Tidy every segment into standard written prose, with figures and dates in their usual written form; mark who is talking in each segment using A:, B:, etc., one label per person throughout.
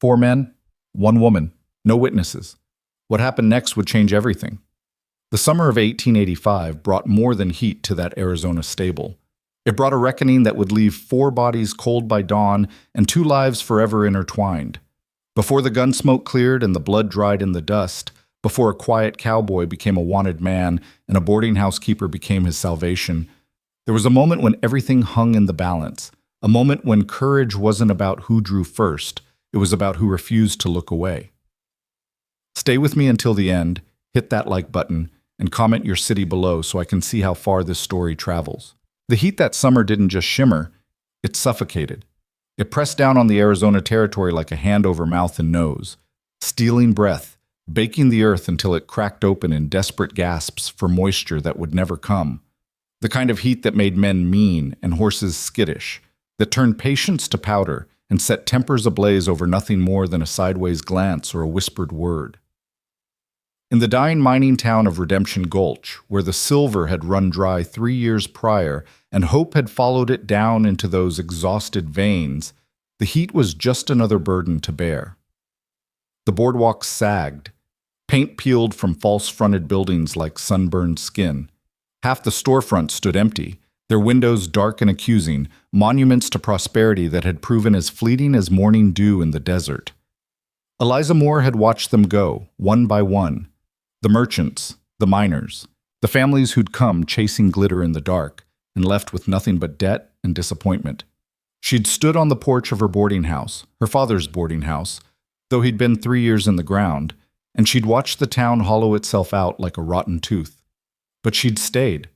A: 4 men, 1 woman, no witnesses. What happened next would change everything. The summer of 1885 brought more than heat to that Arizona stable. It brought a reckoning that would leave 4 bodies cold by dawn and 2 lives forever intertwined. Before the gun smoke cleared and the blood dried in the dust, before a quiet cowboy became a wanted man and a boarding house keeper became his salvation, there was a moment when everything hung in the balance, a moment when courage wasn't about who drew first, it was about who refused to look away. Stay with me until the end, hit that like button, and comment your city below so I can see how far this story travels. The heat that summer didn't just shimmer, it suffocated. It pressed down on the Arizona territory like a hand over mouth and nose, stealing breath, baking the earth until it cracked open in desperate gasps for moisture that would never come. The kind of heat that made men mean and horses skittish, that turned patience to powder and set tempers ablaze over nothing more than a sideways glance or a whispered word. In the dying mining town of Redemption Gulch, where the silver had run dry 3 years prior and hope had followed it down into those exhausted veins, the heat was just another burden to bear. The boardwalks sagged, paint peeled from false-fronted buildings like sunburned skin. Half the storefronts stood empty, their windows dark and accusing, monuments to prosperity that had proven as fleeting as morning dew in the desert. Eliza Moore had watched them go, one by one. The merchants, the miners, the families who'd come chasing glitter in the dark and left with nothing but debt and disappointment. She'd stood on the porch of her boarding house, her father's boarding house, though he'd been 3 years in the ground, and she'd watched the town hollow itself out like a rotten tooth. But she'd stayed,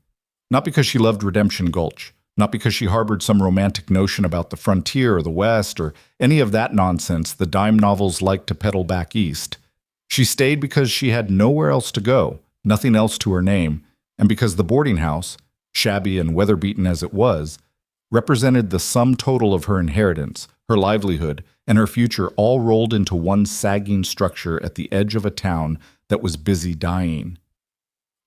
A: not because she loved Redemption Gulch, not because she harbored some romantic notion about the frontier or the West or any of that nonsense the dime novels like to peddle back east. She stayed because she had nowhere else to go, nothing else to her name, and because the boarding house, shabby and weather-beaten as it was, represented the sum total of her inheritance, her livelihood, and her future all rolled into one sagging structure at the edge of a town that was busy dying.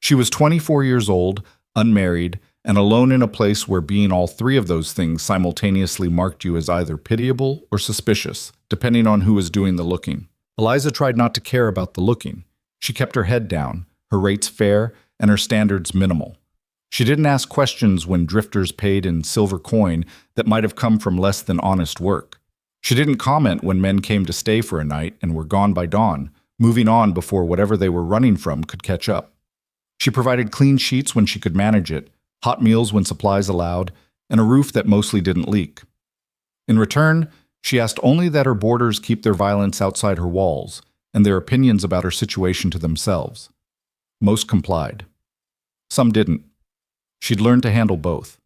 A: She was 24 years old, unmarried, and alone in a place where being all 3 of those things simultaneously marked you as either pitiable or suspicious, depending on who was doing the looking. Eliza tried not to care about the looking. She kept her head down, her rates fair, and her standards minimal. She didn't ask questions when drifters paid in silver coin that might have come from less than honest work. She didn't comment when men came to stay for a night and were gone by dawn, moving on before whatever they were running from could catch up. She provided clean sheets when she could manage it, hot meals when supplies allowed, and a roof that mostly didn't leak. In return, she asked only that her boarders keep their violence outside her walls and their opinions about her situation to themselves. Most complied. Some didn't. She'd learned to handle both.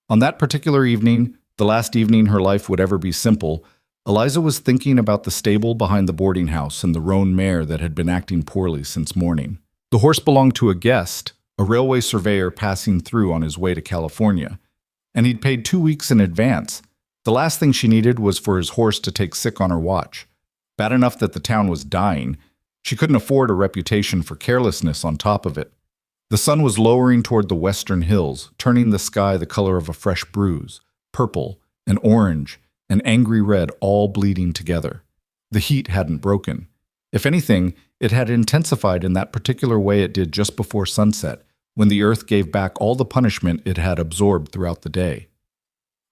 A: On that particular evening, the last evening her life would ever be simple, Eliza was thinking about the stable behind the boarding house and the roan mare that had been acting poorly since morning. The horse belonged to a guest, a railway surveyor passing through on his way to California, and he'd paid 2 weeks in advance. The last thing she needed was for his horse to take sick on her watch. Bad enough that the town was dying. She couldn't afford a reputation for carelessness on top of it. The sun was lowering toward the western hills, turning the sky the color of a fresh bruise, purple and orange and angry red all bleeding together. The heat hadn't broken. If anything, it had intensified in that particular way it did just before sunset, when the earth gave back all the punishment it had absorbed throughout the day.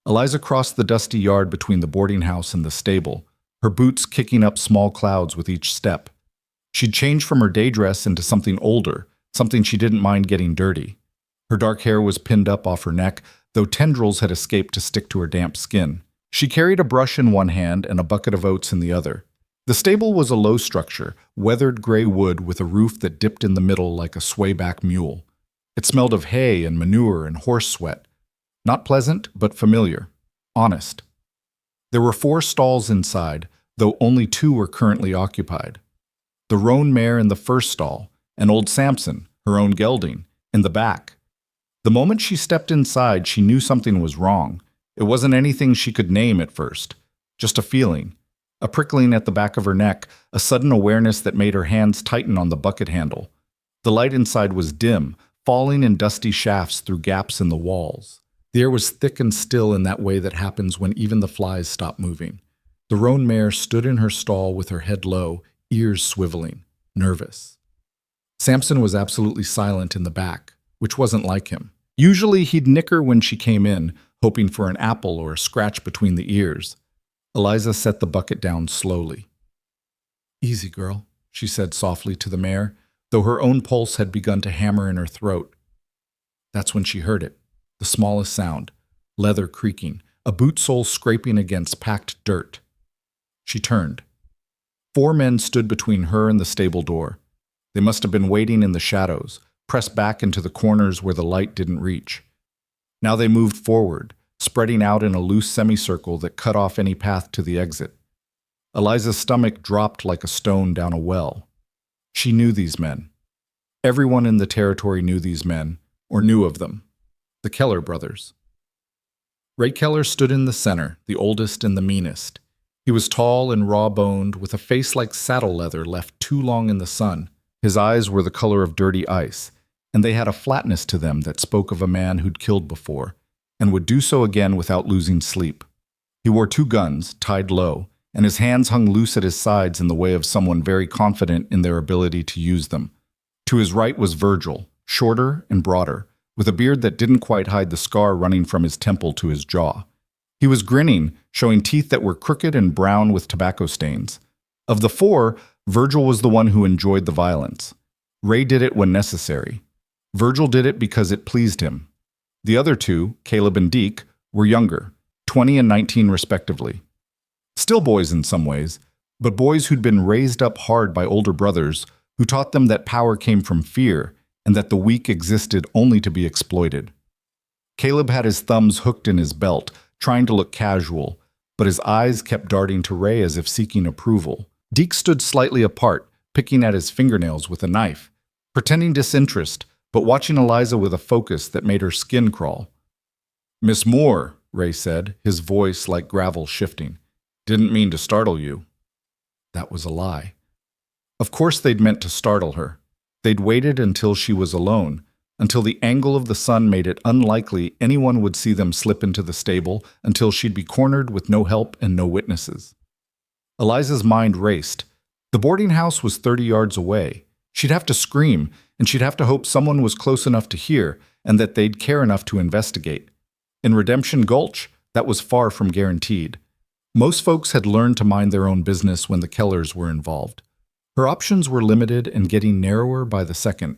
A: Eliza crossed the dusty yard between the boarding house and the stable, her boots kicking up small clouds with each step. She'd changed from her day dress into something older, something she didn't mind getting dirty. Her dark hair was pinned up off her neck, though tendrils had escaped to stick to her damp skin. She carried a brush in one hand and a bucket of oats in the other. The stable was a low structure, weathered gray wood with a roof that dipped in the middle like a swayback mule. It smelled of hay and manure and horse sweat. Not pleasant, but familiar. Honest. There were 4 stalls inside, though only 2 were currently occupied. The roan mare in the first stall, and old Samson, her own gelding, in the back. The moment she stepped inside, she knew something was wrong. It wasn't anything she could name at first, just a feeling. A prickling at the back of her neck, a sudden awareness that made her hands tighten on the bucket handle. The light inside was dim, falling in dusty shafts through gaps in the walls. The air was thick and still in that way that happens when even the flies stop moving. The roan mare stood in her stall with her head low, ears swiveling, nervous. Samson was absolutely silent in the back, which wasn't like him. Usually he'd nick her when she came in, hoping for an apple or a scratch between the ears. Eliza set the bucket down slowly. "Easy, girl," she said softly to the mare, though her own pulse had begun to hammer in her throat. That's when she heard it, the smallest sound, leather creaking, a boot sole scraping against packed dirt. She turned. 4 men stood between her and the stable door. They must have been waiting in the shadows, pressed back into the corners where the light didn't reach. Now they moved forward, spreading out in a loose semicircle that cut off any path to the exit. Eliza's stomach dropped like a stone down a well. She knew these men. Everyone in the territory knew these men, or knew of them. The Keller brothers. Ray Keller stood in the center, the oldest and the meanest. He was tall and raw-boned, with a face like saddle leather left too long in the sun. His eyes were the color of dirty ice, and they had a flatness to them that spoke of a man who'd killed before, and would do so again without losing sleep. He wore 2 guns, tied low, and his hands hung loose at his sides in the way of someone very confident in their ability to use them. To his right was Virgil, shorter and broader, with a beard that didn't quite hide the scar running from his temple to his jaw. He was grinning, showing teeth that were crooked and brown with tobacco stains. Of the 4, Virgil was the one who enjoyed the violence. Ray did it when necessary. Virgil did it because it pleased him. The other 2, Caleb and Deke, were younger, 20 and 19 respectively. Still boys in some ways, but boys who'd been raised up hard by older brothers who taught them that power came from fear and that the weak existed only to be exploited. Caleb had his thumbs hooked in his belt, trying to look casual, but his eyes kept darting to Ray as if seeking approval. Deke stood slightly apart, picking at his fingernails with a knife, pretending disinterest, but watching Eliza with a focus that made her skin crawl. "Miss Moore," Ray said, his voice like gravel shifting. "Didn't mean to startle you." That was a lie. Of course they'd meant to startle her. They'd waited until she was alone, until the angle of the sun made it unlikely anyone would see them slip into the stable, until she'd be cornered with no help and no witnesses. Eliza's mind raced. The boarding house was 30 yards away. She'd have to scream, and she'd have to hope someone was close enough to hear, and that they'd care enough to investigate. In Redemption Gulch, that was far from guaranteed. Most folks had learned to mind their own business when the Kellers were involved. Her options were limited and getting narrower by the second.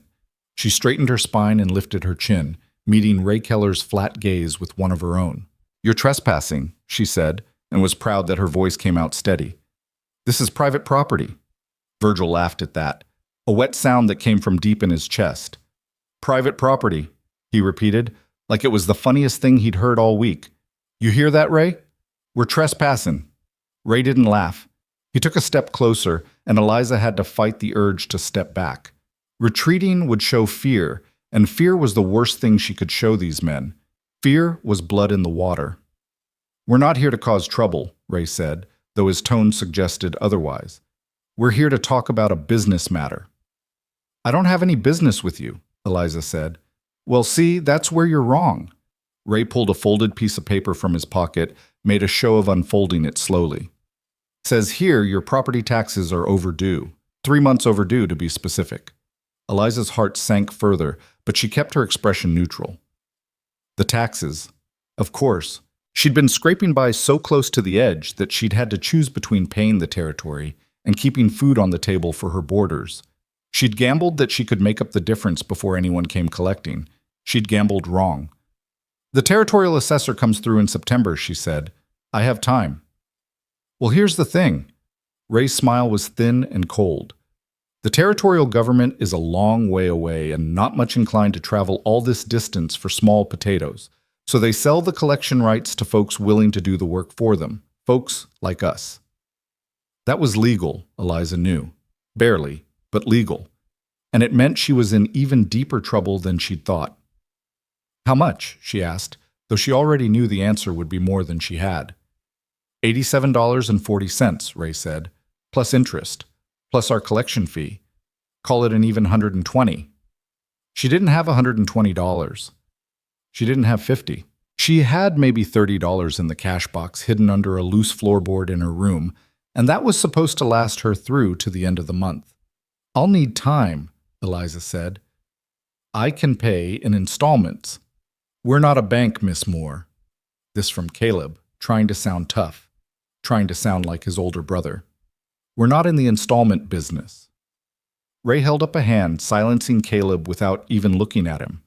A: She straightened her spine and lifted her chin, meeting Ray Keller's flat gaze with one of her own. "You're trespassing," she said, and was proud that her voice came out steady. "This is private property." Virgil laughed at that, a wet sound that came from deep in his chest. "Private property," he repeated, like it was the funniest thing he'd heard all week. "You hear that, Ray? We're trespassing." Ray didn't laugh. He took a step closer, and Eliza had to fight the urge to step back. Retreating would show fear, and fear was the worst thing she could show these men. Fear was blood in the water. "We're not here to cause trouble," Ray said, though his tone suggested otherwise. "We're here to talk about a business matter." "I don't have any business with you," Eliza said. "Well, see, that's where you're wrong." Ray pulled a folded piece of paper from his pocket, made a show of unfolding it slowly. "Says here your property taxes are overdue. 3 months overdue, to be specific." Eliza's heart sank further, but she kept her expression neutral. The taxes. Of course. She'd been scraping by so close to the edge that she'd had to choose between paying the territory and keeping food on the table for her boarders. She'd gambled that she could make up the difference before anyone came collecting. She'd gambled wrong. "The territorial assessor comes through in September," she said. "I have time." "Well, here's the thing." Ray's smile was thin and cold. "The territorial government is a long way away and not much inclined to travel all this distance for small potatoes, so they sell the collection rights to folks willing to do the work for them, folks like us." That was legal, Eliza knew. Barely, but legal. And it meant she was in even deeper trouble than she'd thought. "How much?" she asked, though she already knew the answer would be more than she had. $87.40, Ray said, plus interest, plus our collection fee. Call it an even $120. She didn't have $120. She didn't have $50. She had maybe $30 in the cash box hidden under a loose floorboard in her room, and that was supposed to last her through to the end of the month. "I'll need time," Eliza said. "I can pay in installments." "We're not a bank, Miss Moore." This from Caleb, trying to sound tough, trying to sound like his older brother. "We're not in the installment business." Ray held up a hand, silencing Caleb without even looking at him.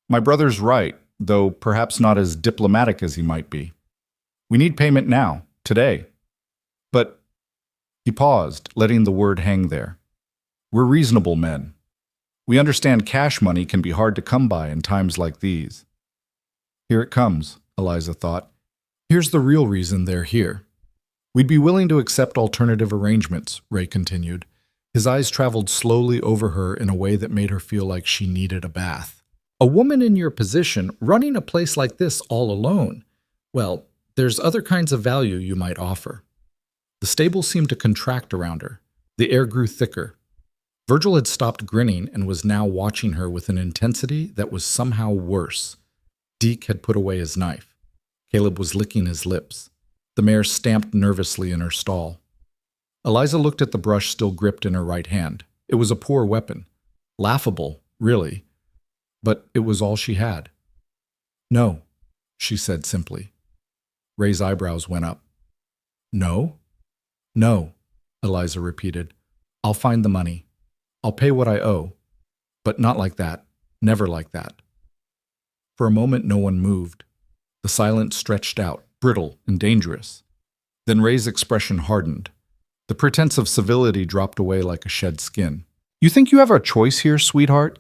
A: "My brother's right, though perhaps not as diplomatic as he might be. We need payment now, today." "But—" He paused, letting the word hang there. "We're reasonable men. We understand cash money can be hard to come by in times like these." "Here it comes," Eliza thought. "Here's the real reason they're here." "We'd be willing to accept alternative arrangements," Ray continued. His eyes traveled slowly over her in a way that made her feel like she needed a bath. "A woman in your position, running a place like this all alone. Well, there's other kinds of value you might offer." The stable seemed to contract around her. The air grew thicker. Virgil had stopped grinning and was now watching her with an intensity that was somehow worse. Deke had put away his knife. Caleb was licking his lips. The mare stamped nervously in her stall. Eliza looked at the brush still gripped in her right hand. It was a poor weapon. Laughable, really. But it was all she had. "No," she said simply. Ray's eyebrows went up. "No?" "No," Eliza repeated. "I'll find the money. I'll pay what I owe. But not like that. Never like that." For a moment no one moved. The silence stretched out, brittle and dangerous. Then Ray's expression hardened. The pretense of civility dropped away like a shed skin. "You think you have a choice here, sweetheart?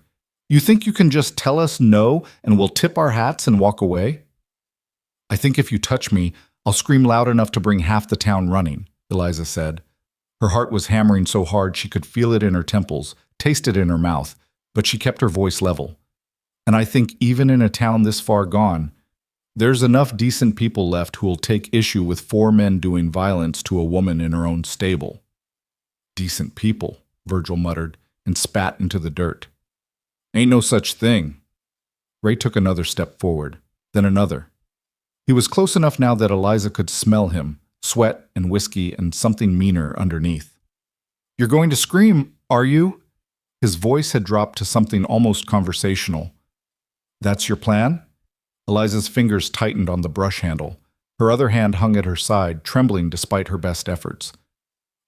A: You think you can just tell us no and we'll tip our hats and walk away?" "I think if you touch me, I'll scream loud enough to bring half the town running," Eliza said. Her heart was hammering so hard she could feel it in her temples, taste it in her mouth, but she kept her voice level. "And I think even in a town this far gone, there's enough decent people left who'll take issue with 4 men doing violence to a woman in her own stable." "Decent people," Virgil muttered, and spat into the dirt. "Ain't no such thing." Ray took another step forward, then another. He was close enough now that Eliza could smell him, sweat and whiskey and something meaner underneath. "You're going to scream, are you?" His voice had dropped to something almost conversational. "That's your plan?" Eliza's fingers tightened on the brush handle. Her other hand hung at her side, trembling despite her best efforts.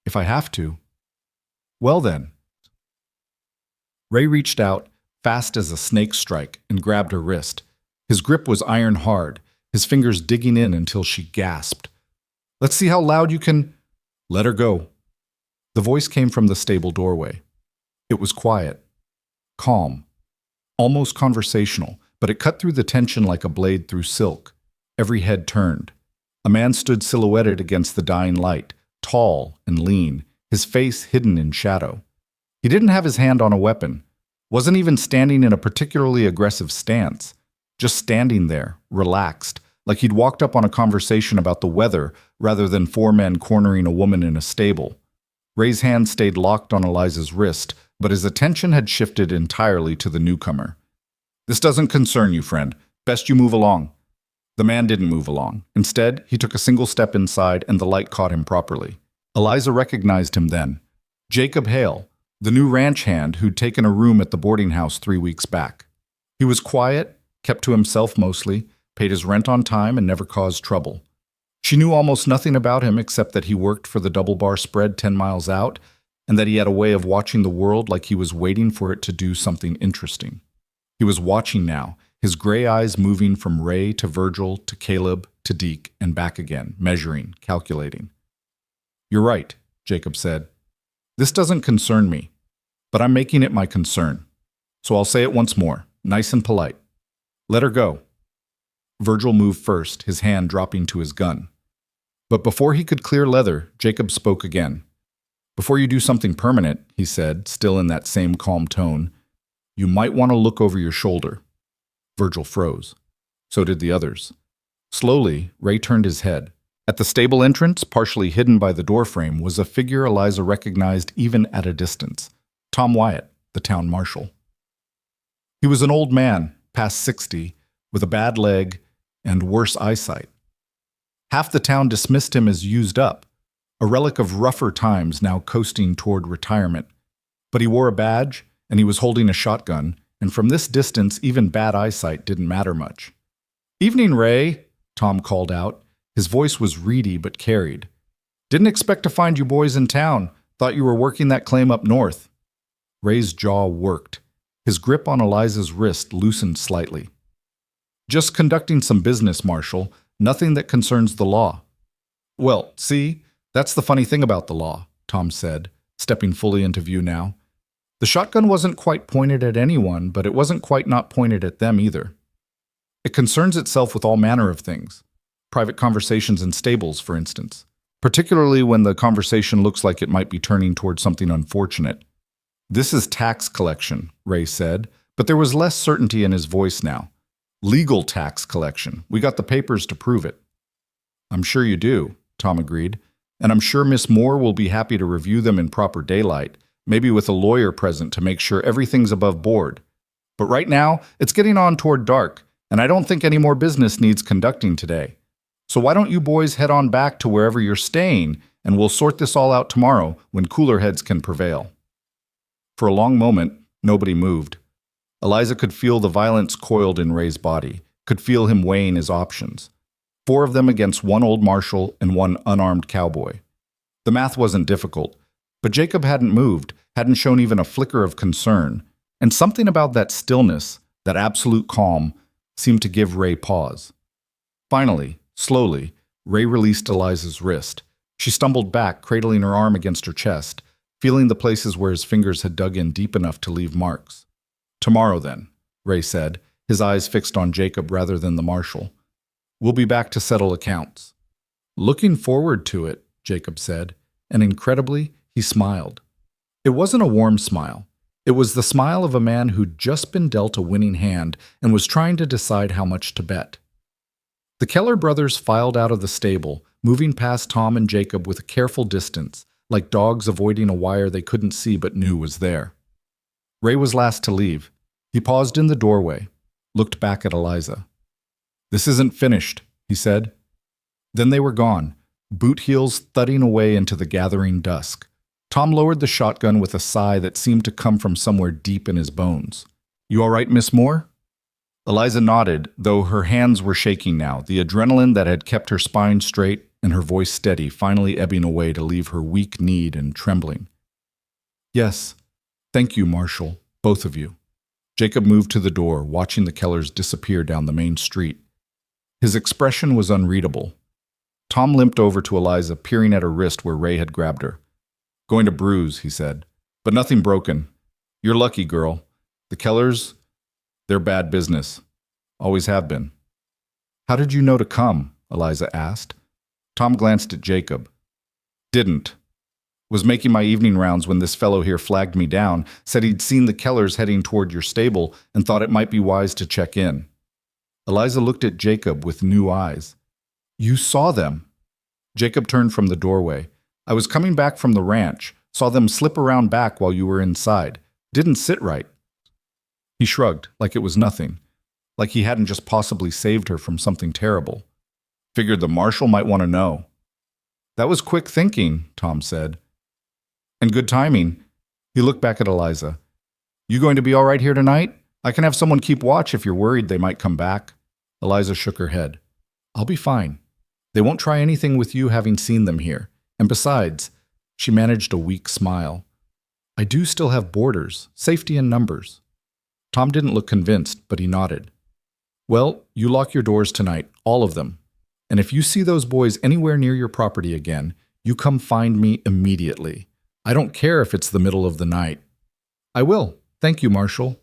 A: "If I have to." "Well then." Ray reached out, fast as a snake strike, and grabbed her wrist. His grip was iron hard, his fingers digging in until she gasped. "Let's see how loud you can—" "Let her go." The voice came from the stable doorway. It was quiet, calm, almost conversational, but it cut through the tension like a blade through silk. Every head turned. A man stood silhouetted against the dying light, tall and lean, his face hidden in shadow. He didn't have his hand on a weapon, wasn't even standing in a particularly aggressive stance, just standing there, relaxed, like he'd walked up on a conversation about the weather rather than 4 men cornering a woman in a stable. Ray's hand stayed locked on Eliza's wrist, but his attention had shifted entirely to the newcomer. "This doesn't concern you, friend. Best you move along." The man didn't move along. Instead, he took a single step inside and the light caught him properly. Eliza recognized him then. Jacob Hale, the new ranch hand who'd taken a room at the boarding house 3 weeks back. He was quiet, kept to himself mostly, paid his rent on time and never caused trouble. She knew almost nothing about him except that he worked for the Double Bar Spread 10 miles out and that he had a way of watching the world like he was waiting for it to do something interesting. He was watching now, his gray eyes moving from Ray to Virgil to Caleb to Deke and back again, measuring, calculating. "You're right," Jacob said. "This doesn't concern me, but I'm making it my concern. So I'll say it once more, nice and polite. Let her go." Virgil moved first, his hand dropping to his gun. But before he could clear leather, Jacob spoke again. "Before you do something permanent," he said, still in that same calm tone, "you might want to look over your shoulder." Virgil froze. So did the others. Slowly, Ray turned his head. At the stable entrance, partially hidden by the doorframe, was a figure Eliza recognized even at a distance. Tom Wyatt, the town marshal. He was an old man, past 60, with a bad leg and worse eyesight. Half the town dismissed him as used up, a relic of rougher times now coasting toward retirement. But he wore a badge, and he was holding a shotgun, and from this distance even bad eyesight didn't matter much. "Evening, Ray," Tom called out. His voice was reedy but carried. "Didn't expect to find you boys in town. Thought you were working that claim up north." Ray's jaw worked. His grip on Eliza's wrist loosened slightly. "Just conducting some business, Marshal. Nothing that concerns the law." "Well, see, that's the funny thing about the law," Tom said, stepping fully into view now. The shotgun wasn't quite pointed at anyone, but it wasn't quite not pointed at them either. It concerns itself with all manner of things. Private conversations in stables, for instance. Particularly when the conversation looks like it might be turning towards something unfortunate. "This is tax collection," Ray said, but there was less certainty in his voice now. "Legal tax collection. We got the papers to prove it." "I'm sure you do," Tom agreed, "and I'm sure Miss Moore will be happy to review them in proper daylight, maybe with a lawyer present to make sure everything's above board. But right now, it's getting on toward dark, and I don't think any more business needs conducting today. So why don't you boys head on back to wherever you're staying, and we'll sort this all out tomorrow when cooler heads can prevail." For a long moment, nobody moved. Eliza could feel the violence coiled in Ray's body, could feel him weighing his options. 4 of them against one old marshal and one unarmed cowboy. The math wasn't difficult, but Jacob hadn't moved, hadn't shown even a flicker of concern, and something about that stillness, that absolute calm, seemed to give Ray pause. Finally, slowly, Ray released Eliza's wrist. She stumbled back, cradling her arm against her chest, feeling the places where his fingers had dug in deep enough to leave marks. "Tomorrow, then," Ray said, his eyes fixed on Jacob rather than the marshal. "We'll be back to settle accounts." "Looking forward to it," Jacob said, and incredibly, he smiled. It wasn't a warm smile. It was the smile of a man who'd just been dealt a winning hand and was trying to decide how much to bet. The Keller brothers filed out of the stable, moving past Tom and Jacob with a careful distance, like dogs avoiding a wire they couldn't see but knew was there. Ray was last to leave. He paused in the doorway, looked back at Eliza. "This isn't finished," he said. Then they were gone, boot heels thudding away into the gathering dusk. Tom lowered the shotgun with a sigh that seemed to come from somewhere deep in his bones. "You all right, Miss Moore?" Eliza nodded, though her hands were shaking now, the adrenaline that had kept her spine straight and her voice steady finally ebbing away to leave her weak-kneed and trembling. "Yes. Thank you, Marshal, both of you." Jacob moved to the door, watching the Kellers disappear down the main street. His expression was unreadable. Tom limped over to Eliza, peering at her wrist where Ray had grabbed her. "Going to bruise," he said, "but nothing broken. You're lucky, girl. The Kellers, they're bad business. Always have been." "How did you know to come?" Eliza asked. Tom glanced at Jacob. "Didn't. Was making my evening rounds when this fellow here flagged me down, said he'd seen the Kellers heading toward your stable and thought it might be wise to check in." Eliza looked at Jacob with new eyes. "You saw them?" Jacob turned from the doorway. "I was coming back from the ranch, saw them slip around back while you were inside. Didn't sit right." He shrugged, like it was nothing, like he hadn't just possibly saved her from something terrible. "Figured the marshal might want to know." "That was quick thinking," Tom said. "And good timing." He looked back at Eliza. "You going to be all right here tonight? I can have someone keep watch if you're worried they might come back." Eliza shook her head. "I'll be fine. They won't try anything with you having seen them here. And besides," she managed a weak smile, "I do still have boarders, safety in numbers." Tom didn't look convinced, but he nodded. "Well, you lock your doors tonight, all of them. And if you see those boys anywhere near your property again, you come find me immediately. I don't care if it's the middle of the night." "I will. Thank you, Marshal."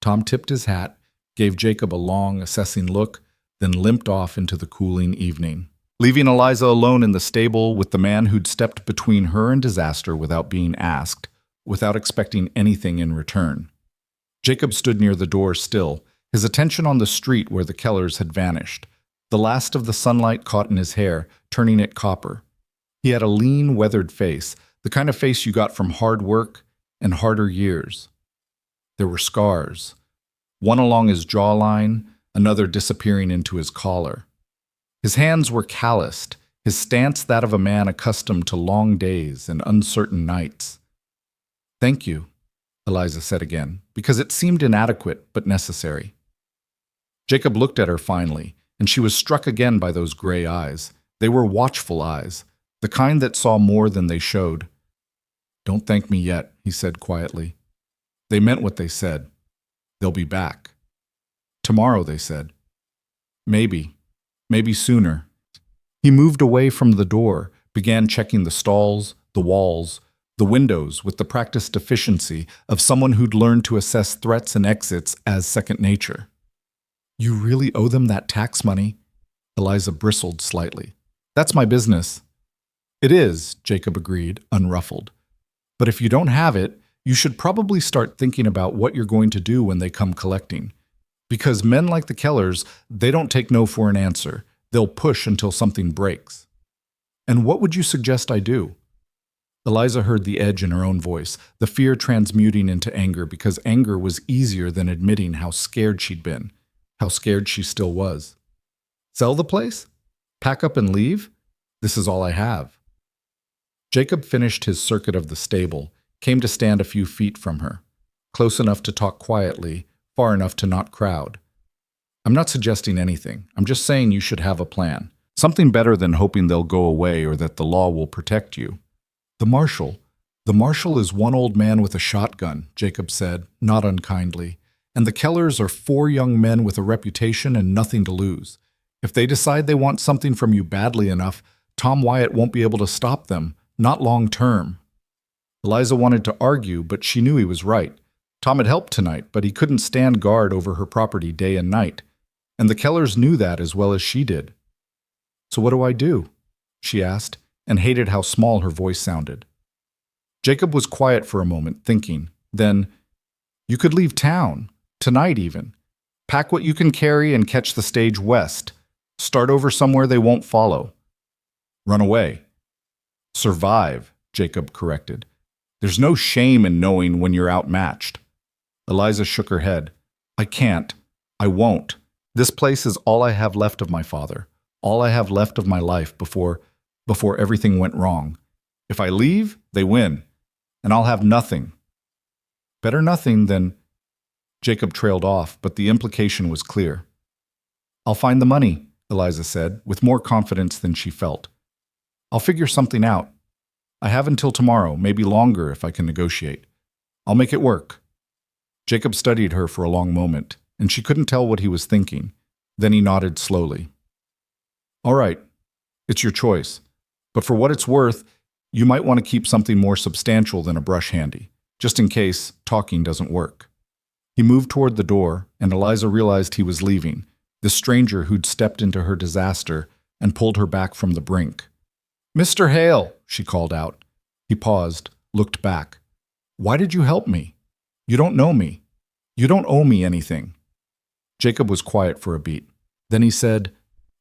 A: Tom tipped his hat, gave Jacob a long, assessing look, then limped off into the cooling evening, leaving Eliza alone in the stable with the man who'd stepped between her and disaster without being asked, without expecting anything in return. Jacob stood near the door still, his attention on the street where the Kellers had vanished. The last of the sunlight caught in his hair, turning it copper. He had a lean, weathered face, the kind of face you got from hard work and harder years. There were scars, one along his jawline, another disappearing into his collar. His hands were calloused, his stance that of a man accustomed to long days and uncertain nights. "Thank you," Eliza said again, because it seemed inadequate but necessary. Jacob looked at her finally, and she was struck again by those gray eyes. They were watchful eyes, the kind that saw more than they showed. "Don't thank me yet," he said quietly. They meant what they said. They'll be back. Tomorrow, they said. Maybe sooner. He moved away from the door, began checking the stalls, the walls, the windows with the practiced efficiency of someone who'd learned to assess threats and exits as second nature. "You really owe them that tax money?" Eliza bristled slightly. "That's my business." "It is," Jacob agreed, unruffled. "But if you don't have it, you should probably start thinking about what you're going to do when they come collecting. Because men like the Kellers, they don't take no for an answer. They'll push until something breaks." "And what would you suggest I do?" Eliza heard the edge in her own voice, the fear transmuting into anger because anger was easier than admitting how scared she'd been, how scared she still was. "Sell the place? Pack up and leave? This is all I have." Jacob finished his circuit of the stable, came to stand a few feet from her, close enough to talk quietly, far enough to not crowd. "I'm not suggesting anything. I'm just saying you should have a plan. Something better than hoping they'll go away or that the law will protect you." The marshal is one old man with a shotgun," Jacob said, not unkindly. "And the Kellers are 4 young men with a reputation and nothing to lose. If they decide they want something from you badly enough, Tom Wyatt won't be able to stop them, not long term." Eliza wanted to argue, but she knew he was right. Tom had helped tonight, but he couldn't stand guard over her property day and night. And the Kellers knew that as well as she did. "So what do I do?" she asked, and hated how small her voice sounded. Jacob was quiet for a moment, thinking. Then, "You could leave town, tonight even. Pack what you can carry and catch the stage west. Start over somewhere they won't follow. Run away." "Survive," Jacob corrected. "There's no shame in knowing when you're outmatched." Eliza shook her head. "I can't. I won't. This place is all I have left of my father, all I have left of my life before everything went wrong. If I leave, they win, and I'll have nothing." "Better nothing than—" Jacob trailed off, but the implication was clear. "I'll find the money," Eliza said, with more confidence than she felt. "I'll figure something out. I have until tomorrow, maybe longer if I can negotiate. I'll make it work." Jacob studied her for a long moment, and she couldn't tell what he was thinking. Then he nodded slowly. "All right, it's your choice. But for what it's worth, you might want to keep something more substantial than a brush handy, just in case talking doesn't work." He moved toward the door, and Eliza realized he was leaving, the stranger who'd stepped into her disaster and pulled her back from the brink. "Mr. Hale," she called out. He paused, looked back. "Why did you help me? You don't know me. You don't owe me anything." Jacob was quiet for a beat. Then he said,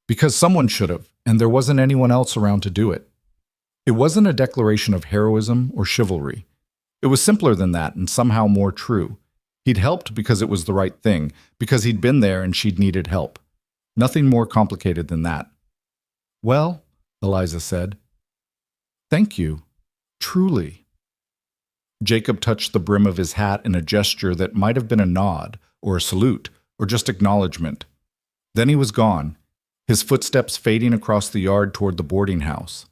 A: "Because someone should have, and there wasn't anyone else around to do it." It wasn't a declaration of heroism or chivalry. It was simpler than that and somehow more true. He'd helped because it was the right thing, because he'd been there and she'd needed help. Nothing more complicated than that. "Well," Eliza said, "thank you. Truly." Jacob touched the brim of his hat in a gesture that might have been a nod, or a salute, or just acknowledgement. Then he was gone, his footsteps fading across the yard toward the boarding house.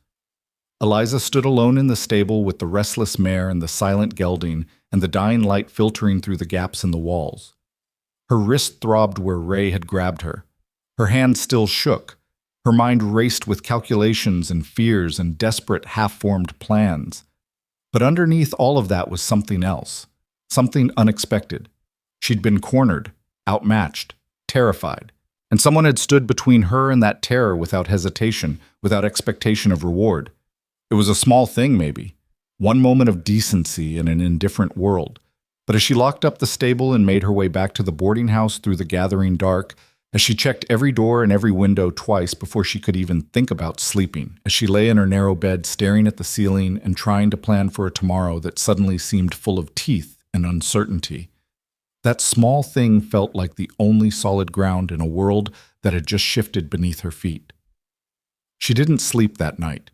A: Eliza stood alone in the stable with the restless mare and the silent gelding and the dying light filtering through the gaps in the walls. Her wrist throbbed where Ray had grabbed her. Her hand still shook. Her mind raced with calculations and fears and desperate half-formed plans. But underneath all of that was something else, something unexpected. She'd been cornered, outmatched, terrified, and someone had stood between her and that terror without hesitation, without expectation of reward. It was a small thing, maybe, one moment of decency in an indifferent world. But as she locked up the stable and made her way back to the boarding house through the gathering dark, as she checked every door and every window twice before she could even think about sleeping, as she lay in her narrow bed staring at the ceiling and trying to plan for a tomorrow that suddenly seemed full of teeth and uncertainty, That small thing felt like the only solid ground in a world that had just shifted beneath her feet. She didn't sleep that night.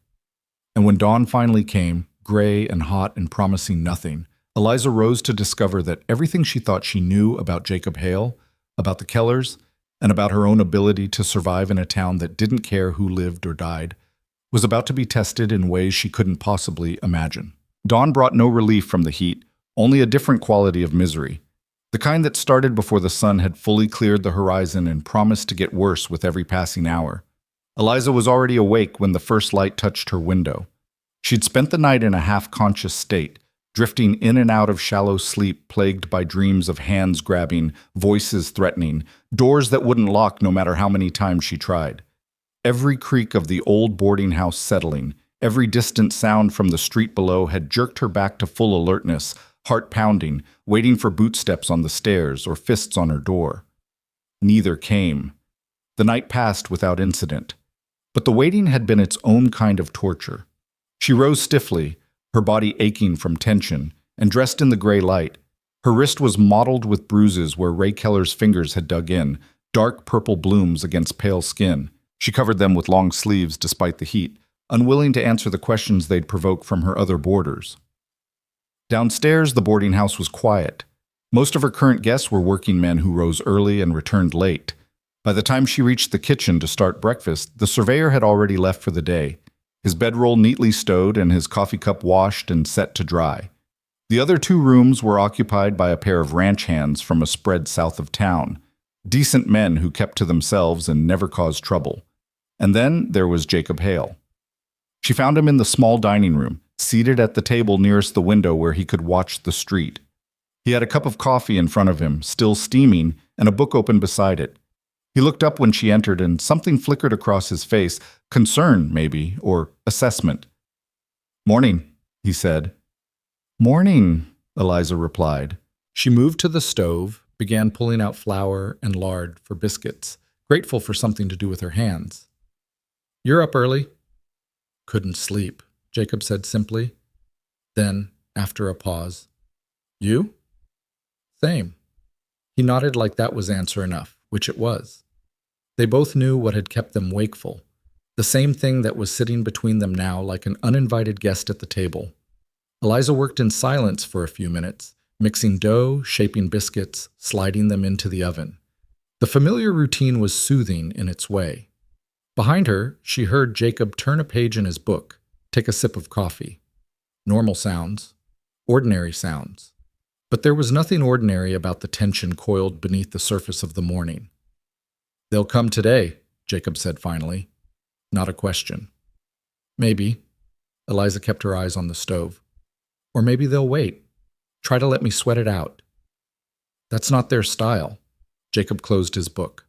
A: And when dawn finally came, gray and hot and promising nothing, Eliza rose to discover that everything she thought she knew about Jacob Hale, about the Kellers, and about her own ability to survive in a town that didn't care who lived or died, was about to be tested in ways she couldn't possibly imagine. Dawn brought no relief from the heat, only a different quality of misery, the kind that started before the sun had fully cleared the horizon and promised to get worse with every passing hour. Eliza was already awake when the first light touched her window. She'd spent the night in a half-conscious state, drifting in and out of shallow sleep plagued by dreams of hands grabbing, voices threatening, doors that wouldn't lock no matter how many times she tried. Every creak of the old boarding house settling, every distant sound from the street below had jerked her back to full alertness, heart pounding, waiting for bootsteps on the stairs or fists on her door. Neither came. The night passed without incident. But the waiting had been its own kind of torture. She rose stiffly, her body aching from tension, and dressed in the gray light. Her wrist was mottled with bruises where Ray Keller's fingers had dug in, dark purple blooms against pale skin. She covered them with long sleeves despite the heat, unwilling to answer the questions they'd provoke from her other boarders. Downstairs, the boarding house was quiet. Most of her current guests were working men who rose early and returned late. By the time she reached the kitchen to start breakfast, the surveyor had already left for the day, his bedroll neatly stowed and his coffee cup washed and set to dry. The other two rooms were occupied by a pair of ranch hands from a spread south of town, decent men who kept to themselves and never caused trouble. And then there was Jacob Hale. She found him in the small dining room, seated at the table nearest the window where he could watch the street. He had a cup of coffee in front of him, still steaming, and a book open beside it. He looked up when she entered, and something flickered across his face, concern, maybe, or assessment. "Morning," he said. "Morning," Eliza replied. She moved to the stove, began pulling out flour and lard for biscuits, grateful for something to do with her hands. "You're up early?" "Couldn't sleep," Jacob said simply. Then, after a pause, "You?" "Same." He nodded like that was answer enough, which it was. They both knew what had kept them wakeful, the same thing that was sitting between them now like an uninvited guest at the table. Eliza worked in silence for a few minutes, mixing dough, shaping biscuits, sliding them into the oven. The familiar routine was soothing in its way. Behind her, she heard Jacob turn a page in his book, take a sip of coffee. Normal sounds, ordinary sounds. But there was nothing ordinary about the tension coiled beneath the surface of the morning. "They'll come today," Jacob said finally. Not a question. "Maybe." Eliza kept her eyes on the stove. "Or maybe they'll wait. Try to let me sweat it out." "That's not their style." Jacob closed his book.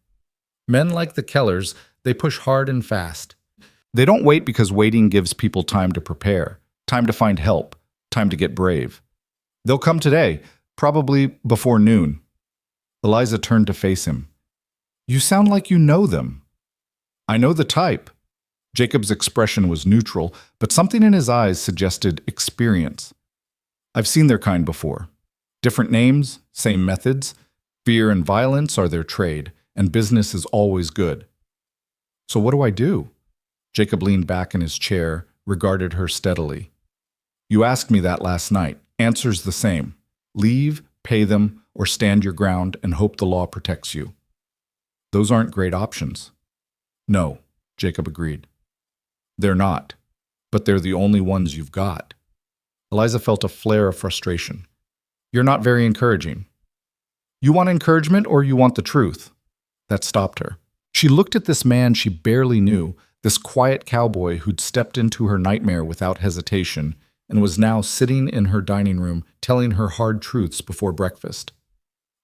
A: "Men like the Kellers, they push hard and fast. They don't wait because waiting gives people time to prepare, time to find help, time to get brave. They'll come today, probably before noon." Eliza turned to face him. "You sound like you know them." "I know the type." Jacob's expression was neutral, but something in his eyes suggested experience. "I've seen their kind before. Different names, same methods. Fear and violence are their trade, and business is always good." "So what do I do?" Jacob leaned back in his chair, regarded her steadily. "You asked me that last night. Answer's the same. Leave, pay them, or stand your ground and hope the law protects you." "Those aren't great options." "No," Jacob agreed. "They're not, but they're the only ones you've got." Eliza felt a flare of frustration. "You're not very encouraging." "You want encouragement or you want the truth?" That stopped her. She looked at this man she barely knew, this quiet cowboy who'd stepped into her nightmare without hesitation and was now sitting in her dining room telling her hard truths before breakfast.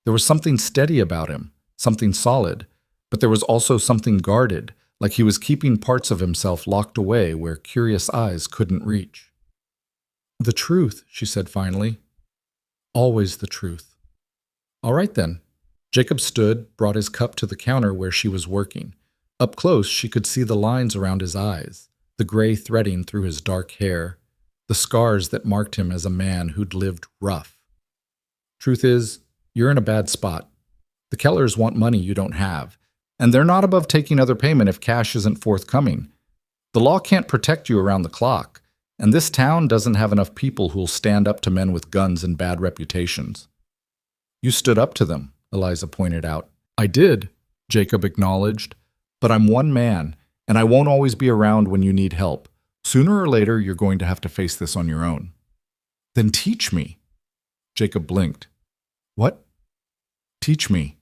A: There was something steady about him, something solid, but there was also something guarded, like he was keeping parts of himself locked away where curious eyes couldn't reach. "The truth," she said finally. "Always the truth." "All right then." Jacob stood, brought his cup to the counter where she was working. Up close, she could see the lines around his eyes, the gray threading through his dark hair, the scars that marked him as a man who'd lived rough. "Truth is, you're in a bad spot. The Kellers want money you don't have, and they're not above taking other payment if cash isn't forthcoming. The law can't protect you around the clock, and this town doesn't have enough people who'll stand up to men with guns and bad reputations. You stood up to them, Eliza pointed out. I did, Jacob acknowledged, but I'm one man, and I won't always be around when you need help. Sooner or later, you're going to have to face this on your own. Then teach me. Jacob blinked. What? Teach me.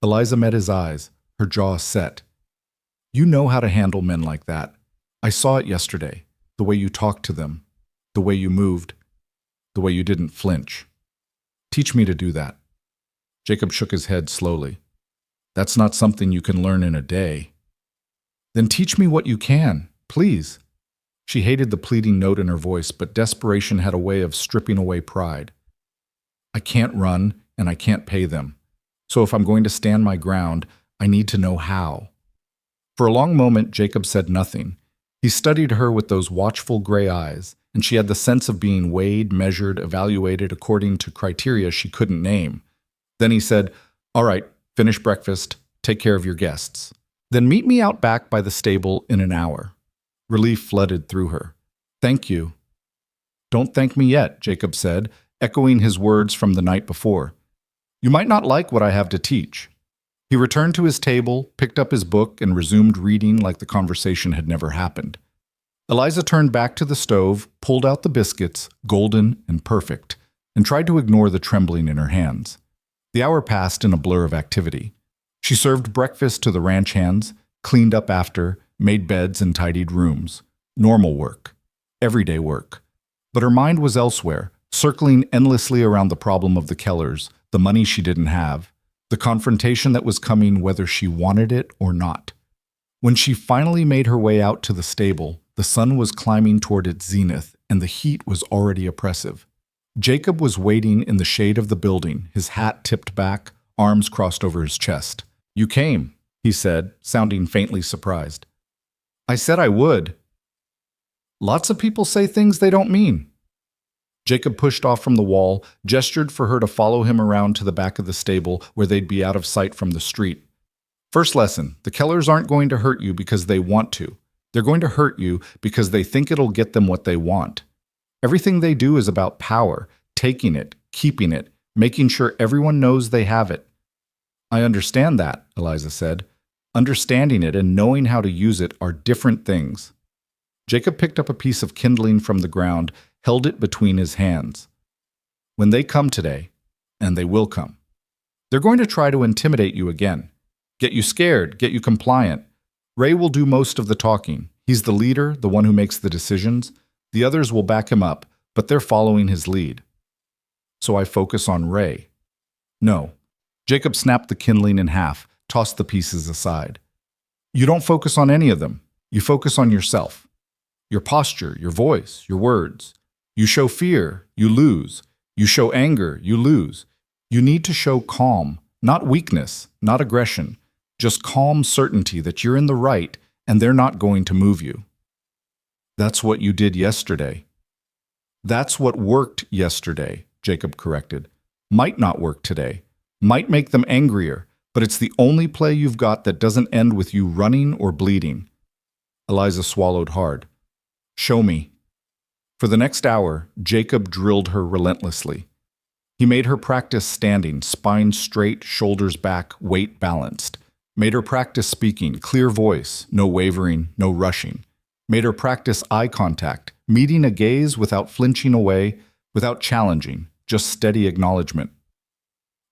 A: Eliza met his eyes, her jaw set. You know how to handle men like that. I saw it yesterday, the way you talked to them, the way you moved, the way you didn't flinch. Teach me to do that. Jacob shook his head slowly. That's not something you can learn in a day. Then teach me what you can, please. She hated the pleading note in her voice, but desperation had a way of stripping away pride. I can't run, and I can't pay them. So if I'm going to stand my ground, I need to know how. For a long moment, Jacob said nothing. He studied her with those watchful gray eyes, and she had the sense of being weighed, measured, evaluated according to criteria she couldn't name. Then he said, All right, finish breakfast, take care of your guests. Then meet me out back by the stable in an hour. Relief flooded through her. Thank you. Don't thank me yet, Jacob said, echoing his words from the night before. You might not like what I have to teach. He returned to his table, picked up his book, and resumed reading like the conversation had never happened. Eliza turned back to the stove, pulled out the biscuits, golden and perfect, and tried to ignore the trembling in her hands. The hour passed in a blur of activity. She served breakfast to the ranch hands, cleaned up after, made beds and tidied rooms. Normal work. Everyday work. But her mind was elsewhere, circling endlessly around the problem of the Kellers, the money she didn't have, the confrontation that was coming whether she wanted it or not. When she finally made her way out to the stable, the sun was climbing toward its zenith, and the heat was already oppressive. Jacob was waiting in the shade of the building, his hat tipped back, arms crossed over his chest. You came, he said, sounding faintly surprised. I said I would. Lots of people say things they don't mean. Jacob pushed off from the wall, gestured for her to follow him around to the back of the stable where they'd be out of sight from the street. First lesson, the Kellers aren't going to hurt you because they want to. They're going to hurt you because they think it'll get them what they want. Everything they do is about power, taking it, keeping it, making sure everyone knows they have it. I understand that, Eliza said. Understanding it and knowing how to use it are different things. Jacob picked up a piece of kindling from the ground, held it between his hands. When they come today, and they will come, they're going to try to intimidate you again. Get you scared, get you compliant. Ray will do most of the talking. He's the leader, the one who makes the decisions. The others will back him up, but they're following his lead. So I focus on Ray. No. Jacob snapped the kindling in half, tossed the pieces aside. You don't focus on any of them. You focus on yourself. Your posture, your voice, your words. You show fear, you lose. You show anger, you lose. You need to show calm, not weakness, not aggression, just calm certainty that you're in the right and they're not going to move you. That's what you did yesterday. That's what worked yesterday, Jacob corrected. Might not work today. Might make them angrier, but it's the only play you've got that doesn't end with you running or bleeding. Eliza swallowed hard. Show me. For the next hour, Jacob drilled her relentlessly. He made her practice standing, spine straight, shoulders back, weight balanced. Made her practice speaking, clear voice, no wavering, no rushing. Made her practice eye contact, meeting a gaze without flinching away, without challenging, just steady acknowledgement.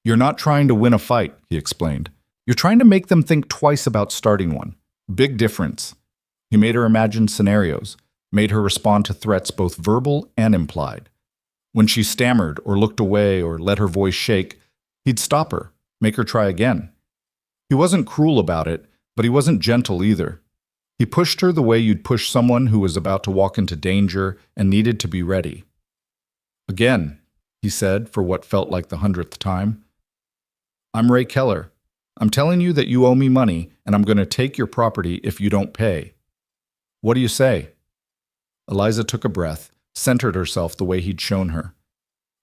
A: You're not trying to win a fight, he explained. You're trying to make them think twice about starting one. Big difference. He made her imagine scenarios, made her respond to threats both verbal and implied. When she stammered or looked away or let her voice shake, he'd stop her, make her try again. He wasn't cruel about it, but he wasn't gentle either. He pushed her the way you'd push someone who was about to walk into danger and needed to be ready. Again, he said for what felt like the 100th time. I'm Ray Keller. I'm telling you that you owe me money, and I'm going to take your property if you don't pay. What do you say? Eliza took a breath, centered herself the way he'd shown her.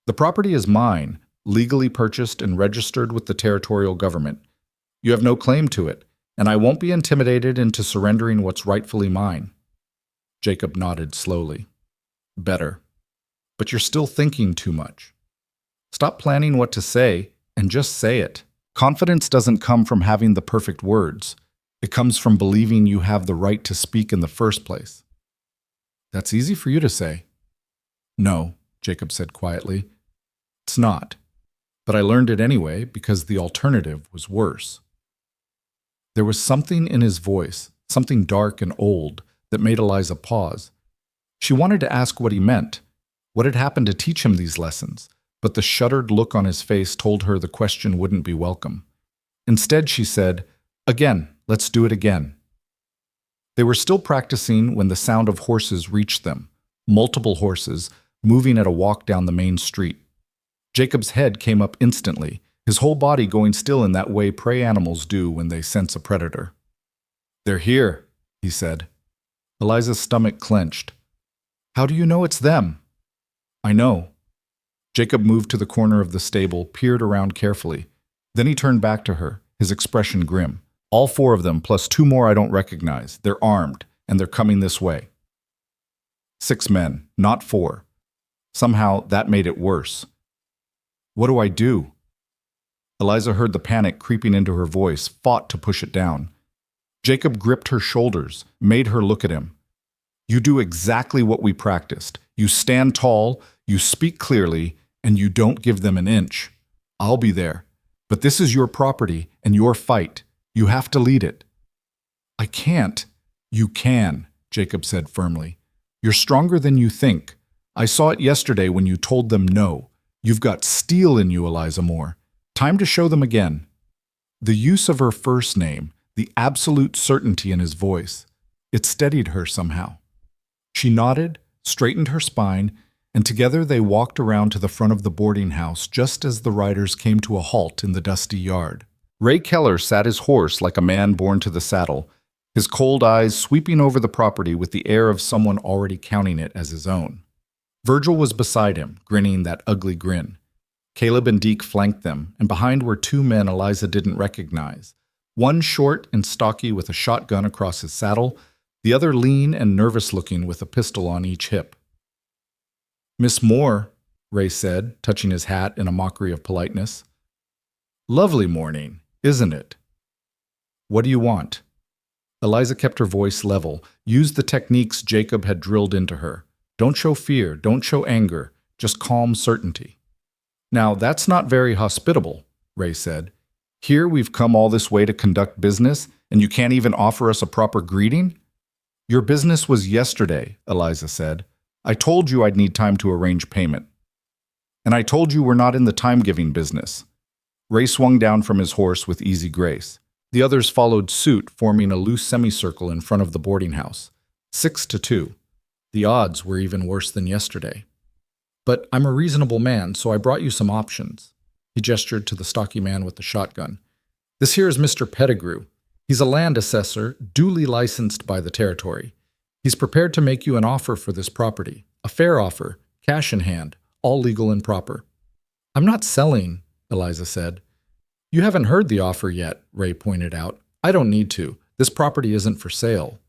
A: The property is mine, legally purchased and registered with the territorial government. You have no claim to it, and I won't be intimidated into surrendering what's rightfully mine." Jacob nodded slowly. "Better. But you're still thinking too much. Stop planning what to say and just say it. Confidence doesn't come from having the perfect words. It comes from believing you have the right to speak in the first place." "That's easy for you to say." "No," Jacob said quietly. "It's not. But I learned it anyway because the alternative was worse." There was something in his voice, something dark and old, that made Eliza pause. She wanted to ask what he meant, what had happened to teach him these lessons, but the shuttered look on his face told her the question wouldn't be welcome. Instead, she said, "Again, let's do it again." They were still practicing when the sound of horses reached them, multiple horses, moving at a walk down the main street. Jacob's head came up instantly, his whole body going still in that way prey animals do when they sense a predator. "They're here," he said. Eliza's stomach clenched. "How do you know it's them?" "I know." Jacob moved to the corner of the stable, peered around carefully. Then he turned back to her, his expression grim. "All 4 of them, plus 2 more I don't recognize. They're armed, and they're coming this way." 6 men, not 4. Somehow, that made it worse. "What do I do?" Eliza heard the panic creeping into her voice, fought to push it down. Jacob gripped her shoulders, made her look at him. "You do exactly what we practiced. You stand tall, you speak clearly, and you don't give them an inch. I'll be there. But this is your property and your fight. You have to lead it." "I can't." "You can," Jacob said firmly. "You're stronger than you think. I saw it yesterday when you told them no. You've got steel in you, Eliza Moore. Time to show them again." The use of her first name, the absolute certainty in his voice, it steadied her somehow. She nodded, straightened her spine, and together they walked around to the front of the boarding house just as the riders came to a halt in the dusty yard. Ray Keller sat his horse like a man born to the saddle, his cold eyes sweeping over the property with the air of someone already counting it as his own. Virgil was beside him, grinning that ugly grin. Caleb and Deke flanked them, and behind were 2 men Eliza didn't recognize. One short and stocky with a shotgun across his saddle, the other lean and nervous-looking with a pistol on each hip. "Miss Moore," Ray said, touching his hat in a mockery of politeness. "Lovely morning, isn't it?" "What do you want?" Eliza kept her voice level, used the techniques Jacob had drilled into her. Don't show fear, don't show anger, just calm certainty. "Now, that's not very hospitable," Ray said. "Here we've come all this way to conduct business, and you can't even offer us a proper greeting?" "Your business was yesterday," Eliza said. "I told you I'd need time to arrange payment. And I told you we're not in the time-giving business." Ray swung down from his horse with easy grace. The others followed suit, forming a loose semicircle in front of the boarding house. 6-2. The odds were even worse than yesterday. "But I'm a reasonable man, so I brought you some options." He gestured to the stocky man with the shotgun. "This here is Mr. Pettigrew. He's a land assessor, duly licensed by the territory. He's prepared to make you an offer for this property. A fair offer, cash in hand, all legal and proper." "I'm not selling," Eliza said. "You haven't heard the offer yet," Ray pointed out. "I don't need to. This property isn't for sale."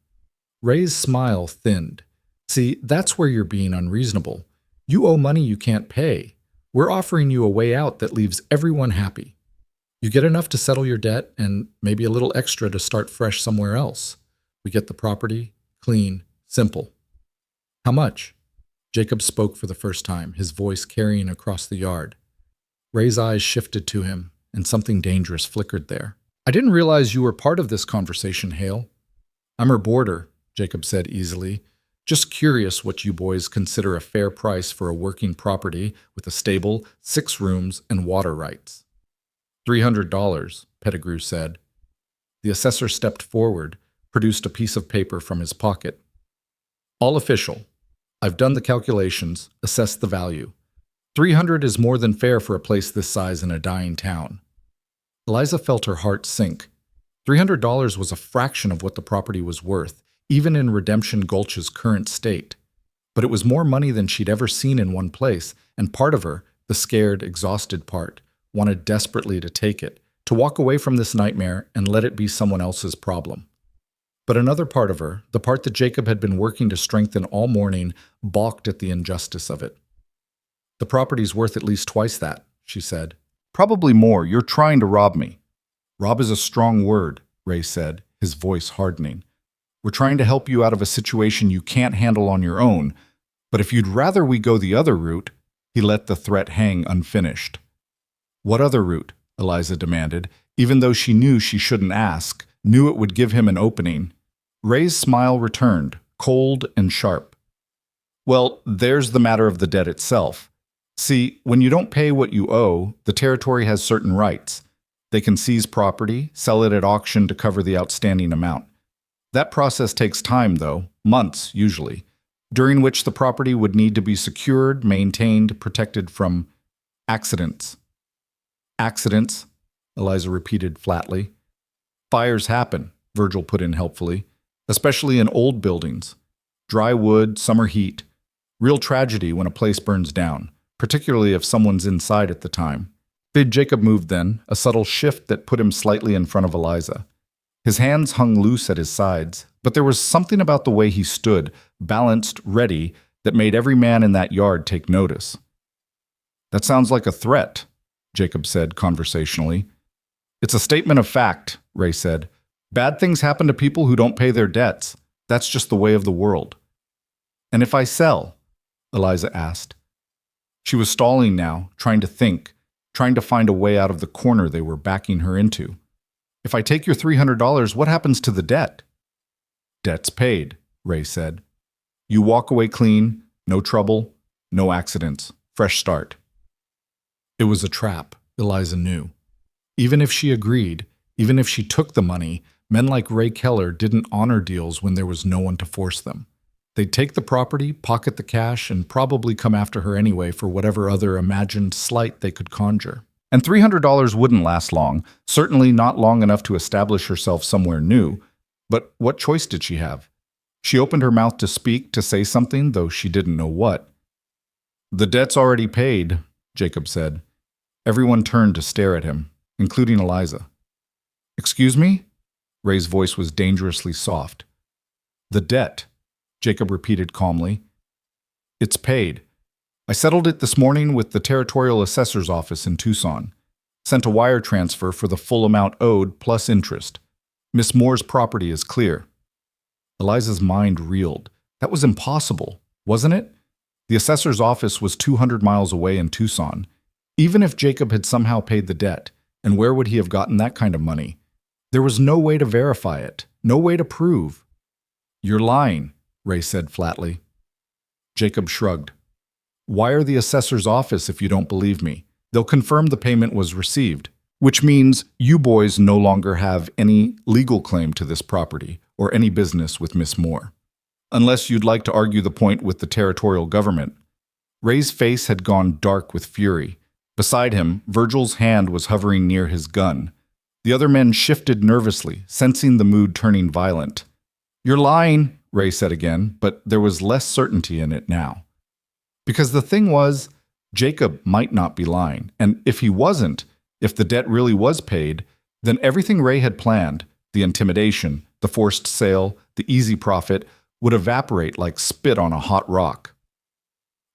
A: Ray's smile thinned. "See, that's where you're being unreasonable. You owe money you can't pay. We're offering you a way out that leaves everyone happy. You get enough to settle your debt and maybe a little extra to start fresh somewhere else. We get the property, clean, simple." "How much?" Jacob spoke for the first time, his voice carrying across the yard. Ray's eyes shifted to him, and something dangerous flickered there. "I didn't realize you were part of this conversation, Hale." "I'm her boarder," Jacob said easily. "Just curious what you boys consider a fair price for a working property with a stable, 6 rooms, and water rights." $300, Pettigrew said. The assessor stepped forward, produced a piece of paper from his pocket. "All official. I've done the calculations, assessed the value. 300 is more than fair for a place this size in a dying town." Eliza felt her heart sink. $300 was a fraction of what the property was worth, even in Redemption Gulch's current state. But it was more money than she'd ever seen in one place, and part of her, the scared, exhausted part, wanted desperately to take it, to walk away from this nightmare and let it be someone else's problem. But another part of her, the part that Jacob had been working to strengthen all morning, balked at the injustice of it. "The property's worth at least twice that," she said. "Probably more. You're trying to rob me." "Rob is a strong word," Ray said, his voice hardening. "We're trying to help you out of a situation you can't handle on your own, but if you'd rather we go the other route," he let the threat hang unfinished. "What other route?" Eliza demanded, even though she knew she shouldn't ask, knew it would give him an opening. Ray's smile returned, cold and sharp. "Well, there's the matter of the debt itself. See, when you don't pay what you owe, the territory has certain rights. They can seize property, sell it at auction to cover the outstanding amount. That process takes time, though, months usually, during which the property would need to be secured, maintained, protected from accidents." "Accidents," Eliza repeated flatly. "Fires happen," Virgil put in helpfully, "especially in old buildings. Dry wood, summer heat. Real tragedy when a place burns down, particularly if someone's inside at the time." Jacob moved then, a subtle shift that put him slightly in front of Eliza. His hands hung loose at his sides, but there was something about the way he stood, balanced, ready, that made every man in that yard take notice. "That sounds like a threat," Jacob said conversationally. "It's a statement of fact," Ray said. "Bad things happen to people who don't pay their debts. That's just the way of the world." "And if I sell?" Eliza asked. She was stalling now, trying to think, trying to find a way out of the corner they were backing her into. "If I take your $300, what happens to the debt?" "Debt's paid," Ray said. "You walk away clean, no trouble, no accidents, fresh start." It was a trap, Eliza knew. Even if she agreed, even if she took the money, men like Ray Keller didn't honor deals when there was no one to force them. They'd take the property, pocket the cash, and probably come after her anyway for whatever other imagined slight they could conjure. And $300 wouldn't last long, certainly not long enough to establish herself somewhere new. But what choice did she have? She opened her mouth to speak, to say something, though she didn't know what. "The debt's already paid," Jacob said. Everyone turned to stare at him, including Eliza. "Excuse me?" Ray's voice was dangerously soft. "The debt," Jacob repeated calmly. "It's paid. I settled it this morning with the Territorial Assessor's Office in Tucson. Sent a wire transfer for the full amount owed plus interest. Miss Moore's property is clear." Eliza's mind reeled. That was impossible, wasn't it? The assessor's office was 200 miles away in Tucson. Even if Jacob had somehow paid the debt, and where would he have gotten that kind of money? There was no way to verify it, no way to prove. "You're lying," Ray said flatly. Jacob shrugged. "Wire the assessor's office if you don't believe me. They'll confirm the payment was received, which means you boys no longer have any legal claim to this property or any business with Miss Moore. Unless you'd like to argue the point with the territorial government." Ray's face had gone dark with fury. Beside him, Virgil's hand was hovering near his gun. The other men shifted nervously, sensing the mood turning violent. "You're lying," Ray said again, but there was less certainty in it now. Because the thing was, Jacob might not be lying, and if he wasn't, if the debt really was paid, then everything Ray had planned, the intimidation, the forced sale, the easy profit, would evaporate like spit on a hot rock.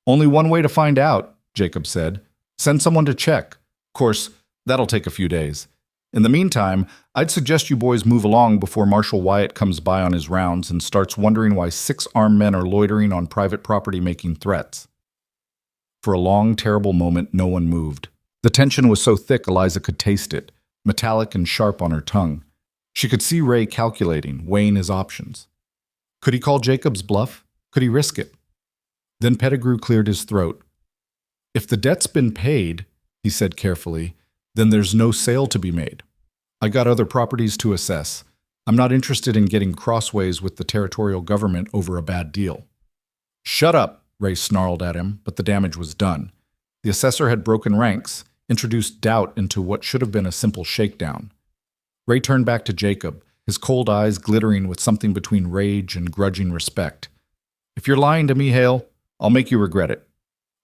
A: "Only one way to find out," Jacob said. "Send someone to check. Of course, that'll take a few days. In the meantime, I'd suggest you boys move along before Marshal Wyatt comes by on his rounds and starts wondering why 6 armed men are loitering on private property making threats." For a long, terrible moment, no one moved. The tension was so thick Eliza could taste it, metallic and sharp on her tongue. She could see Ray calculating, weighing his options. Could he call Jacob's bluff? Could he risk it? Then Pettigrew cleared his throat. "If the debt's been paid," he said carefully, "then there's no sale to be made. I got other properties to assess. I'm not interested in getting crossways with the territorial government over a bad deal." "Shut up," Ray snarled at him, but the damage was done. The assessor had broken ranks, introduced doubt into what should have been a simple shakedown. Ray turned back to Jacob, his cold eyes glittering with something between rage and grudging respect. "If you're lying to me, Hale, I'll make you regret it."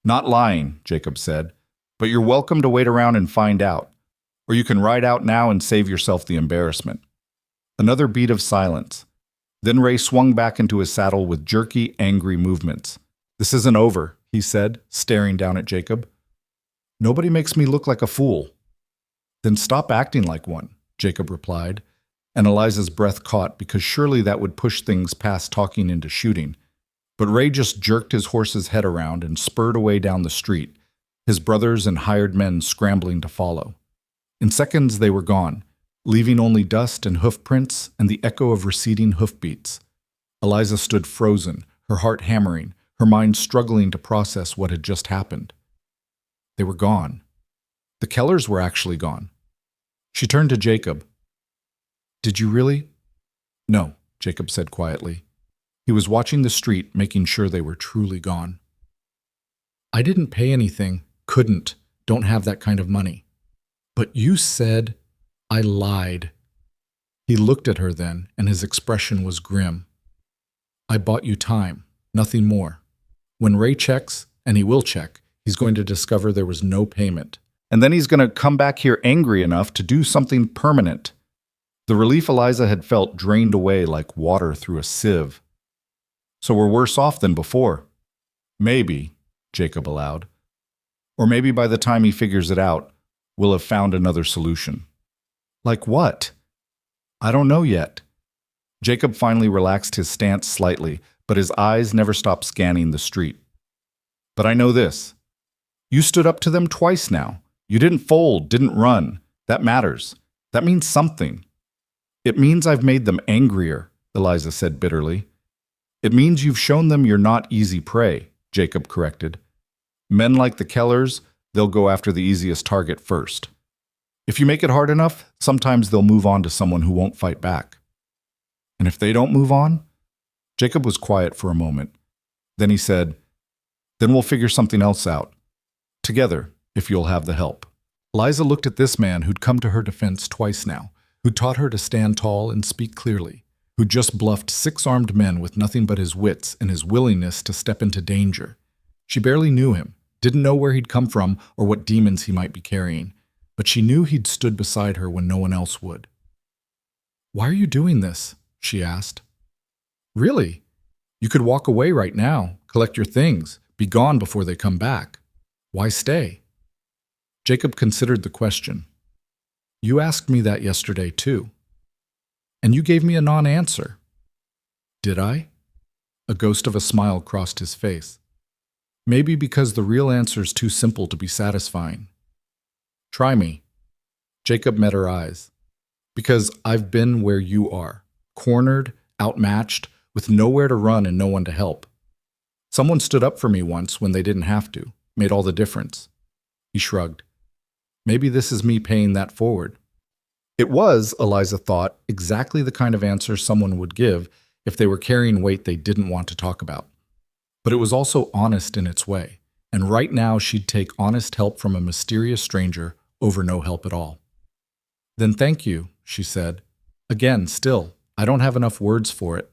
A: "Not lying," Jacob said. But you're welcome to wait around and find out. Or you can ride out now and save yourself the embarrassment. Another beat of silence. Then Ray swung back into his saddle with jerky, angry movements. "This isn't over," he said, staring down at Jacob. "Nobody makes me look like a fool." "Then stop acting like one," Jacob replied, and Eliza's breath caught because surely that would push things past talking into shooting. But Ray just jerked his horse's head around and spurred away down the street, his brothers and hired men scrambling to follow. In seconds they were gone, leaving only dust and hoof prints and the echo of receding hoofbeats. Eliza stood frozen, her heart hammering, her mind struggling to process what had just happened. They were gone. The Kellers were actually gone. She turned to Jacob. "Did you really?" "No," Jacob said quietly. He was watching the street, making sure they were truly gone. "I didn't pay anything, couldn't, don't have that kind of money." "But you said—" "I lied." He looked at her then, and his expression was grim. "I bought you time, nothing more. When Ray checks, and he will check, he's going to discover there was no payment. And then he's going to come back here angry enough to do something permanent." The relief Eliza had felt drained away like water through a sieve. "So we're worse off than before." "Maybe," Jacob allowed. "Or maybe by the time he figures it out, we'll have found another solution." "Like what?" "I don't know yet." Jacob finally relaxed his stance slightly, but his eyes never stopped scanning the street. "But I know this. You stood up to them twice now. You didn't fold, didn't run. That matters. That means something." "It means I've made them angrier," Eliza said bitterly. "It means you've shown them you're not easy prey," Jacob corrected. "Men like the Kellers, they'll go after the easiest target first. If you make it hard enough, sometimes they'll move on to someone who won't fight back." "And if they don't move on?" Jacob was quiet for a moment. Then he said, "Then we'll figure something else out. Together, if you'll have the help." Eliza looked at this man who'd come to her defense twice now, who taught her to stand tall and speak clearly, who just bluffed 6 armed men with nothing but his wits and his willingness to step into danger. She barely knew him, didn't know where he'd come from or what demons he might be carrying, but she knew he'd stood beside her when no one else would. "Why are you doing this?" she asked. "Really? You could walk away right now, collect your things, be gone before they come back. Why stay?" Jacob considered the question. "You asked me that yesterday, too. And you gave me a non-answer." "Did I?" A ghost of a smile crossed his face. "Maybe because the real answer's too simple to be satisfying." "Try me." Jacob met her eyes. "Because I've been where you are, cornered, outmatched, with nowhere to run and no one to help. Someone stood up for me once when they didn't have to, made all the difference." He shrugged. "Maybe this is me paying that forward." It was, Eliza thought, exactly the kind of answer someone would give if they were carrying weight they didn't want to talk about. But it was also honest in its way, and right now she'd take honest help from a mysterious stranger over no help at all. "Then thank you," she said. "Again, still, I don't have enough words for it."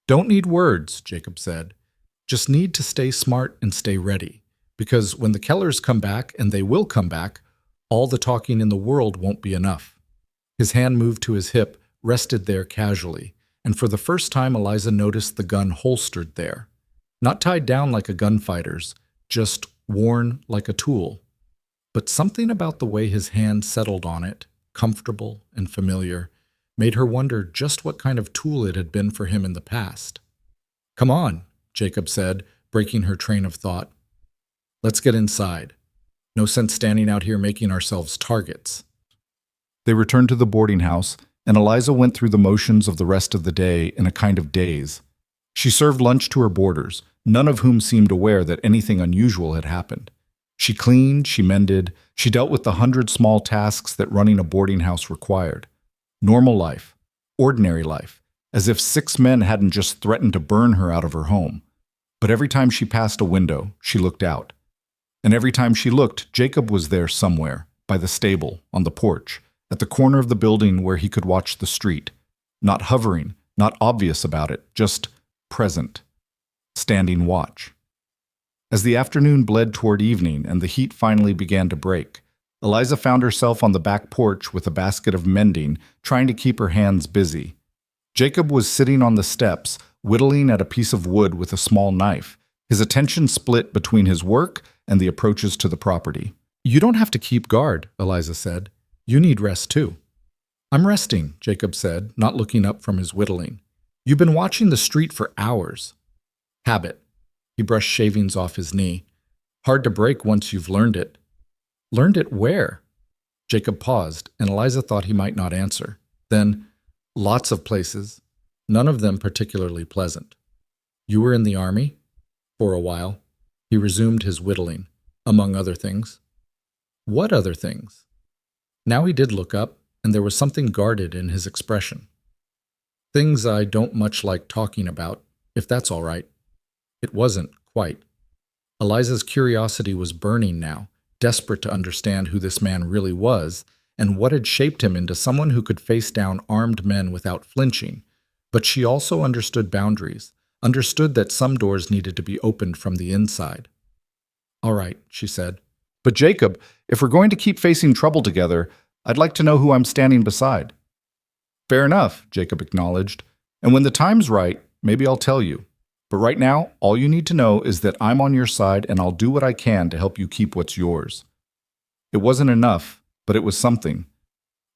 A: "Don't need words," Jacob said. "Just need to stay smart and stay ready, because when the Kellers come back, and they will come back, all the talking in the world won't be enough." His hand moved to his hip, rested there casually, and for the first time Eliza noticed the gun holstered there. Not tied down like a gunfighter's, just worn like a tool. But something about the way his hand settled on it, comfortable and familiar, made her wonder just what kind of tool it had been for him in the past. "Come on," Jacob said, breaking her train of thought. "Let's get inside. No sense standing out here making ourselves targets." They returned to the boarding house, and Eliza went through the motions of the rest of the day in a kind of daze. She served lunch to her boarders, none of whom seemed aware that anything unusual had happened. She cleaned, she mended, she dealt with the 100 small tasks that running a boarding house required. Normal life, ordinary life, as if 6 men hadn't just threatened to burn her out of her home. But every time she passed a window, she looked out. And every time she looked, Jacob was there somewhere, by the stable, on the porch, at the corner of the building where he could watch the street. Not hovering, not obvious about it, just present, standing watch. As the afternoon bled toward evening and the heat finally began to break, Eliza found herself on the back porch with a basket of mending, trying to keep her hands busy. Jacob was sitting on the steps, whittling at a piece of wood with a small knife, his attention split between his work and the approaches to the property. "You don't have to keep guard," Eliza said. "You need rest too." "I'm resting," Jacob said, not looking up from his whittling. "You've been watching the street for hours." "Habit." He brushed shavings off his knee. "Hard to break once you've learned it." "Learned it where?" Jacob paused, and Eliza thought he might not answer. Then, "Lots of places, none of them particularly pleasant." "You were in the army?" "For a while." He resumed his whittling, "among other things." "What other things?" Now he did look up, and there was something guarded in his expression. "Things I don't much like talking about, if that's all right." It wasn't, quite. Eliza's curiosity was burning now, desperate to understand who this man really was and what had shaped him into someone who could face down armed men without flinching. But she also understood boundaries, understood that some doors needed to be opened from the inside. "All right," she said. "But Jacob, if we're going to keep facing trouble together, I'd like to know who I'm standing beside." "Fair enough," Jacob acknowledged. "And when the time's right, maybe I'll tell you. But right now, all you need to know is that I'm on your side and I'll do what I can to help you keep what's yours." It wasn't enough, but it was something.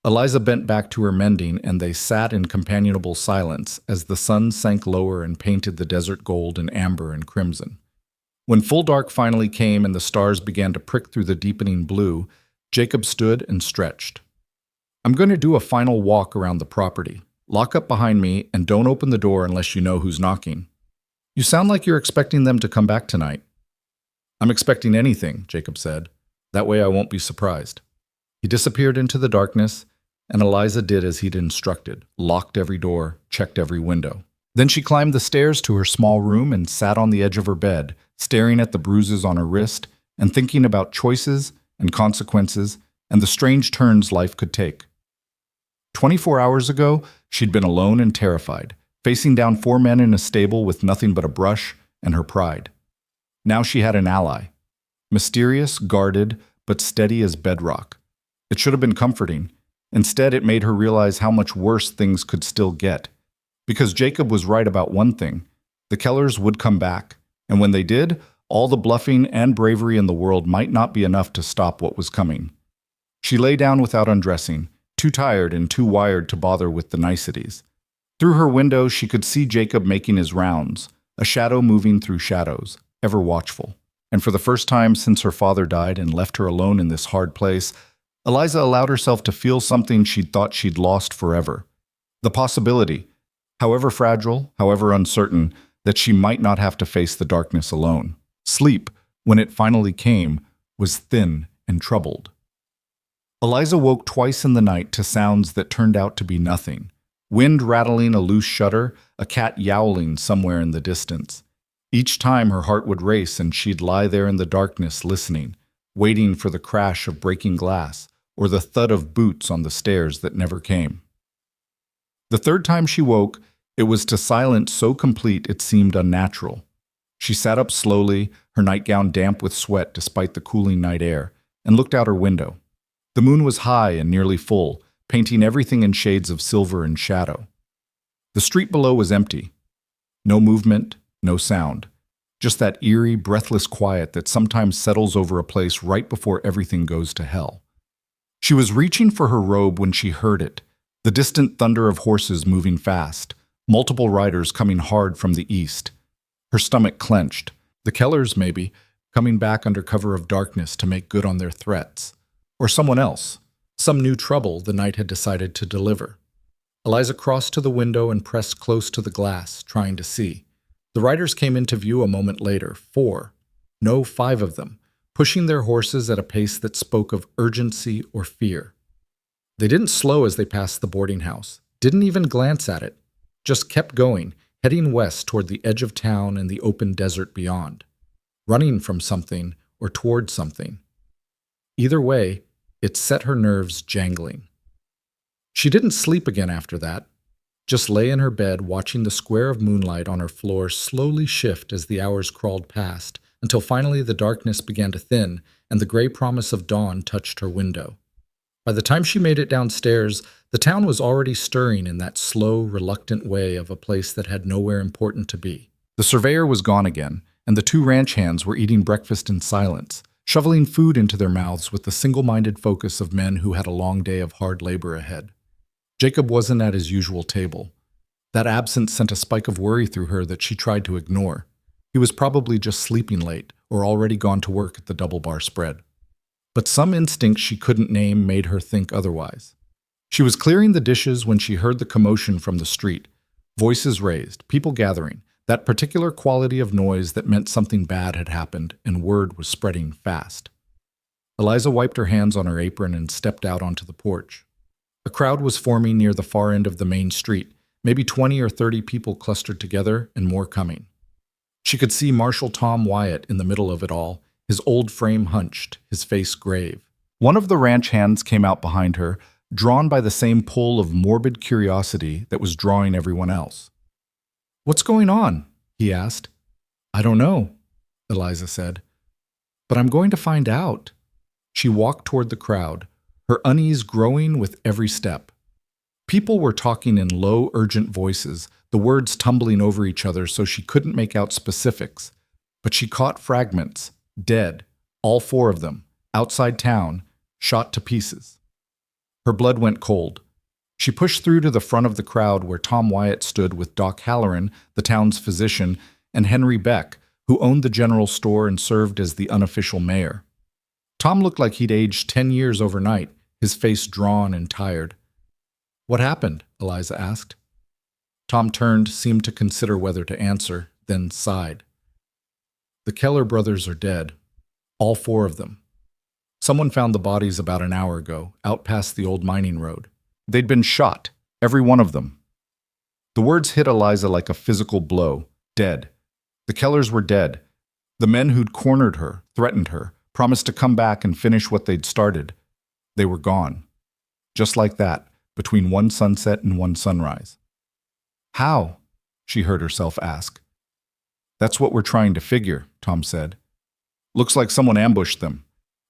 A: Eliza bent back to her mending, and they sat in companionable silence as the sun sank lower and painted the desert gold and amber and crimson. When full dark finally came and the stars began to prick through the deepening blue, Jacob stood and stretched. "I'm going to do a final walk around the property. Lock up behind me and don't open the door unless you know who's knocking." "You sound like you're expecting them to come back tonight." "I'm expecting anything," Jacob said. "That way I won't be surprised." He disappeared into the darkness, and Eliza did as he'd instructed, locked every door, checked every window. Then she climbed the stairs to her small room and sat on the edge of her bed, staring at the bruises on her wrist and thinking about choices and consequences and the strange turns life could take. 24 hours ago, she'd been alone and terrified, facing down 4 men in a stable with nothing but a brush and her pride. Now she had an ally. Mysterious, guarded, but steady as bedrock. It should have been comforting. Instead, it made her realize how much worse things could still get. Because Jacob was right about one thing. The Kellers would come back. And when they did, all the bluffing and bravery in the world might not be enough to stop what was coming. She lay down without undressing, too tired and too wired to bother with the niceties. Through her window, she could see Jacob making his rounds, a shadow moving through shadows, ever watchful. And for the first time since her father died and left her alone in this hard place, Eliza allowed herself to feel something she'd thought she'd lost forever. The possibility, however fragile, however uncertain, that she might not have to face the darkness alone. Sleep, when it finally came, was thin and troubled. Eliza woke twice in the night to sounds that turned out to be nothing. Wind rattling a loose shutter, a cat yowling somewhere in the distance. Each time her heart would race and she'd lie there in the darkness listening, waiting for the crash of breaking glass or the thud of boots on the stairs that never came. The third time she woke, it was to silence so complete it seemed unnatural. She sat up slowly, her nightgown damp with sweat despite the cooling night air, and looked out her window. The moon was high and nearly full, painting everything in shades of silver and shadow. The street below was empty. No movement, no sound. Just that eerie, breathless quiet that sometimes settles over a place right before everything goes to hell. She was reaching for her robe when she heard it, the distant thunder of horses moving fast, multiple riders coming hard from the east. Her stomach clenched. The Kellers, maybe, coming back under cover of darkness to make good on their threats. Or someone else. Some new trouble the night had decided to deliver. Eliza crossed to the window and pressed close to the glass, trying to see. The riders came into view a moment later, 4. No, 5 of them, pushing their horses at a pace that spoke of urgency or fear. They didn't slow as they passed the boarding house, didn't even glance at it, just kept going, heading west toward the edge of town and the open desert beyond, running from something or toward something. Either way, it set her nerves jangling. She didn't sleep again after that, just lay in her bed watching the square of moonlight on her floor slowly shift as the hours crawled past, until finally the darkness began to thin and the gray promise of dawn touched her window. By the time she made it downstairs, the town was already stirring in that slow, reluctant way of a place that had nowhere important to be. The surveyor was gone again, and the two ranch hands were eating breakfast in silence, shoveling food into their mouths with the single-minded focus of men who had a long day of hard labor ahead. Jacob wasn't at his usual table. That absence sent a spike of worry through her that she tried to ignore. He was probably just sleeping late or already gone to work at the double-bar spread. But some instinct she couldn't name made her think otherwise. She was clearing the dishes when she heard the commotion from the street. Voices raised, people gathering, that particular quality of noise that meant something bad had happened and word was spreading fast. Eliza wiped her hands on her apron and stepped out onto the porch. A crowd was forming near the far end of the main street, maybe 20 or 30 people clustered together and more coming. She could see Marshal Tom Wyatt in the middle of it all, his old frame hunched, his face grave. One of the ranch hands came out behind her, drawn by the same pull of morbid curiosity that was drawing everyone else. "What's going on?" he asked. "I don't know," Eliza said. "But I'm going to find out." She walked toward the crowd, her unease growing with every step. People were talking in low, urgent voices, the words tumbling over each other so she couldn't make out specifics. But she caught fragments, dead, all four of them, outside town, shot to pieces. Her blood went cold. She pushed through to the front of the crowd where Tom Wyatt stood with Doc Halloran, the town's physician, and Henry Beck, who owned the general store and served as the unofficial mayor. Tom looked like he'd aged 10 years overnight, his face drawn and tired. "What happened?" Eliza asked. Tom turned, seemed to consider whether to answer, then sighed. "The Keller brothers are dead. All four of them. Someone found the bodies about an hour ago, out past the old mining road. They'd been shot, every one of them." The words hit Eliza like a physical blow. Dead. The Kellers were dead. The men who'd cornered her, threatened her, promised to come back and finish what they'd started. They were gone. Just like that, between one sunset and one sunrise. "How?" she heard herself ask. "That's what we're trying to figure," Tom said. "Looks like someone ambushed them.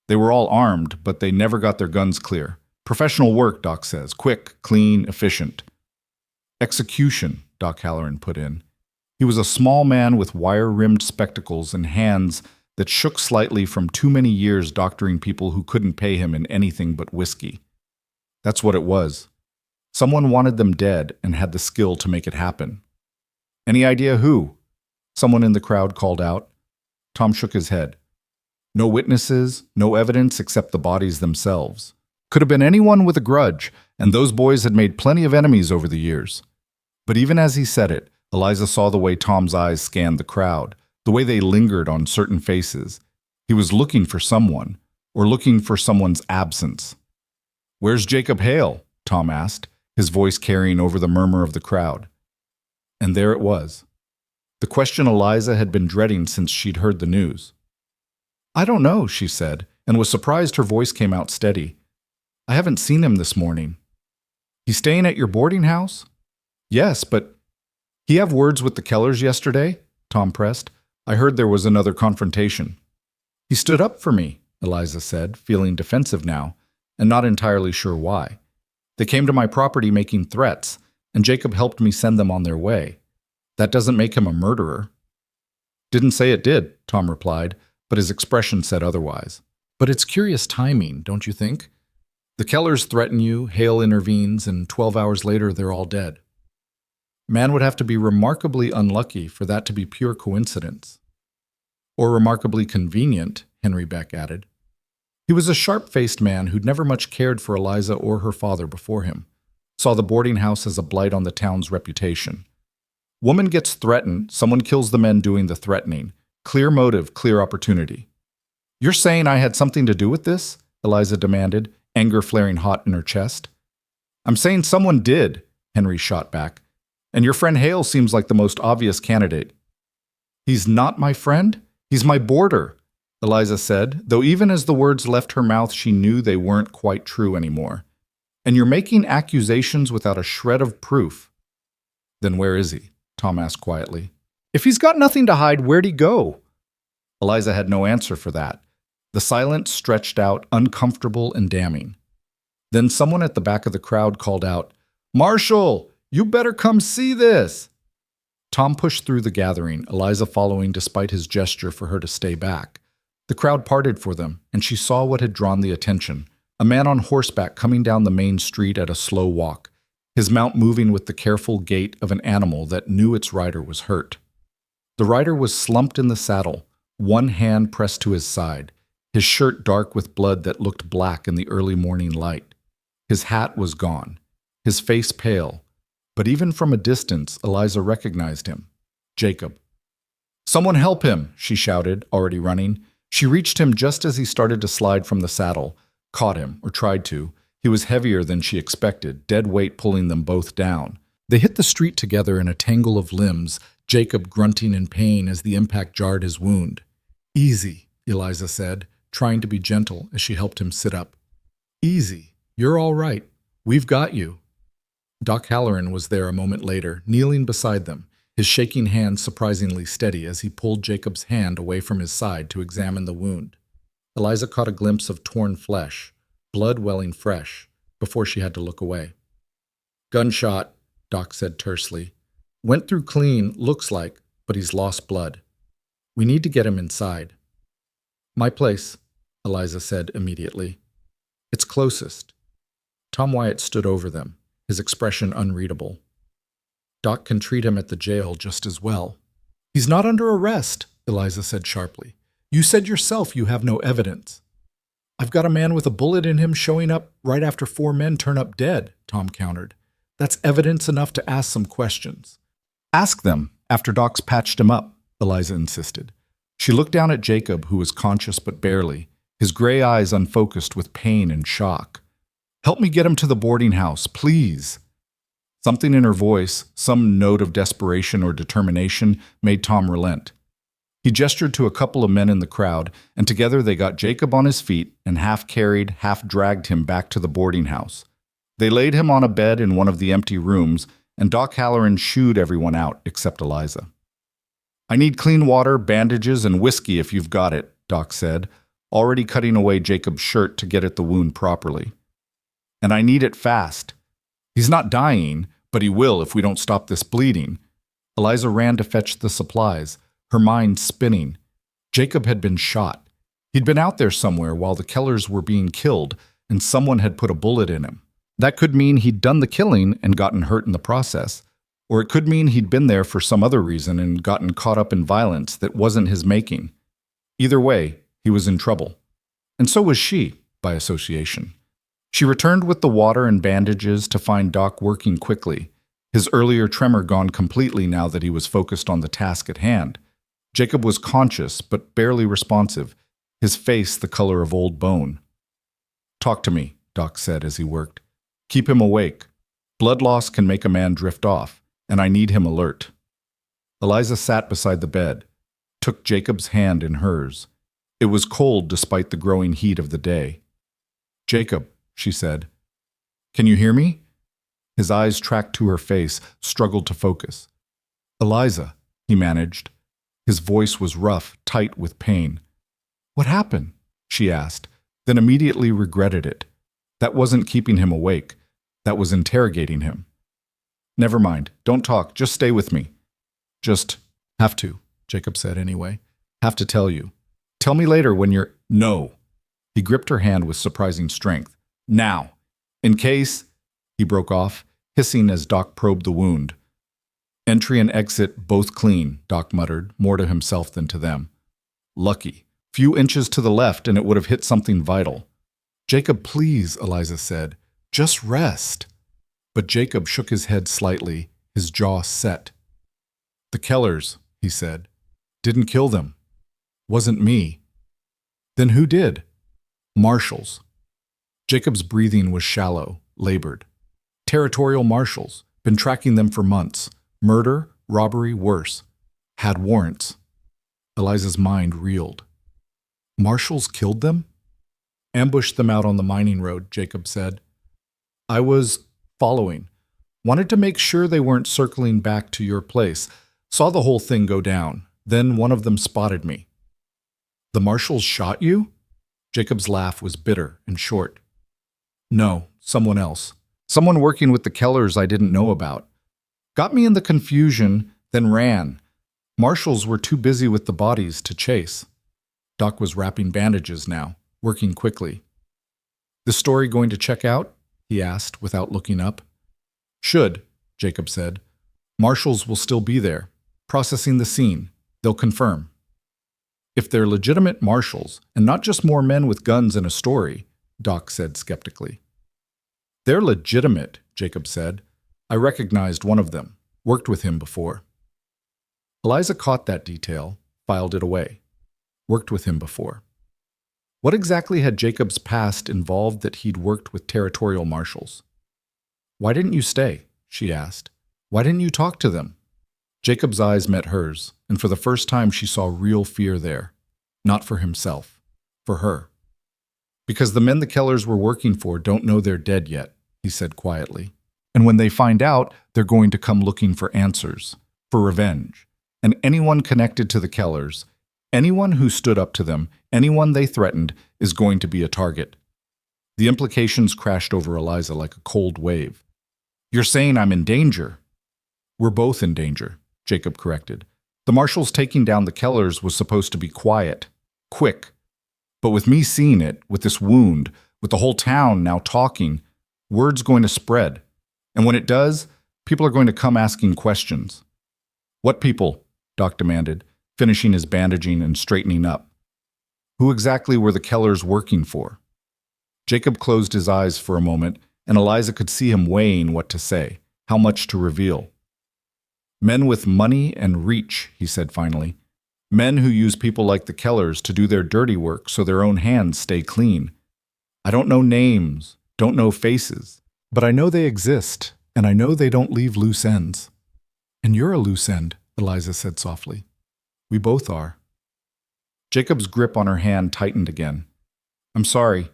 A: They were all armed, but they never got their guns clear. Professional work, Doc says. Quick, clean, efficient." "Execution," Doc Halloran put in. He was a small man with wire-rimmed spectacles and hands that shook slightly from too many years doctoring people who couldn't pay him in anything but whiskey. That's what it was. Someone wanted them dead and had the skill to make it happen. "Any idea who?" Someone in the crowd called out. Tom shook his head. No witnesses, no evidence except the bodies themselves. Could have been anyone with a grudge, and those boys had made plenty of enemies over the years. But even as he said it, Eliza saw the way Tom's eyes scanned the crowd, the way they lingered on certain faces. He was looking for someone, or looking for someone's absence. "Where's Jacob Hale?" Tom asked, his voice carrying over the murmur of the crowd. And there it was. The question Eliza had been dreading since she'd heard the news. "I don't know," she said, and was surprised her voice came out steady. "I haven't seen him this morning." "He's staying at your boarding house?" "Yes, but—" "He have words with the Kellers yesterday?" Tom pressed. "I heard there was another confrontation." "He stood up for me," Eliza said, feeling defensive now, and not entirely sure why. "They came to my property making threats, and Jacob helped me send them on their way. That doesn't make him a murderer." "Didn't say it did," Tom replied, but his expression said otherwise. "But it's curious timing, don't you think? The Kellers threaten you, Hale intervenes, and 12 hours later they're all dead. Man would have to be remarkably unlucky for that to be pure coincidence." "Or remarkably convenient," Henry Beck added. He was a sharp-faced man who'd never much cared for Eliza or her father before him, saw the boarding house as a blight on the town's reputation. Woman gets threatened, someone kills the men doing the threatening. Clear motive, clear opportunity. "You're saying I had something to do with this?" Eliza demanded, anger flaring hot in her chest. "I'm saying someone did," Henry shot back. "And your friend Hale seems like the most obvious candidate." "He's not my friend. He's my boarder," Eliza said, though even as the words left her mouth she knew they weren't quite true anymore. "And you're making accusations without a shred of proof." "Then where is he?" Tom asked quietly. "If he's got nothing to hide, where'd he go?" Eliza had no answer for that. The silence stretched out, uncomfortable and damning. Then someone at the back of the crowd called out, "Marshall, you better come see this!" Tom pushed through the gathering, Eliza following despite his gesture for her to stay back. The crowd parted for them, and she saw what had drawn the attention: a man on horseback coming down the main street at a slow walk, his mount moving with the careful gait of an animal that knew its rider was hurt. The rider was slumped in the saddle, one hand pressed to his side, his shirt dark with blood that looked black in the early morning light. His hat was gone, his face pale, but even from a distance, Eliza recognized him. Jacob. "Someone help him," she shouted, already running. She reached him just as he started to slide from the saddle, caught him, or tried to. He was heavier than she expected, dead weight pulling them both down. They hit the street together in a tangle of limbs, Jacob grunting in pain as the impact jarred his wound. "Easy," Eliza said, trying to be gentle as she helped him sit up. "Easy. You're all right. We've got you." Doc Halloran was there a moment later, kneeling beside them, his shaking hand surprisingly steady as he pulled Jacob's hand away from his side to examine the wound. Eliza caught a glimpse of torn flesh, blood welling fresh, before she had to look away. "Gunshot," Doc said tersely. "Went through clean, looks like, but he's lost blood. We need to get him inside." "My place," Eliza said immediately. "It's closest." Tom Wyatt stood over them, his expression unreadable. "Doc can treat him at the jail just as well." "He's not under arrest," Eliza said sharply. "You said yourself you have no evidence." "I've got a man with a bullet in him showing up right after 4 men turn up dead," Tom countered. "That's evidence enough to ask some questions." "Ask them after Doc's patched him up," Eliza insisted. She looked down at Jacob, who was conscious but barely, his gray eyes unfocused with pain and shock. "Help me get him to the boarding house, please." Something in her voice, some note of desperation or determination, made Tom relent. He gestured to a couple of men in the crowd, and together they got Jacob on his feet and half-carried, half-dragged him back to the boarding house. They laid him on a bed in one of the empty rooms, and Doc Halloran shooed everyone out except Eliza. "I need clean water, bandages, and whiskey if you've got it," Doc said, already cutting away Jacob's shirt to get at the wound properly. "And I need it fast. He's not dying, but he will if we don't stop this bleeding." Eliza ran to fetch the supplies, her mind spinning. Jacob had been shot. He'd been out there somewhere while the Kellers were being killed, and someone had put a bullet in him. That could mean he'd done the killing and gotten hurt in the process, or it could mean he'd been there for some other reason and gotten caught up in violence that wasn't his making. Either way, he was in trouble. And so was she, by association. She returned with the water and bandages to find Doc working quickly, his earlier tremor gone completely now that he was focused on the task at hand. Jacob was conscious, but barely responsive, his face the color of old bone. "Talk to me," Doc said as he worked. "Keep him awake. Blood loss can make a man drift off, and I need him alert." Eliza sat beside the bed, took Jacob's hand in hers. It was cold despite the growing heat of the day. "Jacob," she said. "Can you hear me?" His eyes tracked to her face, struggled to focus. "Eliza," he managed. His voice was rough, tight with pain. "What happened?" she asked, then immediately regretted it. That wasn't keeping him awake. That was interrogating him. "Never mind. Don't talk. Just stay with me." "Just have to," Jacob said anyway. "Have to tell you. Tell me later when you're—" "No." He gripped her hand with surprising strength. "Now. In case—" He broke off, hissing as Doc probed the wound. "Entry and exit both clean," Doc muttered, more to himself than to them. "Lucky. Few inches to the left and it would have hit something vital." "Jacob, please," Eliza said. "Just rest." But Jacob shook his head slightly, his jaw set. "The Kellers," he said. "Didn't kill them. Wasn't me." "Then who did?" "Marshals." Jacob's breathing was shallow, labored. "Territorial marshals. Been tracking them for months. Murder, robbery, worse. Had warrants." Eliza's mind reeled. "Marshals killed them?" "Ambushed them out on the mining road," Jacob said. "I was following. Wanted to make sure they weren't circling back to your place. Saw the whole thing go down. Then one of them spotted me." The marshals shot you? Jacob's laugh was bitter and short. No, someone else. Someone working with the Kellers I didn't know about. Got me in the confusion, then ran. Marshals were too busy with the bodies to chase. Doc was wrapping bandages now, working quickly. The story going to check out? He asked without looking up. Should, Jacob said. Marshals will still be there, processing the scene. They'll confirm. If they're legitimate marshals, and not just more men with guns in a story, Doc said skeptically. They're legitimate, Jacob said. I recognized one of them, worked with him before. Eliza caught that detail, filed it away. Worked with him before. What exactly had Jacob's past involved that he'd worked with territorial marshals? Why didn't you stay? She asked. Why didn't you talk to them? Jacob's eyes met hers, and for the first time she saw real fear there. Not for himself, for her. Because the men the Kellers were working for don't know they're dead yet, he said quietly. And when they find out, they're going to come looking for answers, for revenge. And anyone connected to the Kellers, anyone who stood up to them, anyone they threatened, is going to be a target. The implications crashed over Eliza like a cold wave. You're saying I'm in danger? We're both in danger, Jacob corrected. The marshals taking down the Kellers was supposed to be quiet, quick. But with me seeing it, with this wound, with the whole town now talking, word's going to spread. And when it does, people are going to come asking questions. What people? Doc demanded, finishing his bandaging and straightening up. Who exactly were the Kellers working for? Jacob closed his eyes for a moment, and Eliza could see him weighing what to say, how much to reveal. Men with money and reach, he said finally. Men who use people like the Kellers to do their dirty work so their own hands stay clean. I don't know names, don't know faces, but I know they exist, and I know they don't leave loose ends. And you're a loose end, Eliza said softly. We both are. Jacob's grip on her hand tightened again. I'm sorry.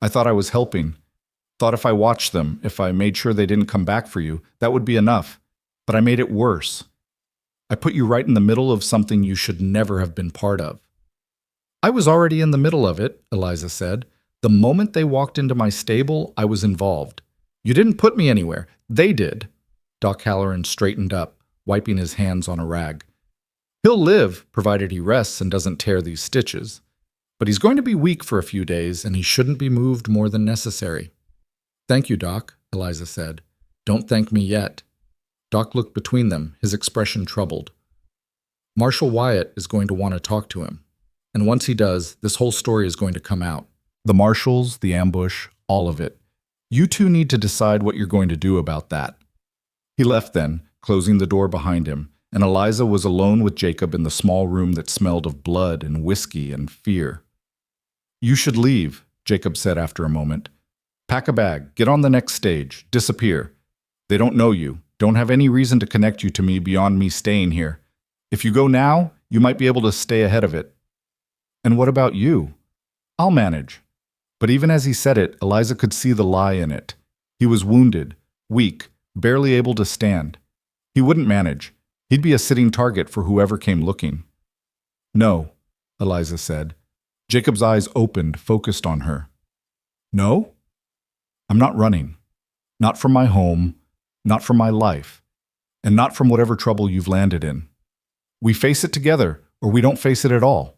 A: I thought I was helping. Thought if I watched them, if I made sure they didn't come back for you, that would be enough. But I made it worse. I put you right in the middle of something you should never have been part of. I was already in the middle of it, Eliza said. The moment they walked into my stable, I was involved. You didn't put me anywhere. They did. Doc Halloran straightened up, wiping his hands on a rag. He'll live, provided he rests and doesn't tear these stitches. But he's going to be weak for a few days, and he shouldn't be moved more than necessary. Thank you, Doc, Eliza said. Don't thank me yet. Doc looked between them, his expression troubled. Marshal Wyatt is going to want to talk to him. And once he does, this whole story is going to come out. The marshals, the ambush, all of it. You two need to decide what you're going to do about that. He left then, closing the door behind him, and Eliza was alone with Jacob in the small room that smelled of blood and whiskey and fear. You should leave, Jacob said after a moment. Pack a bag, get on the next stage, disappear. They don't know you, don't have any reason to connect you to me beyond me staying here. If you go now, you might be able to stay ahead of it. And what about you? I'll manage. But even as he said it, Eliza could see the lie in it. He was wounded, weak, barely able to stand. He wouldn't manage. He'd be a sitting target for whoever came looking. No, Eliza said. Jacob's eyes opened, focused on her. No? I'm not running. Not from my home, not from my life, and not from whatever trouble you've landed in. We face it together, or we don't face it at all.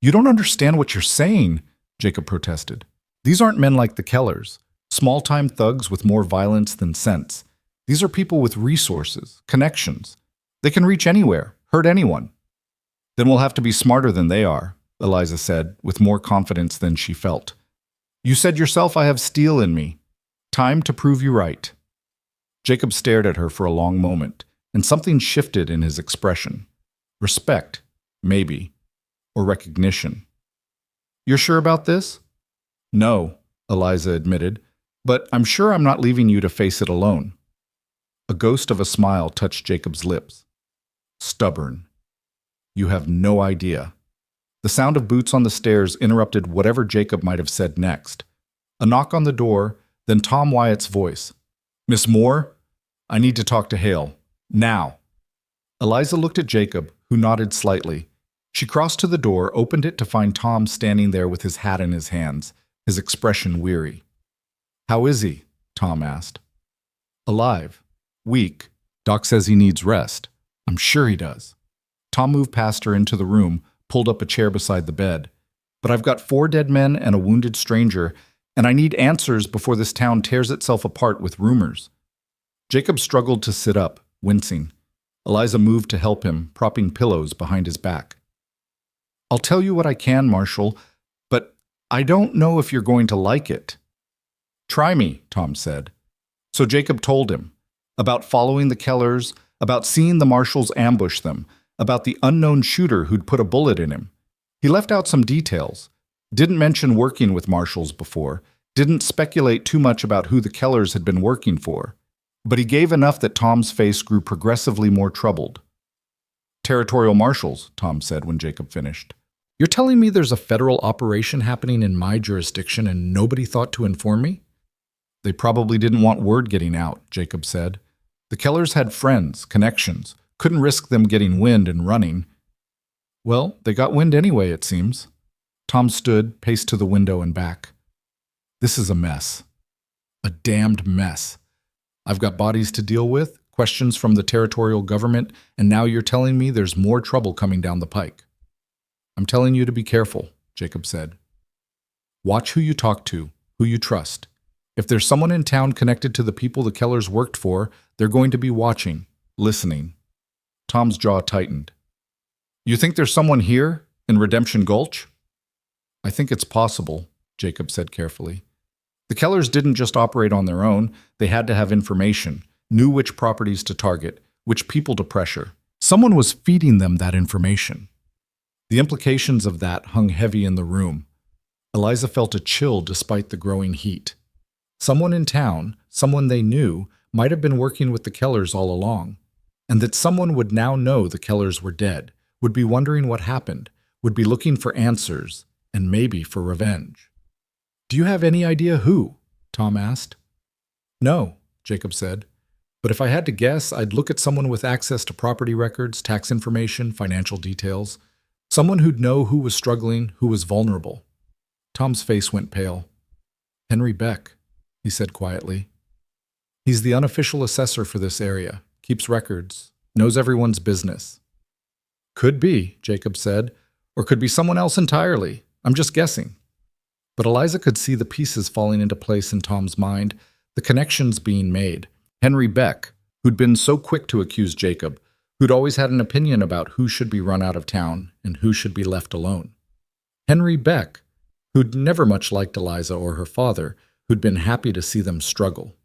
A: You don't understand what you're saying, Jacob protested. These aren't men like the Kellers, small-time thugs with more violence than sense. These are people with resources, connections. They can reach anywhere, hurt anyone. Then we'll have to be smarter than they are, Eliza said, with more confidence than she felt. You said yourself I have steel in me. Time to prove you right. Jacob stared at her for a long moment, and something shifted in his expression. Respect, maybe, or recognition. You're sure about this? No, Eliza admitted, but I'm sure I'm not leaving you to face it alone. A ghost of a smile touched Jacob's lips. Stubborn. You have no idea. The sound of boots on the stairs interrupted whatever Jacob might have said next. A knock on the door, then Tom Wyatt's voice. Miss Moore, I need to talk to Hale. Now. Eliza looked at Jacob, who nodded slightly. She crossed to the door, opened it to find Tom standing there with his hat in his hands, his expression weary. "How is he?" Tom asked. "Alive. Weak. Doc says he needs rest. I'm sure he does." Tom moved past her into the room, pulled up a chair beside the bed. "But I've got 4 dead men and a wounded stranger, and I need answers before this town tears itself apart with rumors." Jacob struggled to sit up, wincing. Eliza moved to help him, propping pillows behind his back. "I'll tell you what I can, Marshal, but I don't know if you're going to like it." "Try me," Tom said. So Jacob told him about following the Kellers, about seeing the marshals ambush them, about the unknown shooter who'd put a bullet in him. He left out some details, didn't mention working with marshals before, didn't speculate too much about who the Kellers had been working for, but he gave enough that Tom's face grew progressively more troubled. "Territorial marshals," Tom said when Jacob finished. "You're telling me there's a federal operation happening in my jurisdiction and nobody thought to inform me?" "They probably didn't want word getting out," Jacob said. "The Kellers had friends, connections, couldn't risk them getting wind and running." "Well, they got wind anyway, it seems." Tom stood, paced to the window and back. "This is a mess. A damned mess. I've got bodies to deal with, questions from the territorial government, and now you're telling me there's more trouble coming down the pike." "I'm telling you to be careful," Jacob said. "Watch who you talk to, who you trust. If there's someone in town connected to the people the Kellers worked for, they're going to be watching, listening." Tom's jaw tightened. "You think there's someone here, in Redemption Gulch?" "I think it's possible," Jacob said carefully. "The Kellers didn't just operate on their own. They had to have information, knew which properties to target, which people to pressure. Someone was feeding them that information." The implications of that hung heavy in the room. Eliza felt a chill despite the growing heat. Someone in town, someone they knew, might have been working with the Kellers all along, and that someone would now know the Kellers were dead, would be wondering what happened, would be looking for answers, and maybe for revenge. "Do you have any idea who?" Tom asked. "No," Jacob said. "But if I had to guess, I'd look at someone with access to property records, tax information, financial details. Someone who'd know who was struggling, who was vulnerable." Tom's face went pale. "Henry Beck," he said quietly. "He's the unofficial assessor for this area, keeps records, knows everyone's business." "Could be," Jacob said, "or could be someone else entirely. I'm just guessing." But Eliza could see the pieces falling into place in Tom's mind, the connections being made. Henry Beck, who'd been so quick to accuse Jacob, who'd always had an opinion about who should be run out of town and who should be left alone. Henry Beck, who'd never much liked Eliza or her father, who'd been happy to see them struggle.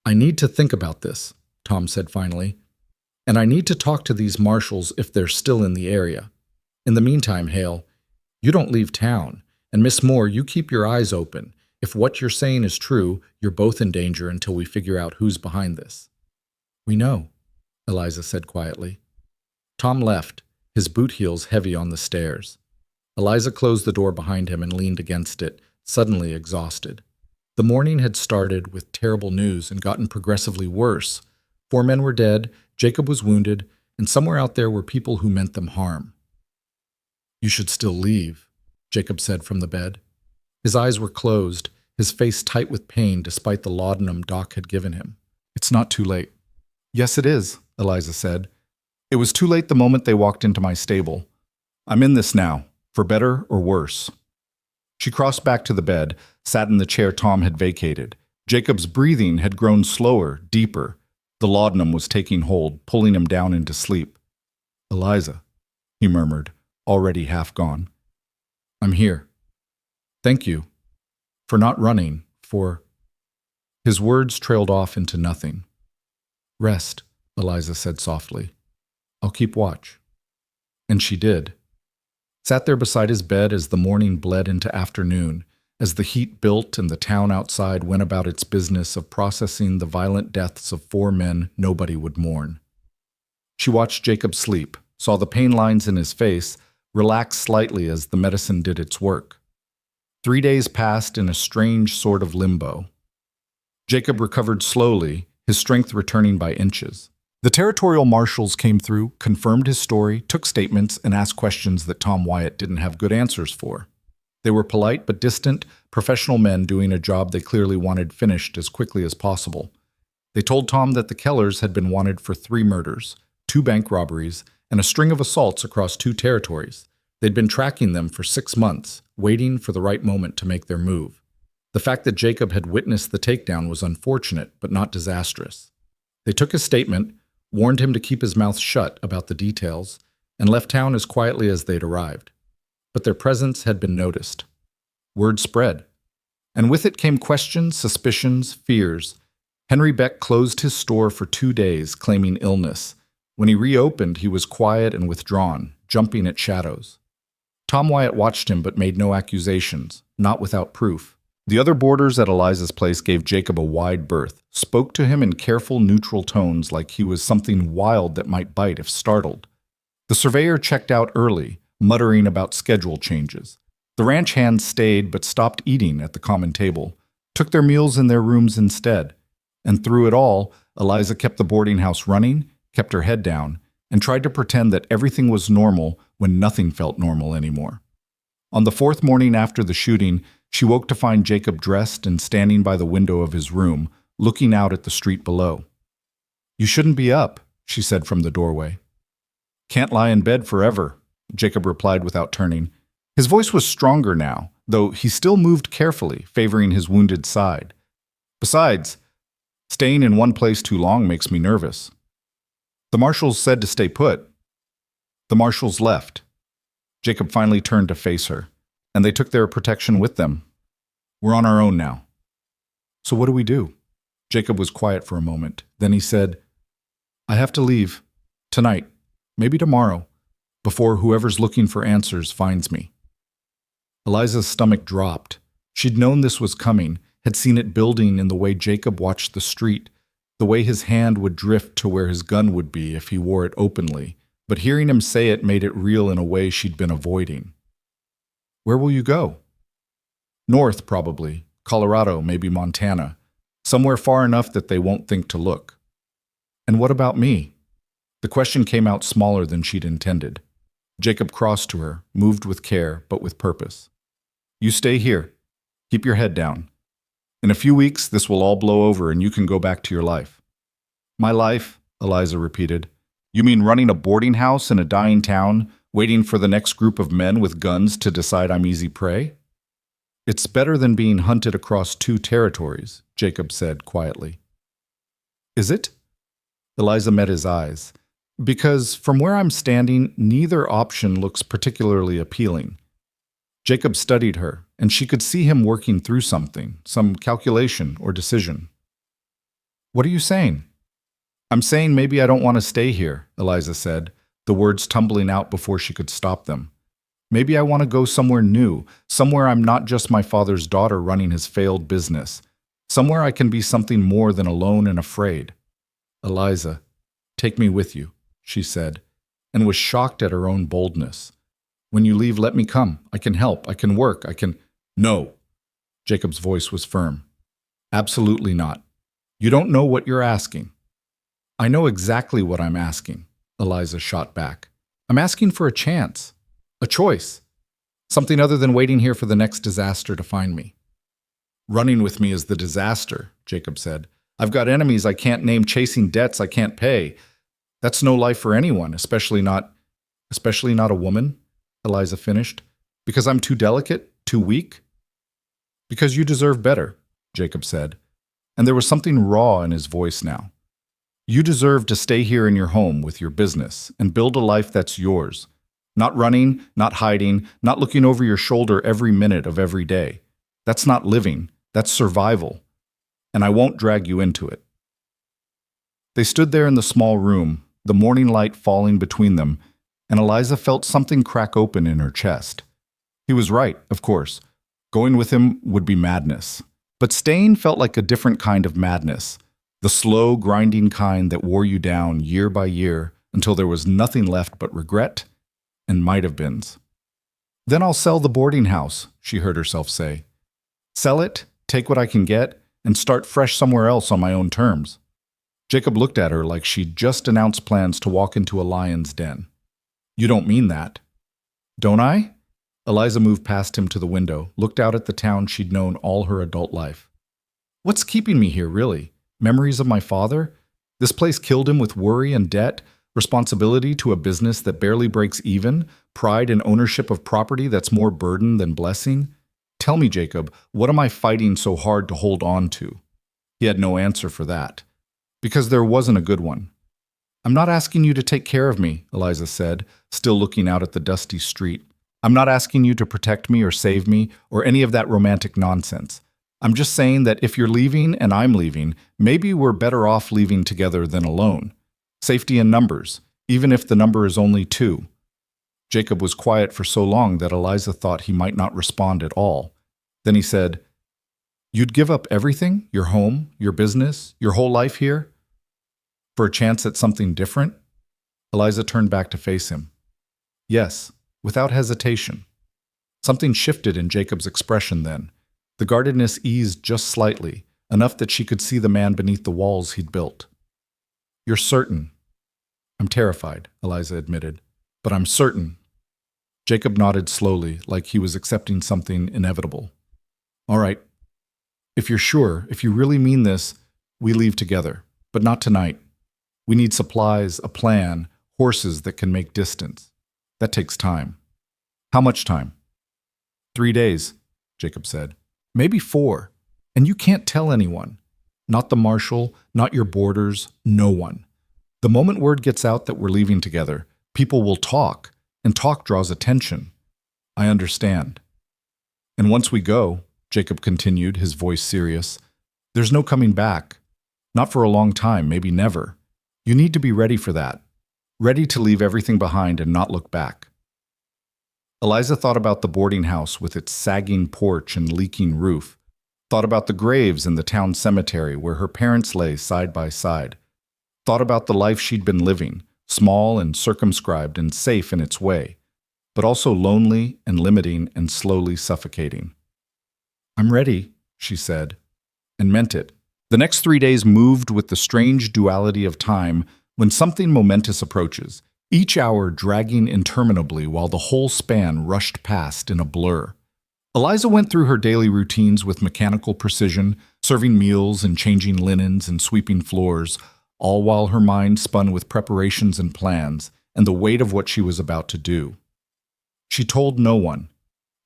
A: "I need to think about this," Tom said finally. "And I need to talk to these marshals if they're still in the area. In the meantime, Hale, you don't leave town. And Miss Moore, you keep your eyes open. If what you're saying is true, you're both in danger until we figure out who's behind this." "We know," Eliza said quietly. Tom left, his boot heels heavy on the stairs. Eliza closed the door behind him and leaned against it, suddenly exhausted. The morning had started with terrible news and gotten progressively worse. 4 men were dead, Jacob was wounded, and somewhere out there were people who meant them harm. "You should still leave," Jacob said from the bed. His eyes were closed, his face tight with pain despite the laudanum Doc had given him. "It's not too late." "Yes, it is," Eliza said. "It was too late the moment they walked into my stable. I'm in this now, for better or worse." She crossed back to the bed, sat in the chair Tom had vacated. Jacob's breathing had grown slower, deeper. The laudanum was taking hold, pulling him down into sleep. "Eliza," he murmured, already half gone. "I'm here. Thank you. For not running, for—" His words trailed off into nothing. "Rest," Eliza said softly. "I'll keep watch." And she did. Sat there beside his bed as the morning bled into afternoon, as the heat built and the town outside went about its business of processing the violent deaths of 4 men nobody would mourn. She watched Jacob sleep, saw the pain lines in his face relax slightly as the medicine did its work. 3 days passed in a strange sort of limbo. Jacob recovered slowly, his strength returning by inches. The territorial marshals came through, confirmed his story, took statements, and asked questions that Tom Wyatt didn't have good answers for. They were polite but distant, professional men doing a job they clearly wanted finished as quickly as possible. They told Tom that the Kellers had been wanted for 3 murders, 2 bank robberies, and a string of assaults across 2 territories. They'd been tracking them for 6 months, waiting for the right moment to make their move. The fact that Jacob had witnessed the takedown was unfortunate, but not disastrous. They took his statement, warned him to keep his mouth shut about the details, and left town as quietly as they'd arrived. But their presence had been noticed. Word spread. And with it came questions, suspicions, fears. Henry Beck closed his store for 2 days, claiming illness. When he reopened, he was quiet and withdrawn, jumping at shadows. Tom Wyatt watched him but made no accusations, not without proof. The other boarders at Eliza's place gave Jacob a wide berth, spoke to him in careful, neutral tones like he was something wild that might bite if startled. The surveyor checked out early, muttering about schedule changes. The ranch hands stayed but stopped eating at the common table, took their meals in their rooms instead. And through it all, Eliza kept the boarding house running, kept her head down, and tried to pretend that everything was normal when nothing felt normal anymore. On the 4th morning after the shooting, she woke to find Jacob dressed and standing by the window of his room, looking out at the street below. "You shouldn't be up," she said from the doorway. "Can't lie in bed forever," Jacob replied without turning. His voice was stronger now, though he still moved carefully, favoring his wounded side. "Besides, staying in one place too long makes me nervous." "The marshals said to stay put." "The marshals left." Jacob finally turned to face her, and they took their protection with them. "We're on our own now." "So what do we do?" Jacob was quiet for a moment. Then he said, "I have to leave. Tonight. Maybe tomorrow. Before whoever's looking for answers finds me." Eliza's stomach dropped. She'd known this was coming, had seen it building in the way Jacob watched the street, the way his hand would drift to where his gun would be if he wore it openly. But hearing him say it made it real in a way she'd been avoiding. "Where will you go?" "North, probably. Colorado, maybe Montana. Somewhere far enough that they won't think to look." "And what about me?" The question came out smaller than she'd intended. Jacob crossed to her, moved with care, but with purpose. "You stay here. Keep your head down. In a few weeks, this will all blow over and you can go back to your life." "My life?" Eliza repeated. "You mean running a boarding house in a dying town, waiting for the next group of men with guns to decide I'm easy prey?" "It's better than being hunted across 2 territories," Jacob said quietly. "Is it?" Eliza met his eyes. "Because from where I'm standing, neither option looks particularly appealing." Jacob studied her, and she could see him working through something, some calculation or decision. "What are you saying?" "I'm saying maybe I don't want to stay here," Eliza said, the words tumbling out before she could stop them. "Maybe I want to go somewhere new, somewhere I'm not just my father's daughter running his failed business, somewhere I can be something more than alone and afraid." "Eliza, take me with you," she said, and was shocked at her own boldness. "When you leave, let me come. I can help. I can work. I can—" "No." Jacob's voice was firm. "Absolutely not. You don't know what you're asking." "I know exactly what I'm asking," Eliza shot back. "I'm asking for a chance, a choice, something other than waiting here for the next disaster to find me." "Running with me is the disaster," Jacob said. "I've got enemies I can't name chasing debts I can't pay. That's no life for anyone, especially not a woman," Eliza finished. "Because I'm too delicate, too weak?" "Because you deserve better," Jacob said, and there was something raw in his voice now. "You deserve to stay here in your home with your business and build a life that's yours. Not running, not hiding, not looking over your shoulder every minute of every day. That's not living, that's survival. And I won't drag you into it." They stood there in the small room, the morning light falling between them, and Eliza felt something crack open in her chest. He was right, of course. Going with him would be madness. But staying felt like a different kind of madness. The slow, grinding kind that wore you down year by year until there was nothing left but regret and might-have-beens. "Then I'll sell the boarding house," she heard herself say. "Sell it, take what I can get, and start fresh somewhere else on my own terms." Jacob looked at her like she'd just announced plans to walk into a lion's den. You don't mean that. Don't I? Eliza moved past him to the window, looked out at the town she'd known all her adult life. What's keeping me here, really? Memories of my father? This place killed him with worry and debt, responsibility to a business that barely breaks even, pride and ownership of property that's more burden than blessing? Tell me, Jacob, what am I fighting so hard to hold on to? He had no answer for that. Because there wasn't a good one. I'm not asking you to take care of me, Eliza said, still looking out at the dusty street. I'm not asking you to protect me or save me or any of that romantic nonsense. I'm just saying that if you're leaving and I'm leaving, maybe we're better off leaving together than alone. Safety in numbers, even if the number is only 2. Jacob was quiet for so long that Eliza thought he might not respond at all. Then he said, You'd give up everything? Your home, your business, your whole life here? For a chance at something different? Eliza turned back to face him. Yes, without hesitation. Something shifted in Jacob's expression then. The guardedness eased just slightly, enough that she could see the man beneath the walls he'd built. You're certain? I'm terrified, Eliza admitted, but I'm certain. Jacob nodded slowly, like he was accepting something inevitable. All right. If you're sure, if you really mean this, we leave together, but not tonight. We need supplies, a plan, horses that can make distance. That takes time. How much time? 3 days, Jacob said. Maybe 4. And you can't tell anyone. Not the marshal, not your boarders, no one. The moment word gets out that we're leaving together, people will talk, and talk draws attention. I understand. And once we go, Jacob continued, his voice serious, there's no coming back. Not for a long time, maybe never. You need to be ready for that. Ready to leave everything behind and not look back. Eliza thought about the boarding house with its sagging porch and leaking roof, thought about the graves in the town cemetery where her parents lay side by side, thought about the life she'd been living, small and circumscribed and safe in its way, but also lonely and limiting and slowly suffocating. I'm ready, she said, and meant it. The next 3 days moved with the strange duality of time when something momentous approaches, each hour dragging interminably while the whole span rushed past in a blur. Eliza went through her daily routines with mechanical precision, serving meals and changing linens and sweeping floors, all while her mind spun with preparations and plans and the weight of what she was about to do. She told no one,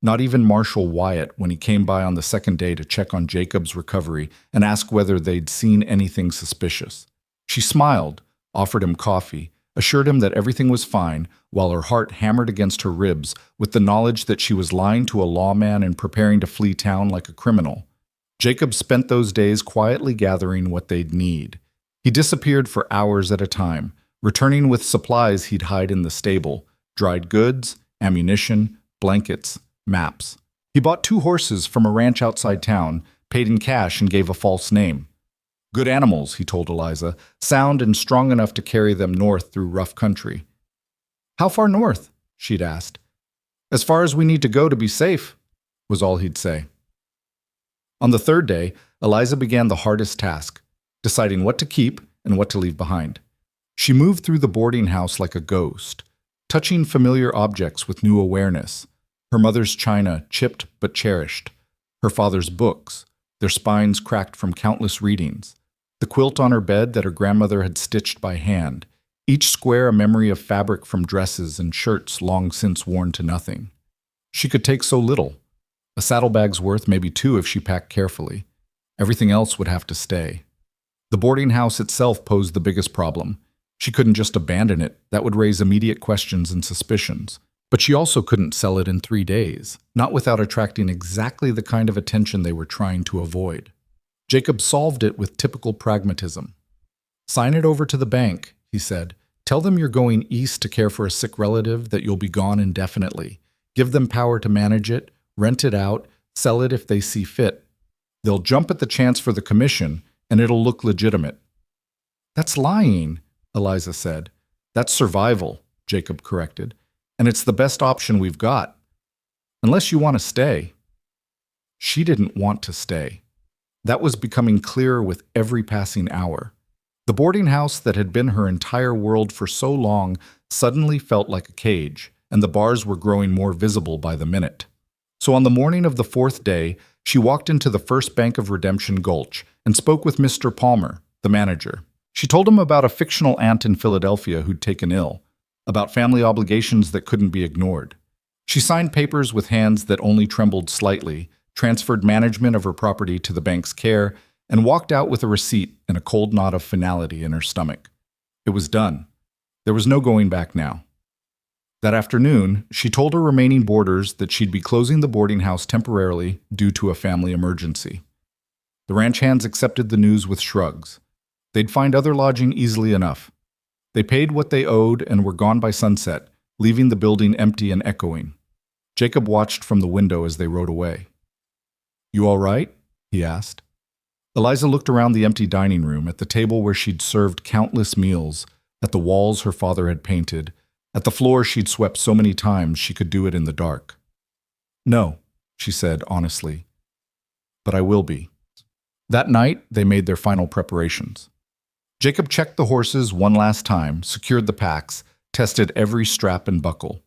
A: not even Marshal Wyatt when he came by on the second day to check on Jacob's recovery and ask whether they'd seen anything suspicious. She smiled, offered him coffee, assured him that everything was fine, while her heart hammered against her ribs with the knowledge that she was lying to a lawman and preparing to flee town like a criminal. Jacob spent those days quietly gathering what they'd need. He disappeared for hours at a time, returning with supplies he'd hide in the stable, dried goods, ammunition, blankets, maps. He bought 2 horses from a ranch outside town, paid in cash and gave a false name. Good animals, he told Eliza, sound and strong enough to carry them north through rough country. How far north? She'd asked. As far as we need to go to be safe, was all he'd say. On the 3rd day, Eliza began the hardest task, deciding what to keep and what to leave behind. She moved through the boarding house like a ghost, touching familiar objects with new awareness. Her mother's china, chipped but cherished. Her father's books, their spines cracked from countless readings. The quilt on her bed that her grandmother had stitched by hand, each square a memory of fabric from dresses and shirts long since worn to nothing. She could take so little. A saddlebag's worth, maybe 2 if she packed carefully. Everything else would have to stay. The boarding house itself posed the biggest problem. She couldn't just abandon it. That would raise immediate questions and suspicions. But she also couldn't sell it in 3 days, not without attracting exactly the kind of attention they were trying to avoid. Jacob solved it with typical pragmatism. Sign it over to the bank, he said. Tell them you're going east to care for a sick relative, that you'll be gone indefinitely. Give them power to manage it, rent it out, sell it if they see fit. They'll jump at the chance for the commission, and it'll look legitimate. That's lying, Eliza said. That's survival, Jacob corrected. And it's the best option we've got. Unless you want to stay. She didn't want to stay. That was becoming clearer with every passing hour. The boarding house that had been her entire world for so long suddenly felt like a cage, and the bars were growing more visible by the minute. So on the morning of the fourth day, she walked into the First Bank of Redemption Gulch and spoke with Mr. Palmer, the manager. She told him about a fictional aunt in Philadelphia who'd taken ill, about family obligations that couldn't be ignored. She signed papers with hands that only trembled slightly, transferred management of her property to the bank's care, and walked out with a receipt and a cold knot of finality in her stomach. It was done. There was no going back now. That afternoon, she told her remaining boarders that she'd be closing the boarding house temporarily due to a family emergency. The ranch hands accepted the news with shrugs. They'd find other lodging easily enough. They paid what they owed and were gone by sunset, leaving the building empty and echoing. Jacob watched from the window as they rode away. "You all right?" he asked. Eliza looked around the empty dining room, at the table where she'd served countless meals, at the walls her father had painted, at the floor she'd swept so many times she could do it in the dark. "No," she said honestly, "but I will be." That night, they made their final preparations. Jacob checked the horses one last time, secured the packs, tested every strap and buckle.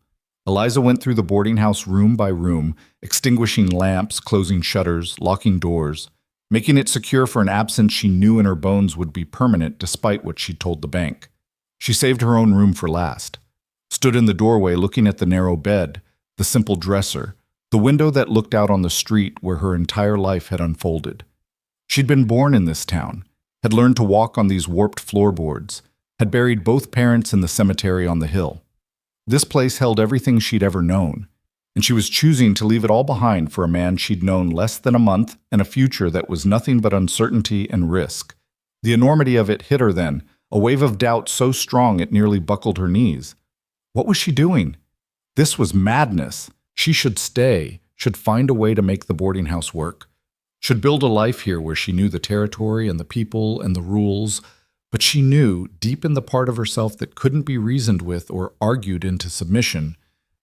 A: Eliza went through the boarding house room by room, extinguishing lamps, closing shutters, locking doors, making it secure for an absence she knew in her bones would be permanent despite what she'd told the bank. She saved her own room for last. Stood in the doorway looking at the narrow bed, the simple dresser, the window that looked out on the street where her entire life had unfolded. She'd been born in this town, had learned to walk on these warped floorboards, had buried both parents in the cemetery on the hill. This place held everything she'd ever known, and she was choosing to leave it all behind for a man she'd known less than a month and a future that was nothing but uncertainty and risk. The enormity of it hit her then, a wave of doubt so strong it nearly buckled her knees. What was she doing? This was madness. She should stay, should find a way to make the boarding house work, should build a life here where she knew the territory and the people and the rules, but she knew, deep in the part of herself that couldn't be reasoned with or argued into submission,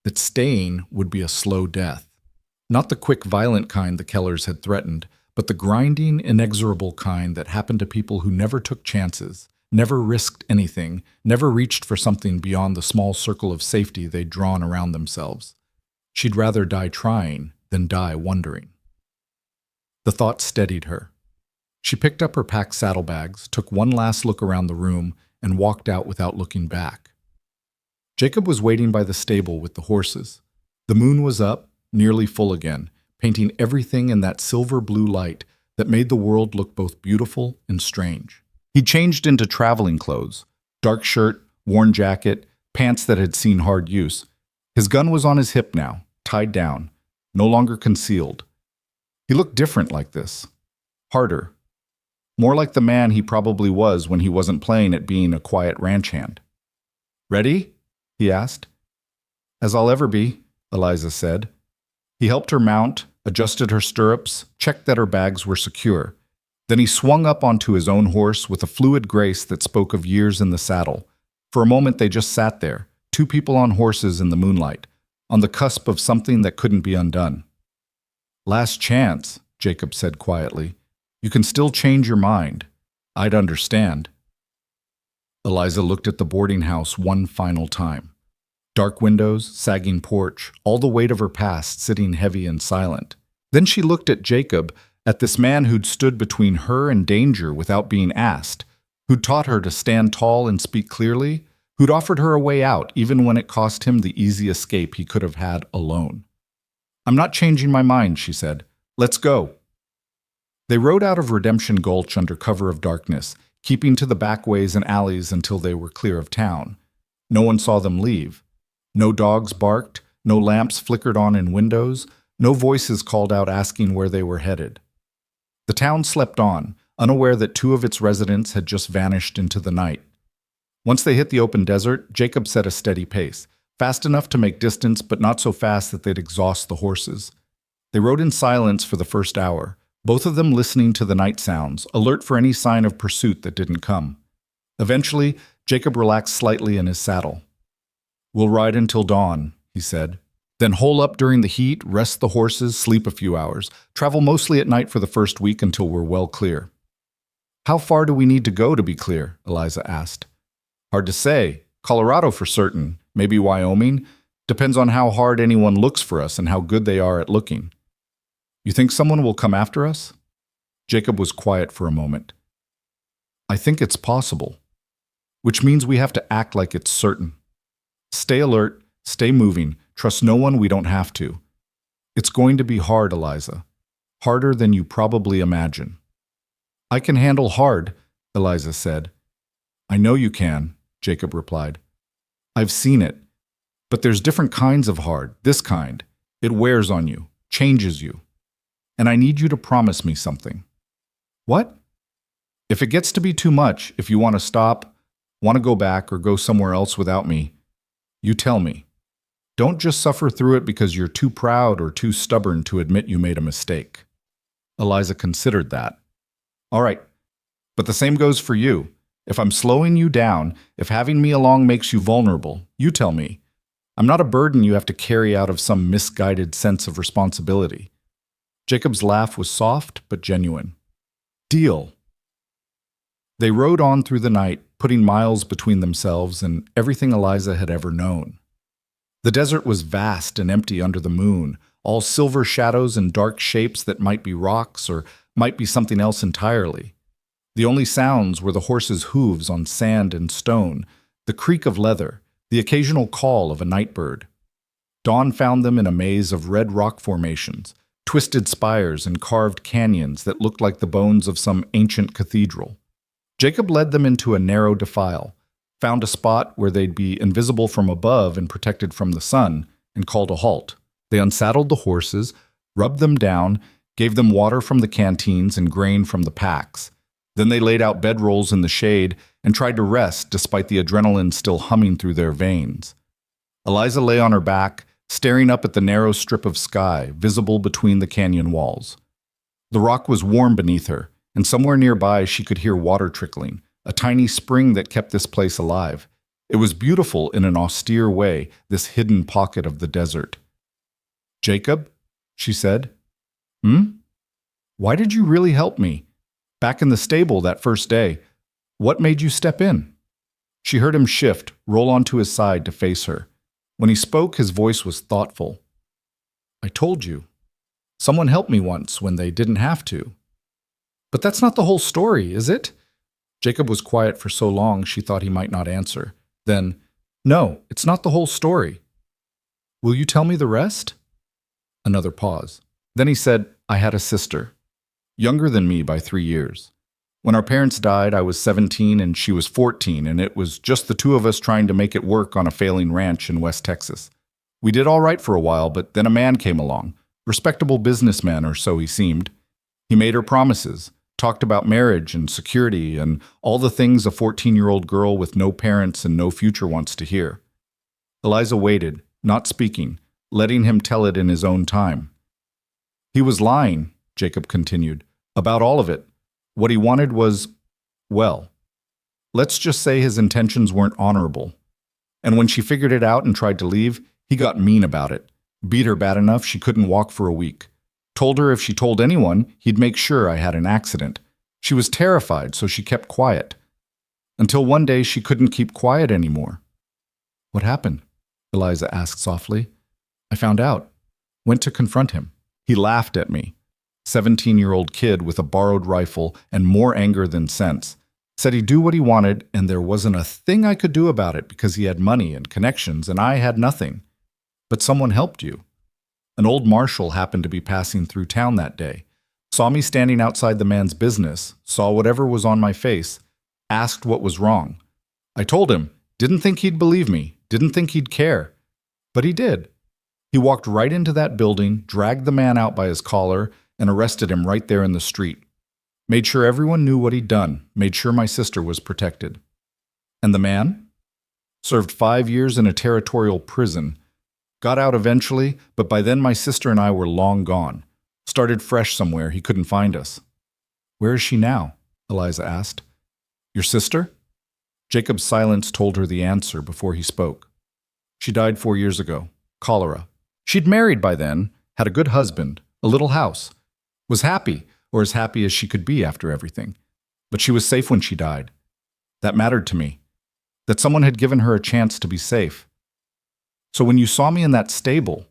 A: that staying would be a slow death. Not the quick, violent kind the Kellers had threatened, but the grinding, inexorable kind that happened to people who never took chances, never risked anything, never reached for something beyond the small circle of safety they'd drawn around themselves. She'd rather die trying than die wondering. The thought steadied her. She picked up her packed saddlebags, took one last look around the room, and walked out without looking back. Jacob was waiting by the stable with the horses. The moon was up, nearly full again, painting everything in that silver-blue light that made the world look both beautiful and strange. He changed into traveling clothes, dark shirt, worn jacket, pants that had seen hard use. His gun was on his hip now, tied down, no longer concealed. He looked different like this. Harder. More like the man he probably was when he wasn't playing at being a quiet ranch hand. "Ready?" he asked. "As I'll ever be," Eliza said. He helped her mount, adjusted her stirrups, checked that her bags were secure. Then he swung up onto his own horse with a fluid grace that spoke of years in the saddle. For a moment they just sat there, two people on horses in the moonlight, on the cusp of something that couldn't be undone. "Last chance," Jacob said quietly. "You can still change your mind. I'd understand." Eliza looked at the boarding house one final time. Dark windows, sagging porch, all the weight of her past sitting heavy and silent. Then she looked at Jacob, at this man who'd stood between her and danger without being asked, who'd taught her to stand tall and speak clearly, who'd offered her a way out even when it cost him the easy escape he could have had alone. "I'm not changing my mind," she said. "Let's go." They rode out of Redemption Gulch under cover of darkness, keeping to the back ways and alleys until they were clear of town. No one saw them leave. No dogs barked, no lamps flickered on in windows, no voices called out asking where they were headed. The town slept on, unaware that two of its residents had just vanished into the night. Once they hit the open desert, Jacob set a steady pace, fast enough to make distance but not so fast that they'd exhaust the horses. They rode in silence for the first hour, both of them listening to the night sounds, alert for any sign of pursuit that didn't come. Eventually, Jacob relaxed slightly in his saddle. "We'll ride until dawn," he said. "Then hole up during the heat, rest the horses, sleep a few hours, travel mostly at night for the first week until we're well clear." How far do we need to go to be clear? Eliza asked. Hard to say. Colorado for certain, maybe Wyoming. Depends on how hard anyone looks for us and how good they are at looking. You think someone will come after us? Jacob was quiet for a moment. I think it's possible, which means we have to act like it's certain. Stay alert, stay moving, trust no one we don't have to. It's going to be hard, Eliza. Harder than you probably imagine. I can handle hard, Eliza said. I know you can, Jacob replied. I've seen it. But there's different kinds of hard, this kind. It wears on you, changes you. And I need you to promise me something. What? If it gets to be too much, if you want to stop, want to go back or go somewhere else without me, you tell me. Don't just suffer through it because you're too proud or too stubborn to admit you made a mistake. Eliza considered that. All right, but the same goes for you. If I'm slowing you down, if having me along makes you vulnerable, you tell me. I'm not a burden you have to carry out of some misguided sense of responsibility. Jacob's laugh was soft but genuine. Deal. They rode on through the night, putting miles between themselves and everything Eliza had ever known. The desert was vast and empty under the moon, all silver shadows and dark shapes that might be rocks or might be something else entirely. The only sounds were the horses' hooves on sand and stone, the creak of leather, the occasional call of a night bird. Dawn found them in a maze of red rock formations, twisted spires and carved canyons that looked like the bones of some ancient cathedral. Jacob led them into a narrow defile, found a spot where they'd be invisible from above and protected from the sun, and called a halt. They unsaddled the horses, rubbed them down, gave them water from the canteens and grain from the packs. Then they laid out bedrolls in the shade and tried to rest despite the adrenaline still humming through their veins. Eliza lay on her back, staring up at the narrow strip of sky visible between the canyon walls. The rock was warm beneath her, and somewhere nearby she could hear water trickling, a tiny spring that kept this place alive. It was beautiful in an austere way, this hidden pocket of the desert. Jacob, she said. Why did you really help me? Back in the stable that first day, what made you step in? She heard him shift, roll onto his side to face her. When he spoke, his voice was thoughtful. I told you. Someone helped me once when they didn't have to. But that's not the whole story, is it? Jacob was quiet for so long she thought he might not answer. Then, no, it's not the whole story. Will you tell me the rest? Another pause. Then he said, I had a sister, younger than me by 3 years. When our parents died, I was 17 and she was 14, and it was just the two of us trying to make it work on a failing ranch in West Texas. We did all right for a while, but then a man came along, respectable businessman or so he seemed. He made her promises, talked about marriage and security and all the things a 14-year-old girl with no parents and no future wants to hear. Eliza waited, not speaking, letting him tell it in his own time. He was lying, Jacob continued, about all of it. What he wanted was, well, let's just say his intentions weren't honorable. And when she figured it out and tried to leave, he got mean about it, beat her bad enough she couldn't walk for a week. Told her if she told anyone, he'd make sure I had an accident. She was terrified, so she kept quiet. Until one day she couldn't keep quiet anymore. What happened? Eliza asked softly. I found out. Went to confront him. He laughed at me. 17-year-old kid with a borrowed rifle and more anger than sense. Said he'd do what he wanted and there wasn't a thing I could do about it because he had money and connections and I had nothing. But someone helped you. An old marshal happened to be passing through town that day. Saw me standing outside the man's business, saw whatever was on my face, asked what was wrong. I told him, didn't think he'd believe me, didn't think he'd care. But he did. He walked right into that building, dragged the man out by his collar, and arrested him right there in the street. Made sure everyone knew what he'd done, made sure my sister was protected. And the man? Served 5 years in a territorial prison. Got out eventually, but by then my sister and I were long gone. Started fresh somewhere, he couldn't find us. Where is she now? Eliza asked. Your sister? Jacob's silence told her the answer before he spoke. She died 4 years ago. Cholera. She'd married by then, had a good husband, a little house. Was happy, or as happy as she could be after everything. But she was safe when she died. That mattered to me. That someone had given her a chance to be safe. So when you saw me in that stable,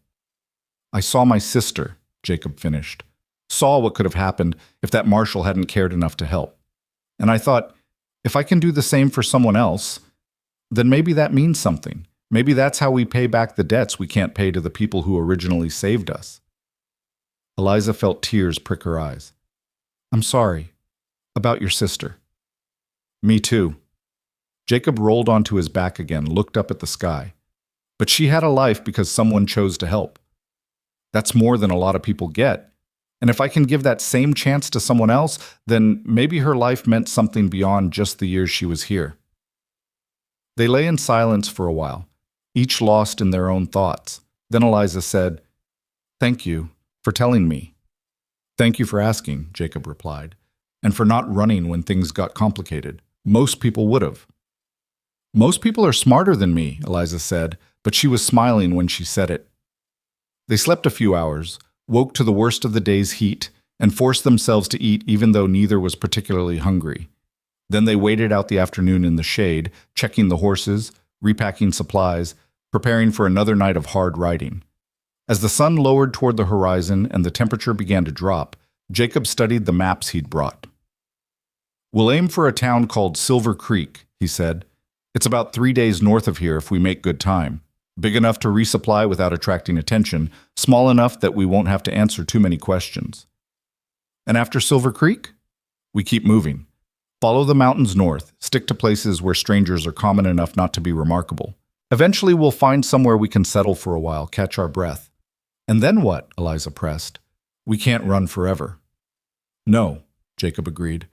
A: I saw my sister, Jacob finished. Saw what could have happened if that marshal hadn't cared enough to help. And I thought, if I can do the same for someone else, then maybe that means something. Maybe that's how we pay back the debts we can't pay to the people who originally saved us. Eliza felt tears prick her eyes. I'm sorry. About your sister. Me too. Jacob rolled onto his back again, looked up at the sky. But she had a life because someone chose to help. That's more than a lot of people get. And if I can give that same chance to someone else, then maybe her life meant something beyond just the years she was here. They lay in silence for a while, each lost in their own thoughts. Then Eliza said, "Thank you for telling me." "Thank you for asking," Jacob replied, "and for not running when things got complicated. Most people would have." "Most people are smarter than me," Eliza said, but she was smiling when she said it. They slept a few hours, woke to the worst of the day's heat, and forced themselves to eat even though neither was particularly hungry. Then they waited out the afternoon in the shade, checking the horses, repacking supplies, preparing for another night of hard riding. As the sun lowered toward the horizon and the temperature began to drop, Jacob studied the maps he'd brought. "We'll aim for a town called Silver Creek," he said. "It's about 3 days north of here if we make good time. Big enough to resupply without attracting attention, small enough that we won't have to answer too many questions." "And after Silver Creek?" "We keep moving. Follow the mountains north, stick to places where strangers are common enough not to be remarkable. Eventually we'll find somewhere we can settle for a while, catch our breath." "And then what?" Eliza pressed. "We can't run forever." "No," Jacob agreed.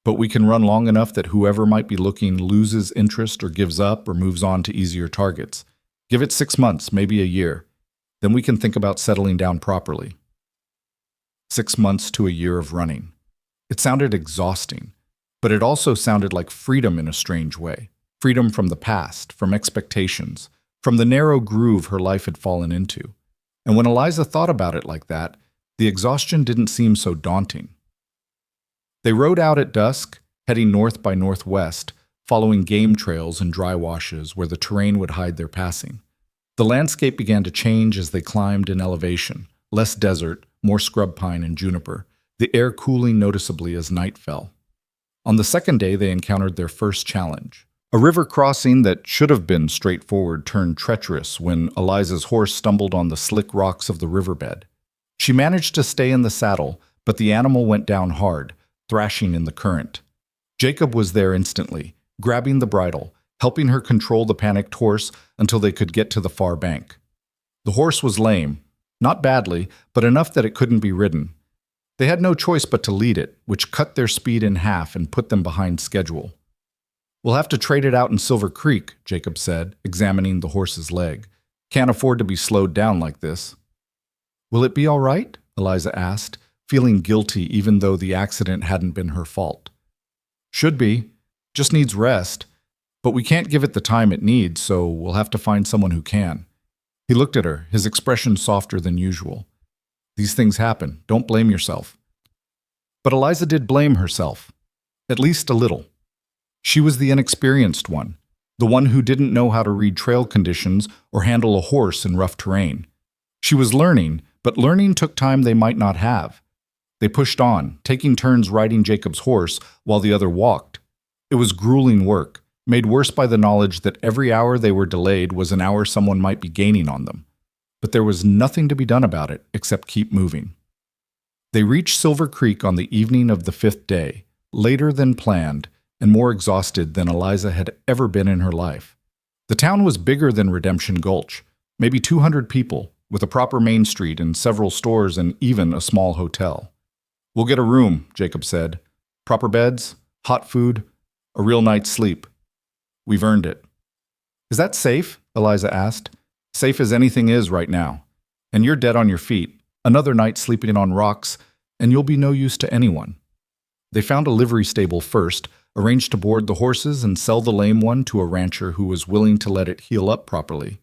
A: "But we can run long enough that whoever might be looking loses interest or gives up or moves on to easier targets. Give it 6 months, maybe a year. Then we can think about settling down properly." 6 months to a year of running. It sounded exhausting, but it also sounded like freedom in a strange way. Freedom from the past, from expectations, from the narrow groove her life had fallen into. And when Eliza thought about it like that, the exhaustion didn't seem so daunting. They rode out at dusk, heading north by northwest, following game trails and dry washes where the terrain would hide their passing. The landscape began to change as they climbed in elevation, less desert, more scrub pine and juniper, the air cooling noticeably as night fell. On the second day, they encountered their first challenge. A river crossing that should have been straightforward turned treacherous when Eliza's horse stumbled on the slick rocks of the riverbed. She managed to stay in the saddle, but the animal went down hard, thrashing in the current. Jacob was there instantly, grabbing the bridle, helping her control the panicked horse until they could get to the far bank. The horse was lame, not badly, but enough that it couldn't be ridden. They had no choice but to lead it, which cut their speed in half and put them behind schedule. "We'll have to trade it out in Silver Creek," Jacob said, examining the horse's leg. "Can't afford to be slowed down like this." "Will it be all right?" Eliza asked, feeling guilty even though the accident hadn't been her fault. "Should be. Just needs rest. But we can't give it the time it needs, so we'll have to find someone who can." He looked at her, his expression softer than usual. "These things happen. Don't blame yourself." But Eliza did blame herself. At least a little. She was the inexperienced one, the one who didn't know how to read trail conditions or handle a horse in rough terrain. She was learning, but learning took time they might not have. They pushed on, taking turns riding Jacob's horse while the other walked. It was grueling work, made worse by the knowledge that every hour they were delayed was an hour someone might be gaining on them. But there was nothing to be done about it except keep moving. They reached Silver Creek on the evening of the 5th day, later than planned and more exhausted than Eliza had ever been in her life. The town was bigger than Redemption Gulch, maybe 200 people, with a proper main street and several stores and even a small hotel. "We'll get a room," Jacob said. "Proper beds, hot food, a real night's sleep. We've earned it." "Is that safe?" Eliza asked. "Safe as anything is right now. And you're dead on your feet. Another night sleeping on rocks, and you'll be no use to anyone." They found a livery stable first, arranged to board the horses and sell the lame one to a rancher who was willing to let it heal up properly.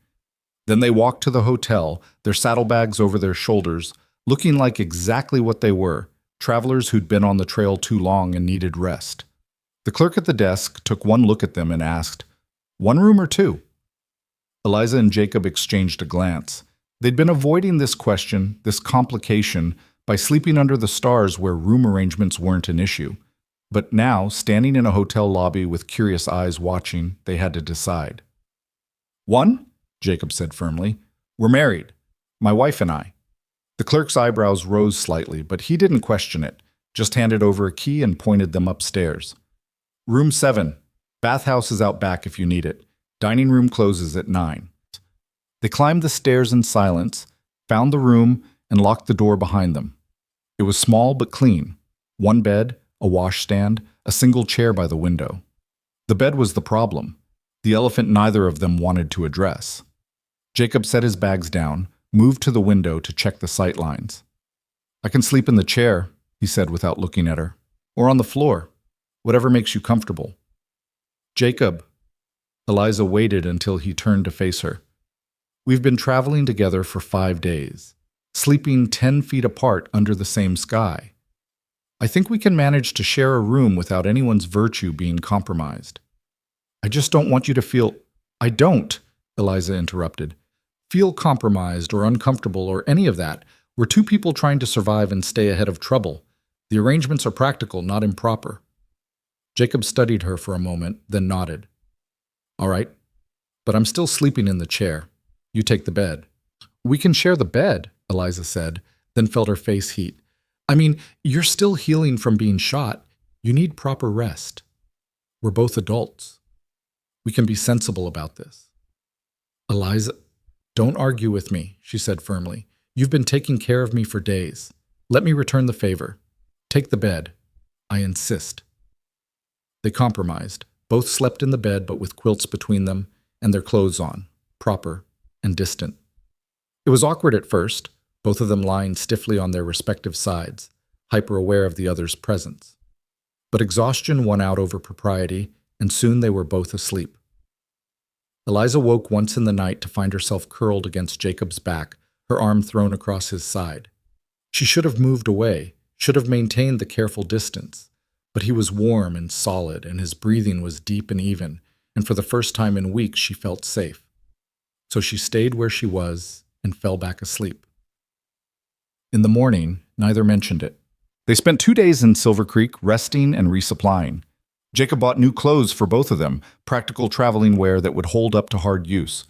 A: Then they walked to the hotel, their saddlebags over their shoulders, looking like exactly what they were, travelers who'd been on the trail too long and needed rest. The clerk at the desk took one look at them and asked, "One room or two?" Eliza and Jacob exchanged a glance. They'd been avoiding this question, this complication, by sleeping under the stars where room arrangements weren't an issue. But now, standing in a hotel lobby with curious eyes watching, they had to decide. "One," Jacob said firmly. "We're married. My wife and I." The clerk's eyebrows rose slightly, but he didn't question it, just handed over a key and pointed them upstairs. "Room 7. Bathhouse is out back if you need it. Dining room closes at 9. They climbed the stairs in silence, found the room, and locked the door behind them. It was small but clean. One bed, a washstand, a single chair by the window. The bed was the problem, the elephant neither of them wanted to address. Jacob set his bags down, moved to the window to check the sight lines. "I can sleep in the chair," he said without looking at her, "or on the floor, whatever makes you comfortable." "Jacob." Eliza waited until he turned to face her. "We've been traveling together for 5 days, sleeping 10 feet apart under the same sky. I think we can manage to share a room without anyone's virtue being compromised. I just don't want you to feel—" "I don't," Eliza interrupted, "feel compromised or uncomfortable or any of that. We're two people trying to survive and stay ahead of trouble. The arrangements are practical, not improper." Jacob studied her for a moment, then nodded. "All right, but I'm still sleeping in the chair. You take the bed." "We can share the bed," Eliza said, then felt her face heat. "I mean, you're still healing from being shot. You need proper rest. We're both adults. We can be sensible about this." "Eliza, don't argue with me," she said firmly. "You've been taking care of me for days. Let me return the favor. Take the bed. I insist." They compromised. Both slept in the bed but with quilts between them and their clothes on, proper and distant. It was awkward at first, both of them lying stiffly on their respective sides, hyper-aware of the other's presence. But exhaustion won out over propriety, and soon they were both asleep. Eliza woke once in the night to find herself curled against Jacob's back, her arm thrown across his side. She should have moved away, should have maintained the careful distance, but he was warm and solid, and his breathing was deep and even, and for the first time in weeks she felt safe. So she stayed where she was and fell back asleep. In the morning, neither mentioned it. They spent 2 days in Silver Creek, resting and resupplying. Jacob bought new clothes for both of them, practical traveling wear that would hold up to hard use.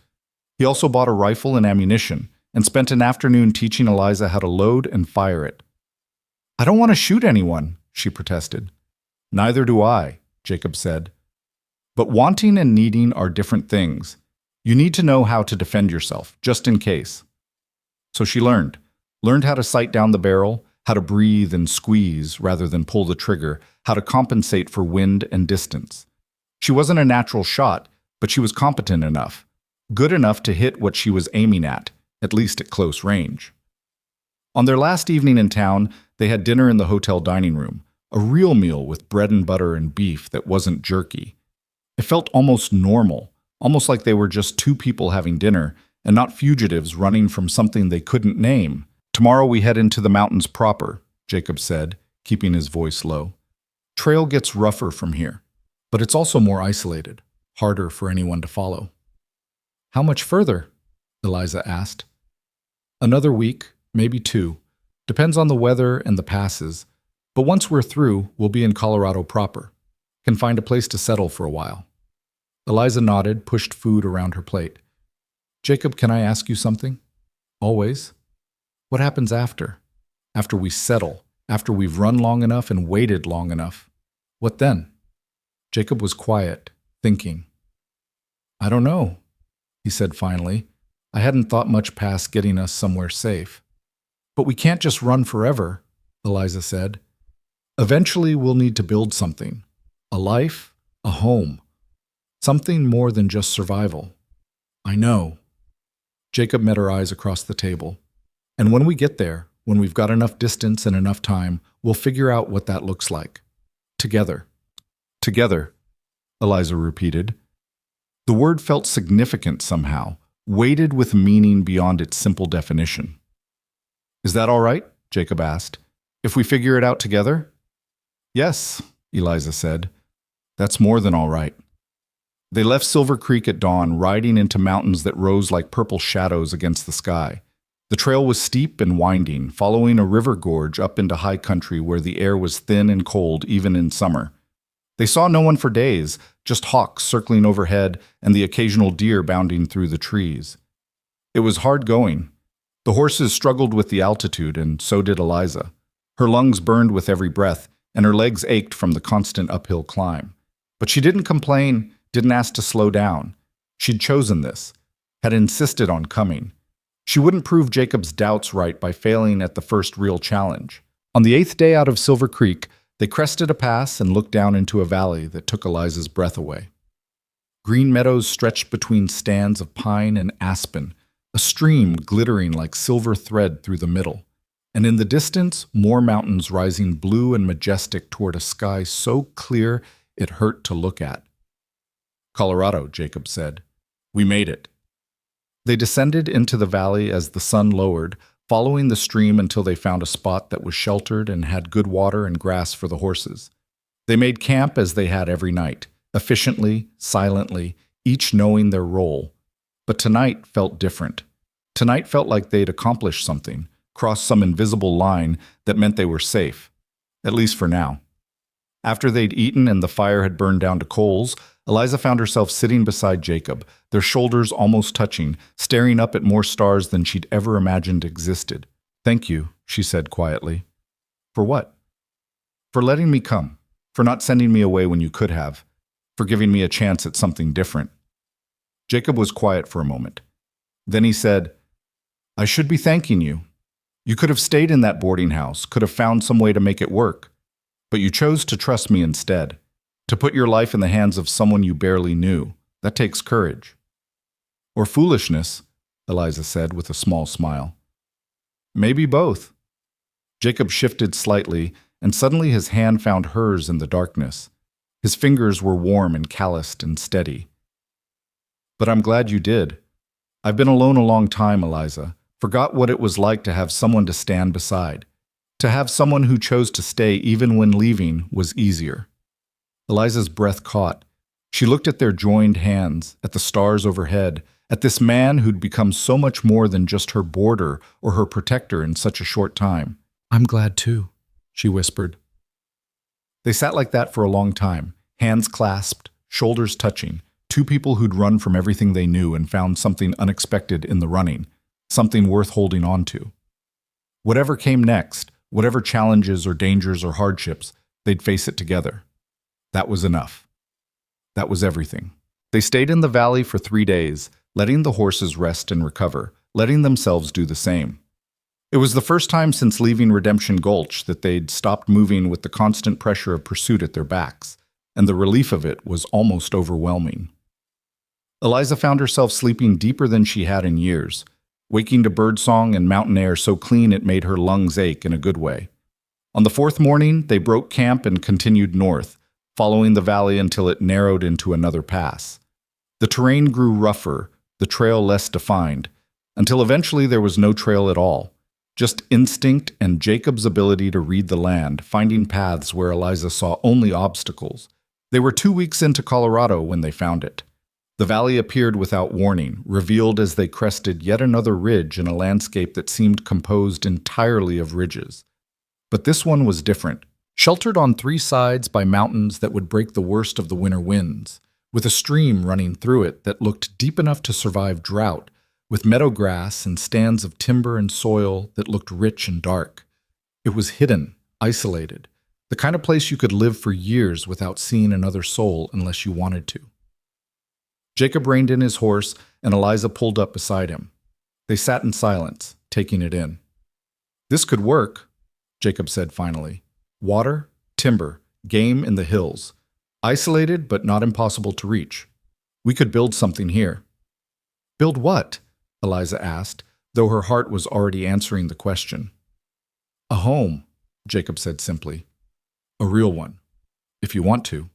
A: He also bought a rifle and ammunition, and spent an afternoon teaching Eliza how to load and fire it. "I don't want to shoot anyone," she protested. "Neither do I," Jacob said. "But wanting and needing are different things. You need to know how to defend yourself, just in case." So she learned how to sight down the barrel, how to breathe and squeeze rather than pull the trigger, how to compensate for wind and distance. She wasn't a natural shot, but she was competent enough, good enough to hit what she was aiming at least at close range. On their last evening in town, they had dinner in the hotel dining room, a real meal with bread and butter and beef that wasn't jerky. It felt almost normal, almost like they were just two people having dinner and not fugitives running from something they couldn't name. "Tomorrow we head into the mountains proper," Jacob said, keeping his voice low. "Trail gets rougher from here, but it's also more isolated, harder for anyone to follow." "How much further?" Eliza asked. "Another week, maybe 2. Depends on the weather and the passes. But once we're through, we'll be in Colorado proper. Can find a place to settle for a while." Eliza nodded, pushed food around her plate. "Jacob, can I ask you something?" "Always." "What happens after? After we settle, after we've run long enough and waited long enough? What then?" Jacob was quiet, thinking. "I don't know," he said finally. "I hadn't thought much past getting us somewhere safe." "But we can't just run forever," Eliza said. "Eventually we'll need to build something. A life, a home. Something more than just survival." "I know." Jacob met her eyes across the table. "And when we get there, when we've got enough distance and enough time, we'll figure out what that looks like. Together." "Together," Eliza repeated. The word felt significant somehow, weighted with meaning beyond its simple definition. "Is that all right?" Jacob asked. If we figure it out together? Yes, Eliza said. That's more than all right. They left Silver Creek at dawn, riding into mountains that rose like purple shadows against the sky. The trail was steep and winding, following a river gorge up into high country where the air was thin and cold even in summer. They saw no one for days, just hawks circling overhead and the occasional deer bounding through the trees. It was hard going. The horses struggled with the altitude, and so did Eliza. Her lungs burned with every breath, and her legs ached from the constant uphill climb. But she didn't complain, didn't ask to slow down. She'd chosen this, had insisted on coming. She wouldn't prove Jacob's doubts right by failing at the first real challenge. On the 8th day out of Silver Creek, they crested a pass and looked down into a valley that took Eliza's breath away. Green meadows stretched between stands of pine and aspen, a stream glittering like silver thread through the middle, and in the distance, more mountains rising blue and majestic toward a sky so clear it hurt to look at. Colorado, Jacob said. We made it. They descended into the valley as the sun lowered, following the stream until they found a spot that was sheltered and had good water and grass for the horses. They made camp as they had every night, efficiently, silently, each knowing their role. But tonight felt different. Tonight felt like they'd accomplished something, crossed some invisible line that meant they were safe, at least for now. After they'd eaten and the fire had burned down to coals, Eliza found herself sitting beside Jacob, their shoulders almost touching, staring up at more stars than she'd ever imagined existed. Thank you, she said quietly. For what? For letting me come, for not sending me away when you could have, for giving me a chance at something different. Jacob was quiet for a moment. Then he said, I should be thanking you. You could have stayed in that boarding house, could have found some way to make it work. But you chose to trust me instead, to put your life in the hands of someone you barely knew. That takes courage. Or foolishness, Eliza said with a small smile. Maybe both. Jacob shifted slightly, and suddenly his hand found hers in the darkness. His fingers were warm and calloused and steady. But I'm glad you did. I've been alone a long time, Eliza. Forgot what it was like to have someone to stand beside. To have someone who chose to stay even when leaving was easier. Eliza's breath caught. She looked at their joined hands, at the stars overhead, at this man who'd become so much more than just her boarder or her protector in such a short time. I'm glad too, she whispered. They sat like that for a long time, hands clasped, shoulders touching, two people who'd run from everything they knew and found something unexpected in the running, something worth holding on to. Whatever came next, whatever challenges or dangers or hardships, they'd face it together. That was enough. That was everything. They stayed in the valley for 3 days, letting the horses rest and recover, letting themselves do the same. It was the first time since leaving Redemption Gulch that they'd stopped moving with the constant pressure of pursuit at their backs, and the relief of it was almost overwhelming. Eliza found herself sleeping deeper than she had in years, waking to birdsong and mountain air so clean it made her lungs ache in a good way. On the 4th morning, they broke camp and continued north, following the valley until it narrowed into another pass. The terrain grew rougher, the trail less defined, until eventually there was no trail at all, just instinct and Jacob's ability to read the land, finding paths where Eliza saw only obstacles. They were 2 weeks into Colorado when they found it. The valley appeared without warning, revealed as they crested yet another ridge in a landscape that seemed composed entirely of ridges. But this one was different, sheltered on 3 sides by mountains that would break the worst of the winter winds, with a stream running through it that looked deep enough to survive drought, with meadow grass and stands of timber and soil that looked rich and dark. It was hidden, isolated, the kind of place you could live for years without seeing another soul unless you wanted to. Jacob reined in his horse, and Eliza pulled up beside him. They sat in silence, taking it in. This could work, Jacob said finally. Water, timber, game in the hills. Isolated, but not impossible to reach. We could build something here. Build what? Eliza asked, though her heart was already answering the question. A home, Jacob said simply. A real one, if you want to.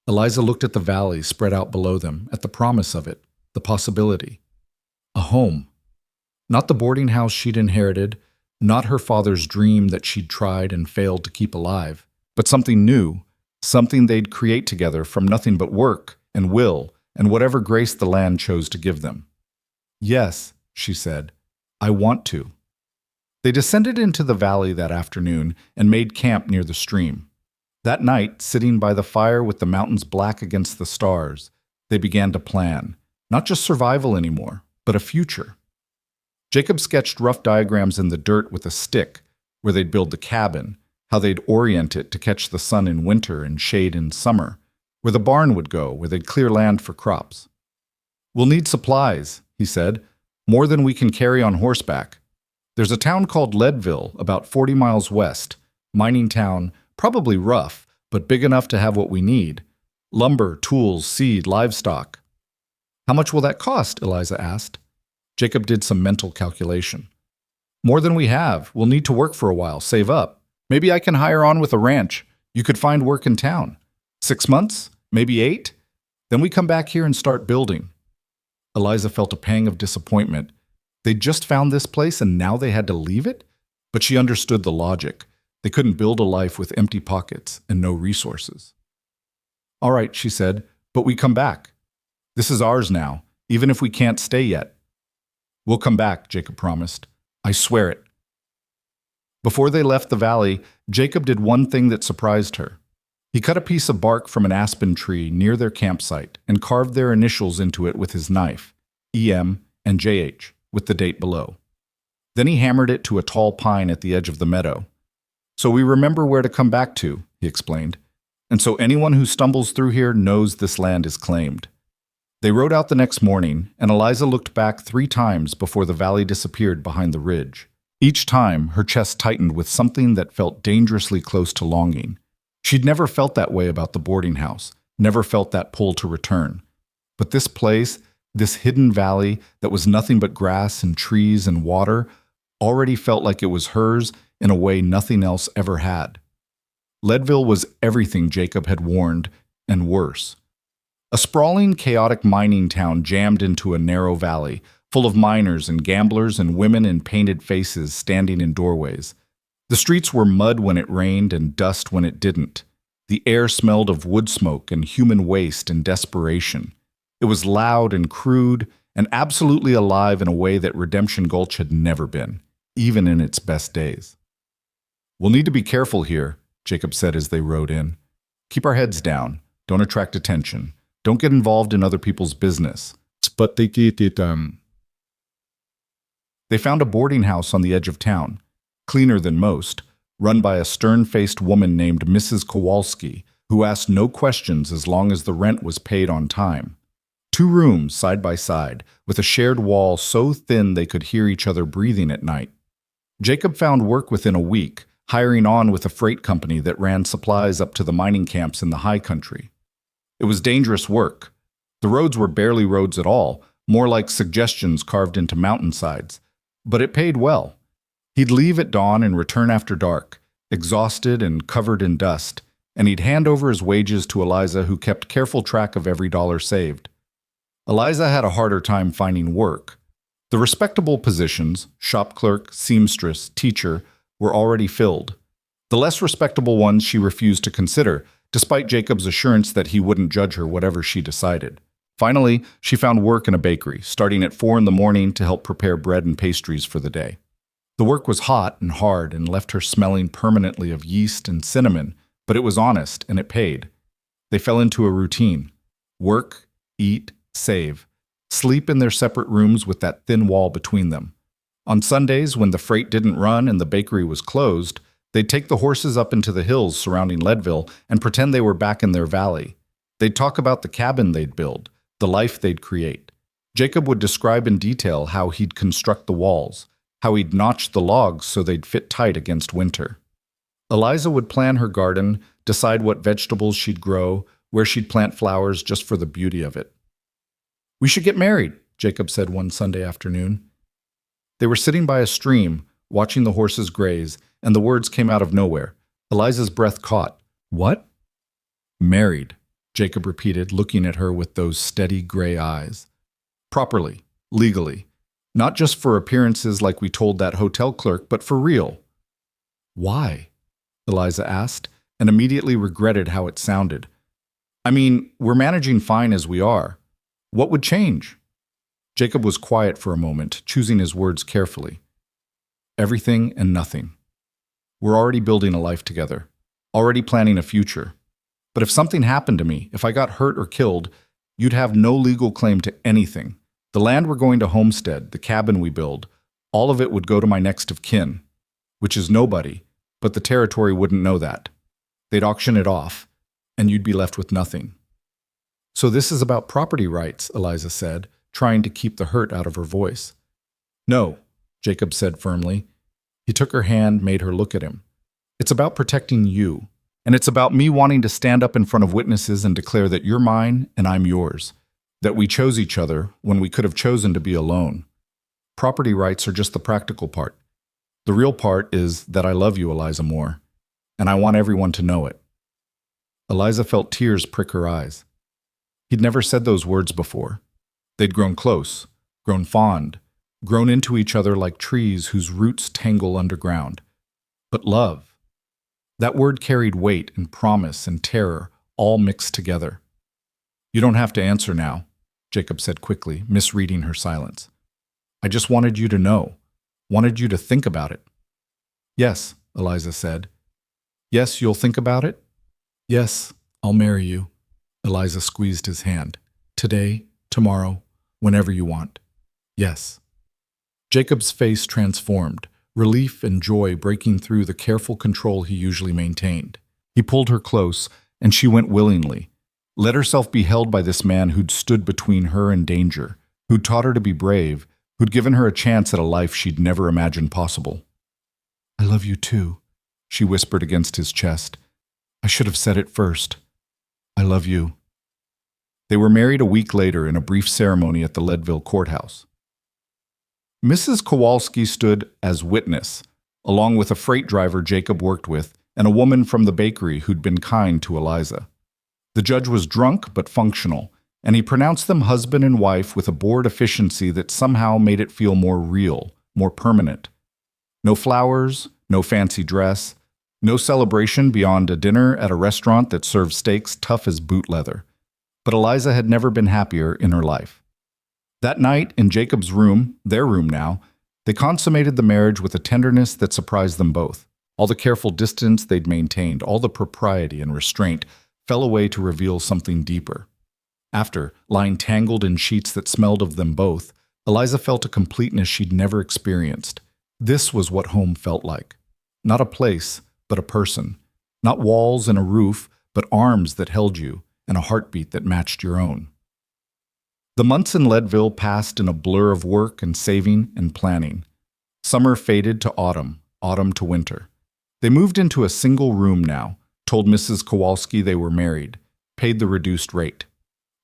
A: Eliza looked at the valley spread out below them, at the promise of it, the possibility. A home. Not the boarding house she'd inherited, Not her father's dream that she'd tried and failed to keep alive, but something new, something they'd create together from nothing but work and will and whatever grace the land chose to give them. "Yes," she said, "I want to." They descended into the valley that afternoon and made camp near the stream. That night, sitting by the fire with the mountains black against the stars, they began to plan, not just survival anymore, but a future. Jacob sketched rough diagrams in the dirt with a stick, where they'd build the cabin, how they'd orient it to catch the sun in winter and shade in summer, where the barn would go, where they'd clear land for crops. "We'll need supplies," he said, "more than we can carry on horseback. There's a town called Leadville, about 40 miles west, mining town, probably rough, but big enough to have what we need. Lumber, tools, seed, livestock." "How much will that cost?" Eliza asked. Jacob did some mental calculation. "More than we have. We'll need to work for a while, save up. Maybe I can hire on with a ranch. You could find work in town. 6 months? Maybe 8? Then we come back here and start building." Eliza felt a pang of disappointment. They'd just found this place and now they had to leave it? But she understood the logic. They couldn't build a life with empty pockets and no resources. "All right," she said, "but we come back. This is ours now, even if we can't stay yet." "We'll come back," Jacob promised. "I swear it." Before they left the valley, Jacob did one thing that surprised her. He cut a piece of bark from an aspen tree near their campsite and carved their initials into it with his knife, EM and JH, with the date below. Then he hammered it to a tall pine at the edge of the meadow. "So we remember where to come back to," he explained. "And so anyone who stumbles through here knows this land is claimed." They rode out the next morning, and Eliza looked back 3 times before the valley disappeared behind the ridge. Each time, her chest tightened with something that felt dangerously close to longing. She'd never felt that way about the boarding house, never felt that pull to return. But this place, this hidden valley that was nothing but grass and trees and water, already felt like it was hers in a way nothing else ever had. Leadville was everything Jacob had warned, and worse. A sprawling, chaotic mining town jammed into a narrow valley, full of miners and gamblers and women in painted faces standing in doorways. The streets were mud when it rained and dust when it didn't. The air smelled of wood smoke and human waste and desperation. It was loud and crude and absolutely alive in a way that Redemption Gulch had never been, even in its best days. "We'll need to be careful here," Jacob said as they rode in. "Keep our heads down. Don't attract attention. Don't get involved in other people's business." But they found a boarding house on the edge of town, cleaner than most, run by a stern-faced woman named Mrs. Kowalski, who asked no questions as long as the rent was paid on time. 2 rooms side by side, with a shared wall so thin they could hear each other breathing at night. Jacob found work within a week, hiring on with a freight company that ran supplies up to the mining camps in the high country. It was dangerous work. The roads were barely roads at all, more like suggestions carved into mountainsides. But it paid well. He'd leave at dawn and return after dark, exhausted and covered in dust, and he'd hand over his wages to Eliza, who kept careful track of every dollar saved. Eliza had a harder time finding work. The respectable positions, shop clerk, seamstress, teacher, were already filled. The less respectable ones she refused to consider, despite Jacob's assurance that he wouldn't judge her whatever she decided. Finally, she found work in a bakery, starting at 4 in the morning to help prepare bread and pastries for the day. The work was hot and hard and left her smelling permanently of yeast and cinnamon, but it was honest and it paid. They fell into a routine. Work, eat, save. Sleep in their separate rooms with that thin wall between them. On Sundays, when the freight didn't run and the bakery was closed, they'd take the horses up into the hills surrounding Leadville and pretend they were back in their valley. They'd talk about the cabin they'd build, the life they'd create. Jacob would describe in detail how he'd construct the walls, how he'd notch the logs so they'd fit tight against winter. Eliza would plan her garden, decide what vegetables she'd grow, where she'd plant flowers just for the beauty of it. "We should get married," Jacob said one Sunday afternoon. They were sitting by a stream, watching the horses graze, and the words came out of nowhere. Eliza's breath caught. "What?" "Married," Jacob repeated, looking at her with those steady gray eyes. "Properly, legally. Not just for appearances like we told that hotel clerk, but for real. Why? Eliza asked, and immediately regretted how it sounded. I mean, we're managing fine as we are. What would change? Jacob was quiet for a moment, choosing his words carefully. Everything and nothing. We're already building a life together, already planning a future. But if something happened to me, if I got hurt or killed, you'd have no legal claim to anything. The land we're going to homestead, the cabin we build, all of it would go to my next of kin, which is nobody, but the territory wouldn't know that. They'd auction it off, and you'd be left with nothing. So this is about property rights, Eliza said, trying to keep the hurt out of her voice. No, Jacob said firmly. He took her hand, made her look at him. It's about protecting you, and it's about me wanting to stand up in front of witnesses and declare that you're mine and I'm yours, that we chose each other when we could have chosen to be alone. Property rights are just the practical part. The real part is that I love you, Eliza Moore, and I want everyone to know it. Eliza felt tears prick her eyes. He'd never said those words before. They'd grown close, grown fond, grown into each other like trees whose roots tangle underground. But love, that word carried weight and promise and terror all mixed together. You don't have to answer now, Jacob said quickly, misreading her silence. I just wanted you to know, wanted you to think about it. Yes, Eliza said. Yes, you'll think about it? Yes, I'll marry you. Eliza squeezed his hand. Today, tomorrow, whenever you want. Yes. Jacob's face transformed, relief and joy breaking through the careful control he usually maintained. He pulled her close, and she went willingly. Let herself be held by this man who'd stood between her and danger, who'd taught her to be brave, who'd given her a chance at a life she'd never imagined possible. I love you too, she whispered against his chest. I should have said it first. I love you. They were married a week later in a brief ceremony at the Leadville courthouse. Mrs. Kowalski stood as witness, along with a freight driver Jacob worked with and a woman from the bakery who'd been kind to Eliza. The judge was drunk but functional, and he pronounced them husband and wife with a bored efficiency that somehow made it feel more real, more permanent. No flowers, no fancy dress, no celebration beyond a dinner at a restaurant that served steaks tough as boot leather. But Eliza had never been happier in her life. That night, in Jacob's room, their room now, they consummated the marriage with a tenderness that surprised them both. All the careful distance they'd maintained, all the propriety and restraint, fell away to reveal something deeper. After, lying tangled in sheets that smelled of them both, Eliza felt a completeness she'd never experienced. This was what home felt like. Not a place, but a person. Not walls and a roof, but arms that held you, and a heartbeat that matched your own. The months in Leadville passed in a blur of work and saving and planning. Summer faded to autumn, autumn to winter. They moved into a single room now, told Mrs. Kowalski they were married, paid the reduced rate.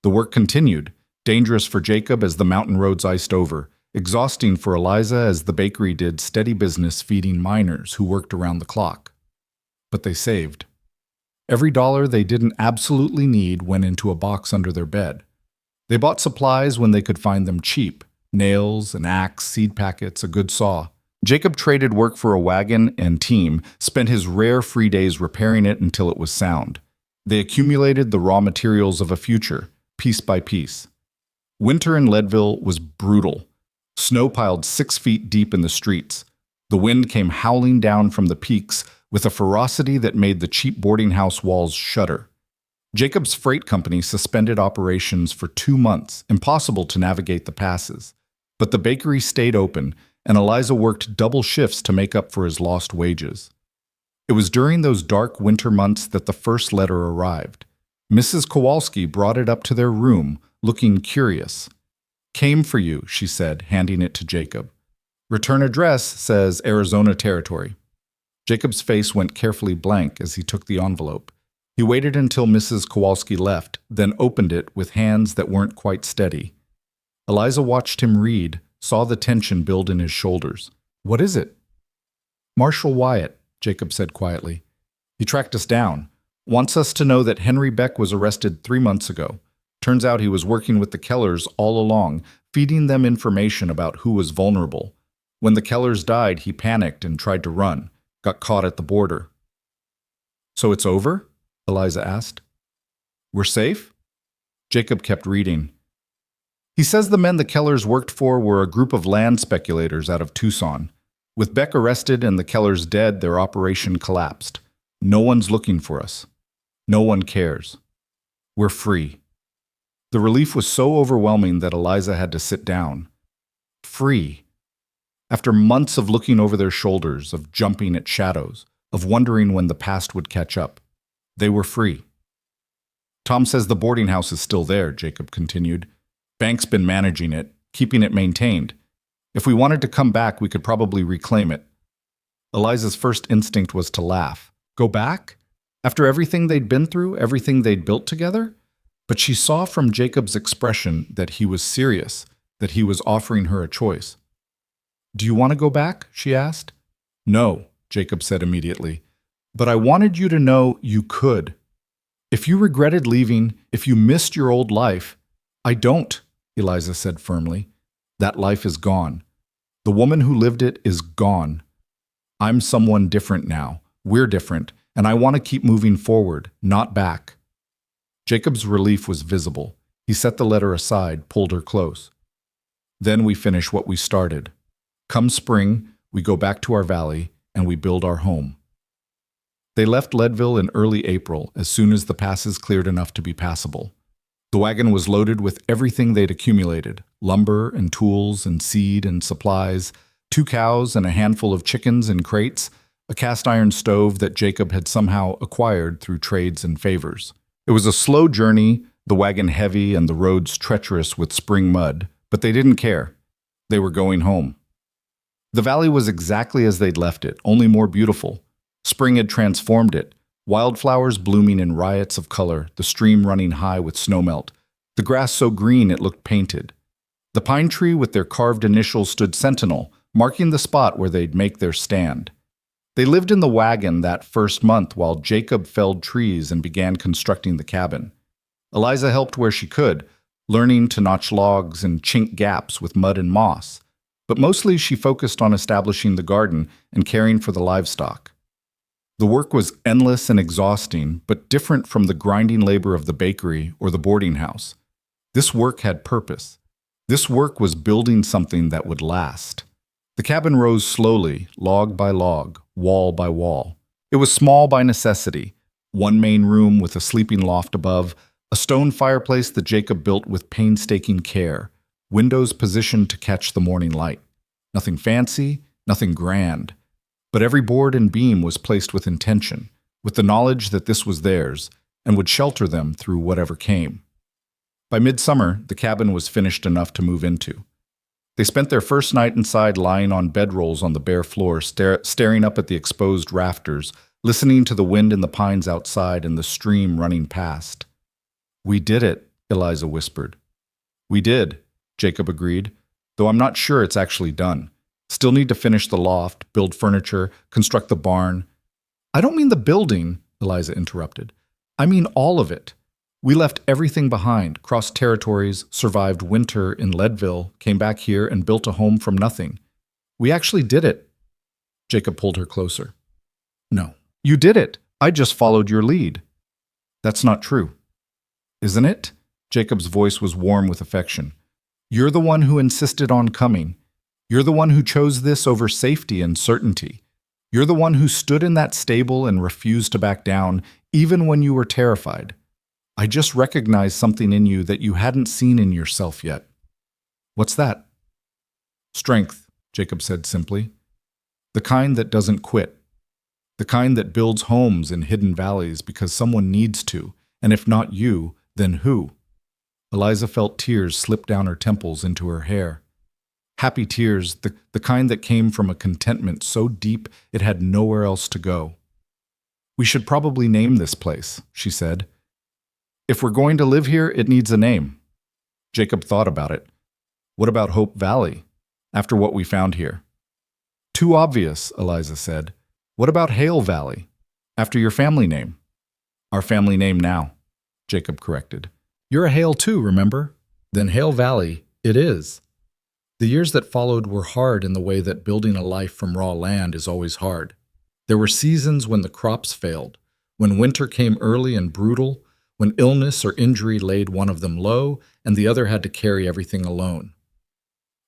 A: The work continued, dangerous for Jacob as the mountain roads iced over, exhausting for Eliza as the bakery did steady business feeding miners who worked around the clock. But they saved. Every dollar they didn't absolutely need went into a box under their bed. They bought supplies when they could find them cheap, nails, an axe, seed packets, a good saw. Jacob traded work for a wagon and team, spent his rare free days repairing it until it was sound. They accumulated the raw materials of a future, piece by piece. Winter in Leadville was brutal. Snow piled 6 feet deep in the streets. The wind came howling down from the peaks with a ferocity that made the cheap boarding house walls shudder. Jacob's freight company suspended operations for 2 months, impossible to navigate the passes. But the bakery stayed open, and Eliza worked double shifts to make up for his lost wages. It was during those dark winter months that the first letter arrived. Mrs. Kowalski brought it up to their room, looking curious. Came for you, she said, handing it to Jacob. Return address says Arizona Territory. Jacob's face went carefully blank as he took the envelope. He waited until Mrs. Kowalski left, then opened it with hands that weren't quite steady. Eliza watched him read, saw the tension build in his shoulders. What is it? Marshall Wyatt, Jacob said quietly. He tracked us down. Wants us to know that Henry Beck was arrested 3 months ago. Turns out he was working with the Kellers all along, feeding them information about who was vulnerable. When the Kellers died, he panicked and tried to run, got caught at the border. "So it's over?" Eliza asked. "We're safe?" Jacob kept reading. He says the men the Kellers worked for were a group of land speculators out of Tucson. With Beck arrested and the Kellers dead, their operation collapsed. No one's looking for us. No one cares. We're free. The relief was so overwhelming that Eliza had to sit down. Free. After months of looking over their shoulders, of jumping at shadows, of wondering when the past would catch up, they were free. "Tom says the boarding house is still there," Jacob continued. "Bank's been managing it, keeping it maintained. If we wanted to come back, we could probably reclaim it." Eliza's first instinct was to laugh. Go back? After everything they'd been through, everything they'd built together? But she saw from Jacob's expression that he was serious, that he was offering her a choice. "Do you want to go back?" she asked. "No," Jacob said immediately. "But I wanted you to know you could. If you regretted leaving, if you missed your old life—" "I don't," Eliza said firmly. "That life is gone. The woman who lived it is gone. I'm someone different now. We're different, and I want to keep moving forward, not back." Jacob's relief was visible. He set the letter aside, pulled her close. "Then we finish what we started. Come spring, we go back to our valley, and we build our home." They left Leadville in early April, as soon as the passes cleared enough to be passable. The wagon was loaded with everything they'd accumulated: lumber and tools and seed and supplies, 2 cows and a handful of chickens in crates, a cast-iron stove that Jacob had somehow acquired through trades and favors. It was a slow journey, the wagon heavy and the roads treacherous with spring mud, but they didn't care. They were going home. The valley was exactly as they'd left it, only more beautiful. Spring had transformed it. Wildflowers blooming in riots of color, the stream running high with snowmelt, the grass so green it looked painted. The pine tree with their carved initials stood sentinel, marking the spot where they'd make their stand. They lived in the wagon that first month while Jacob felled trees and began constructing the cabin. Eliza helped where she could, learning to notch logs and chink gaps with mud and moss, but mostly she focused on establishing the garden and caring for the livestock. The work was endless and exhausting, but different from the grinding labor of the bakery or the boarding house. This work had purpose. This work was building something that would last. The cabin rose slowly, log by log, wall by wall. It was small by necessity. One main room with a sleeping loft above, a stone fireplace that Jacob built with painstaking care, windows positioned to catch the morning light. Nothing fancy, nothing grand. But every board and beam was placed with intention, with the knowledge that this was theirs, and would shelter them through whatever came. By midsummer, the cabin was finished enough to move into. They spent their first night inside lying on bedrolls on the bare floor, staring up at the exposed rafters, listening to the wind in the pines outside and the stream running past. "We did it," Eliza whispered. "We did," Jacob agreed, "though I'm not sure it's actually done. Still need to finish the loft, build furniture, construct the barn." "I don't mean the building," Eliza interrupted. "I mean all of it. We left everything behind, crossed territories, survived winter in Leadville, came back here and built a home from nothing. We actually did it." Jacob pulled her closer. "No, you did it. I just followed your lead." "That's not true." "Isn't it?" Jacob's voice was warm with affection. "You're the one who insisted on coming. You're the one who chose this over safety and certainty. You're the one who stood in that stable and refused to back down, even when you were terrified. I just recognized something in you that you hadn't seen in yourself yet." "What's that?" "Strength," Jacob said simply. "The kind that doesn't quit. The kind that builds homes in hidden valleys because someone needs to, and if not you, then who?" Eliza felt tears slip down her temples into her hair. Happy tears, the kind that came from a contentment so deep it had nowhere else to go. "We should probably name this place," she said. "If we're going to live here, it needs a name." Jacob thought about it. "What about Hope Valley, after what we found here?" "Too obvious," Eliza said. "What about Hale Valley, after your family name?" "Our family name now," Jacob corrected. "You're a Hale too, remember? Then Hale Valley it is." The years that followed were hard in the way that building a life from raw land is always hard. There were seasons when the crops failed, when winter came early and brutal, when illness or injury laid one of them low and the other had to carry everything alone.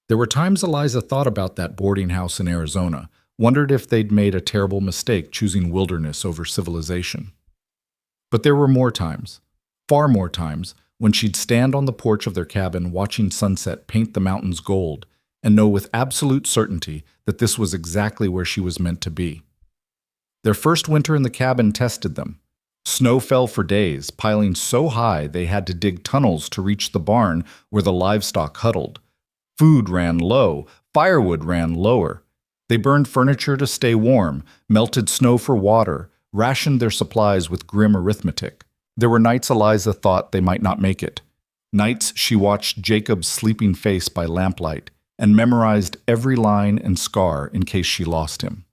A: There were times Eliza thought about that boarding house in Arizona, wondered if they'd made a terrible mistake choosing wilderness over civilization. But there were more times, far more times, when she'd stand on the porch of their cabin watching sunset paint the mountains gold and know with absolute certainty that this was exactly where she was meant to be. Their first winter in the cabin tested them. Snow fell for days, piling so high they had to dig tunnels to reach the barn where the livestock huddled. Food ran low, firewood ran lower. They burned furniture to stay warm, melted snow for water, rationed their supplies with grim arithmetic. There were nights Eliza thought they might not make it. Nights she watched Jacob's sleeping face by lamplight and memorized every line and scar in case she lost him.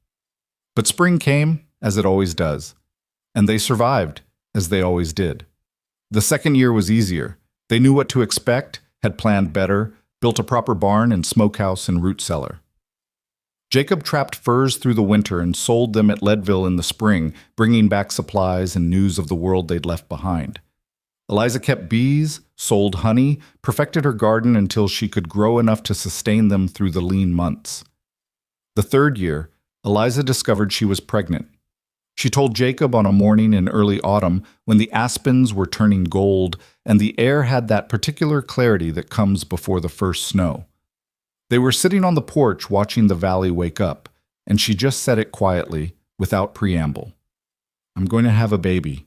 A: But spring came, as it always does, and they survived, as they always did. The second year was easier. They knew what to expect, had planned better, built a proper barn and smokehouse and root cellar. Jacob trapped furs through the winter and sold them at Leadville in the spring, bringing back supplies and news of the world they'd left behind. Eliza kept bees, sold honey, perfected her garden until she could grow enough to sustain them through the lean months. The third year, Eliza discovered she was pregnant. She told Jacob on a morning in early autumn when the aspens were turning gold and the air had that particular clarity that comes before the first snow. They were sitting on the porch watching the valley wake up, and she just said it quietly, without preamble. "I'm going to have a baby."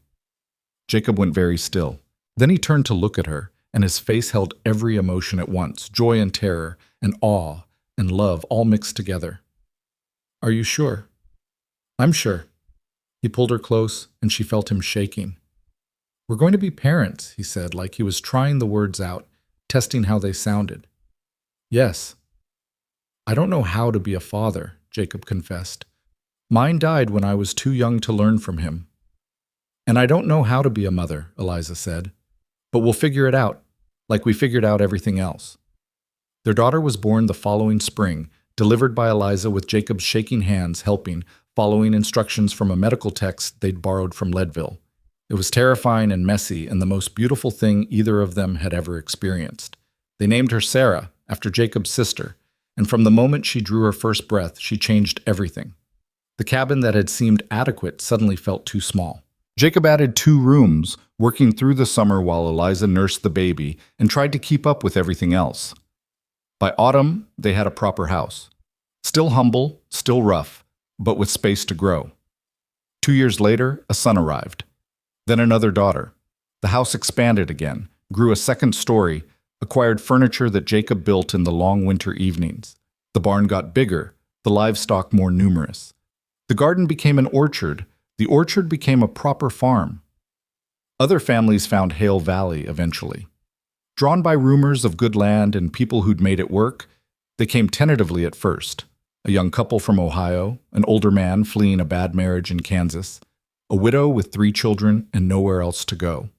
A: Jacob went very still. Then he turned to look at her, and his face held every emotion at once, joy and terror, and awe and love all mixed together. "Are you sure?" "I'm sure." He pulled her close, and she felt him shaking. "We're going to be parents," he said, like he was trying the words out, testing how they sounded. "Yes." "I don't know how to be a father," Jacob confessed. "Mine died when I was too young to learn from him." "And I don't know how to be a mother," Eliza said. "But we'll figure it out, like we figured out everything else." Their daughter was born the following spring, delivered by Eliza with Jacob's shaking hands helping, following instructions from a medical text they'd borrowed from Leadville. It was terrifying and messy and the most beautiful thing either of them had ever experienced. They named her Sarah, after Jacob's sister, and from the moment she drew her first breath, she changed everything. The cabin that had seemed adequate suddenly felt too small. Jacob added 2 rooms, working through the summer while Eliza nursed the baby and tried to keep up with everything else. By autumn, they had a proper house. Still humble, still rough, but with space to grow. 2 years later, a son arrived. Then another daughter. The house expanded again, grew a second story, acquired furniture that Jacob built in the long winter evenings. The barn got bigger, the livestock more numerous. The garden became an orchard. The orchard became a proper farm. Other families found Hale Valley eventually. Drawn by rumors of good land and people who'd made it work, they came tentatively at first. A young couple from Ohio, an older man fleeing a bad marriage in Kansas, a widow with 3 children and nowhere else to go.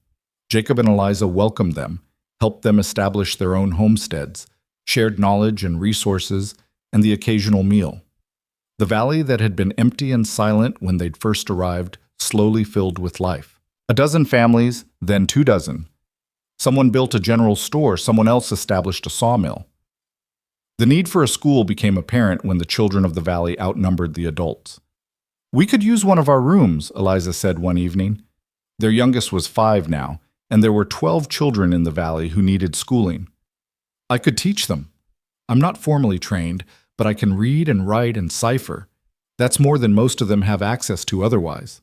A: Jacob and Eliza welcomed them, helped them establish their own homesteads, shared knowledge and resources, and the occasional meal. The valley that had been empty and silent when they'd first arrived slowly filled with life. A dozen families, then 2 dozen. Someone built a general store, someone else established a sawmill. The need for a school became apparent when the children of the valley outnumbered the adults. "We could use one of our rooms," Eliza said one evening. Their youngest was 5 now, and there were 12 children in the valley who needed schooling. "I could teach them. I'm not formally trained, but I can read and write and cipher. That's more than most of them have access to otherwise."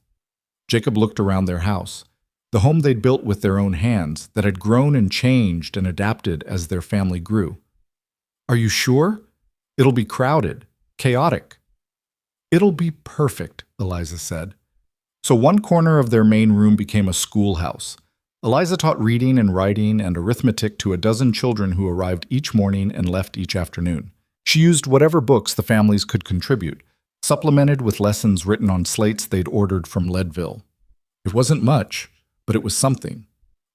A: Jacob looked around their house, the home they'd built with their own hands, that had grown and changed and adapted as their family grew. "Are you sure? It'll be crowded, chaotic." "It'll be perfect," Eliza said. So one corner of their main room became a schoolhouse. Eliza taught reading and writing and arithmetic to a dozen children who arrived each morning and left each afternoon. She used whatever books the families could contribute, supplemented with lessons written on slates they'd ordered from Leadville. It wasn't much, but it was something.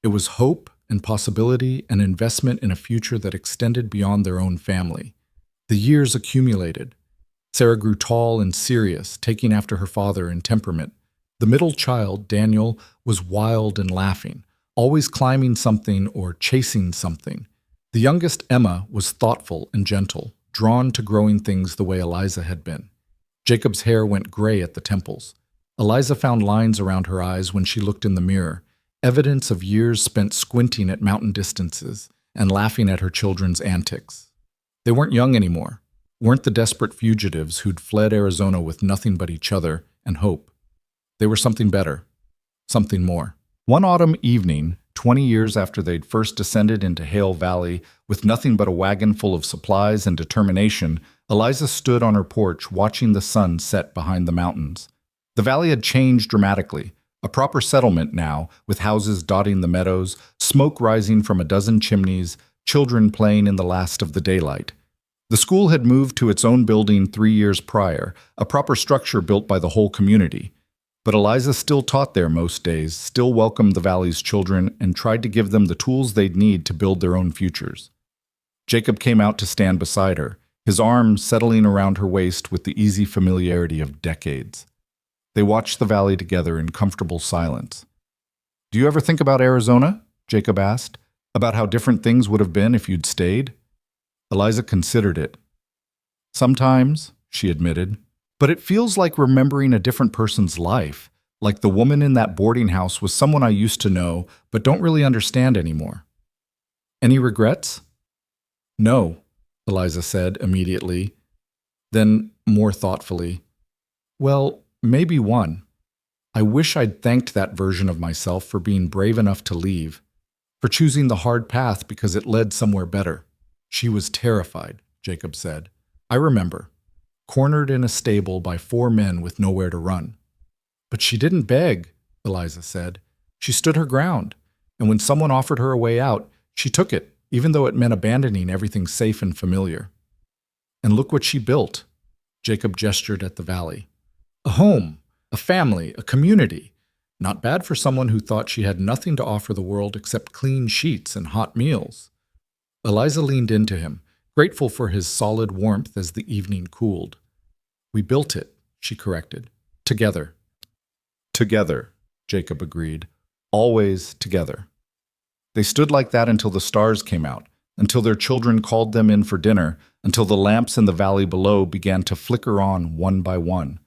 A: It was hope and possibility and investment in a future that extended beyond their own family. The years accumulated. Sarah grew tall and serious, taking after her father in temperament. The middle child, Daniel, was wild and laughing, always climbing something or chasing something. The youngest, Emma, was thoughtful and gentle, drawn to growing things the way Eliza had been. Jacob's hair went gray at the temples. Eliza found lines around her eyes when she looked in the mirror, evidence of years spent squinting at mountain distances and laughing at her children's antics. They weren't young anymore, weren't the desperate fugitives who'd fled Arizona with nothing but each other and hope. They were something better, something more. One autumn evening, 20 years after they'd first descended into Hale Valley with nothing but a wagon full of supplies and determination, Eliza stood on her porch watching the sun set behind the mountains. The valley had changed dramatically, a proper settlement now, with houses dotting the meadows, smoke rising from a dozen chimneys, children playing in the last of the daylight. The school had moved to its own building 3 years prior, a proper structure built by the whole community. But Eliza still taught there most days, still welcomed the valley's children, and tried to give them the tools they'd need to build their own futures. Jacob came out to stand beside her, his arm settling around her waist with the easy familiarity of decades. They watched the valley together in comfortable silence. "Do you ever think about Arizona?" Jacob asked. "About how different things would have been if you'd stayed?" Eliza considered it. "Sometimes," she admitted. "But it feels like remembering a different person's life, like the woman in that boarding house was someone I used to know but don't really understand anymore." "Any regrets?" "No," Eliza said immediately. Then, more thoughtfully, "Well, maybe one. I wish I'd thanked that version of myself for being brave enough to leave, for choosing the hard path because it led somewhere better." "She was terrified," Jacob said. "I remember. Cornered in a stable by 4 men with nowhere to run." "But she didn't beg," Eliza said. "She stood her ground, and when someone offered her a way out, she took it, even though it meant abandoning everything safe and familiar. And look what she built." Jacob gestured at the valley. "A home, a family, a community. Not bad for someone who thought she had nothing to offer the world except clean sheets and hot meals." Eliza leaned into him, grateful for his solid warmth as the evening cooled. "We built it," she corrected. "Together." "Together," Jacob agreed. "Always together." They stood like that until the stars came out, until their children called them in for dinner, until the lamps in the valley below began to flicker on one by one.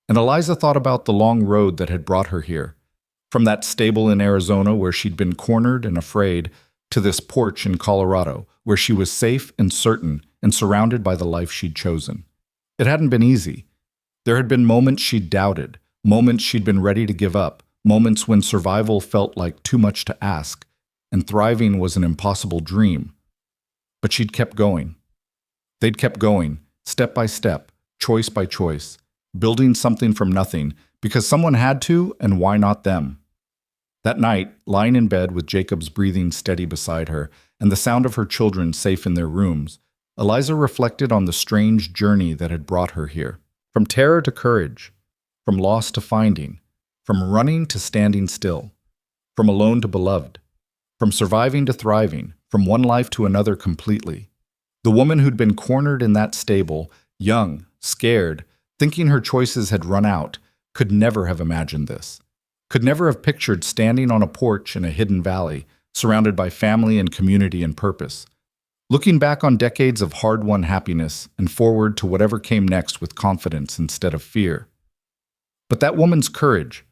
A: And Eliza thought about the long road that had brought her here, from that stable in Arizona where she'd been cornered and afraid, to this porch in Colorado, where she was safe and certain and surrounded by the life she'd chosen. It hadn't been easy. There had been moments she'd doubted, moments she'd been ready to give up, moments when survival felt like too much to ask, and thriving was an impossible dream. But she'd kept going. They'd kept going, step by step, choice by choice, building something from nothing, because someone had to, and why not them? That night, lying in bed with Jacob's breathing steady beside her and the sound of her children safe in their rooms, Eliza reflected on the strange journey that had brought her here. From terror to courage, from loss to finding, from running to standing still, from alone to beloved, from surviving to thriving, from one life to another completely. The woman who'd been cornered in that stable, young, scared, thinking her choices had run out, could never have imagined this. Could never have pictured standing on a porch in a hidden valley, surrounded by family and community and purpose, looking back on decades of hard-won happiness and forward to whatever came next with confidence instead of fear. But that woman's courage,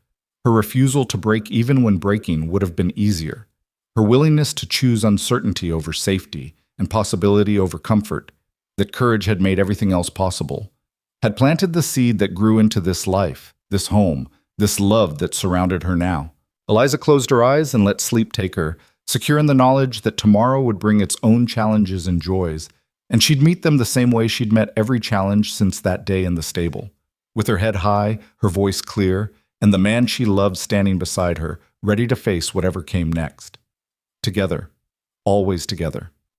A: her refusal to break even when breaking would have been easier, her willingness to choose uncertainty over safety and possibility over comfort, that courage had made everything else possible, had planted the seed that grew into this life, this home, this love that surrounded her now. Eliza closed her eyes and let sleep take her, secure in the knowledge that tomorrow would bring its own challenges and joys, and she'd meet them the same way she'd met every challenge since that day in the stable, with her head high, her voice clear, and the man she loved standing beside her, ready to face whatever came next. Together, always together.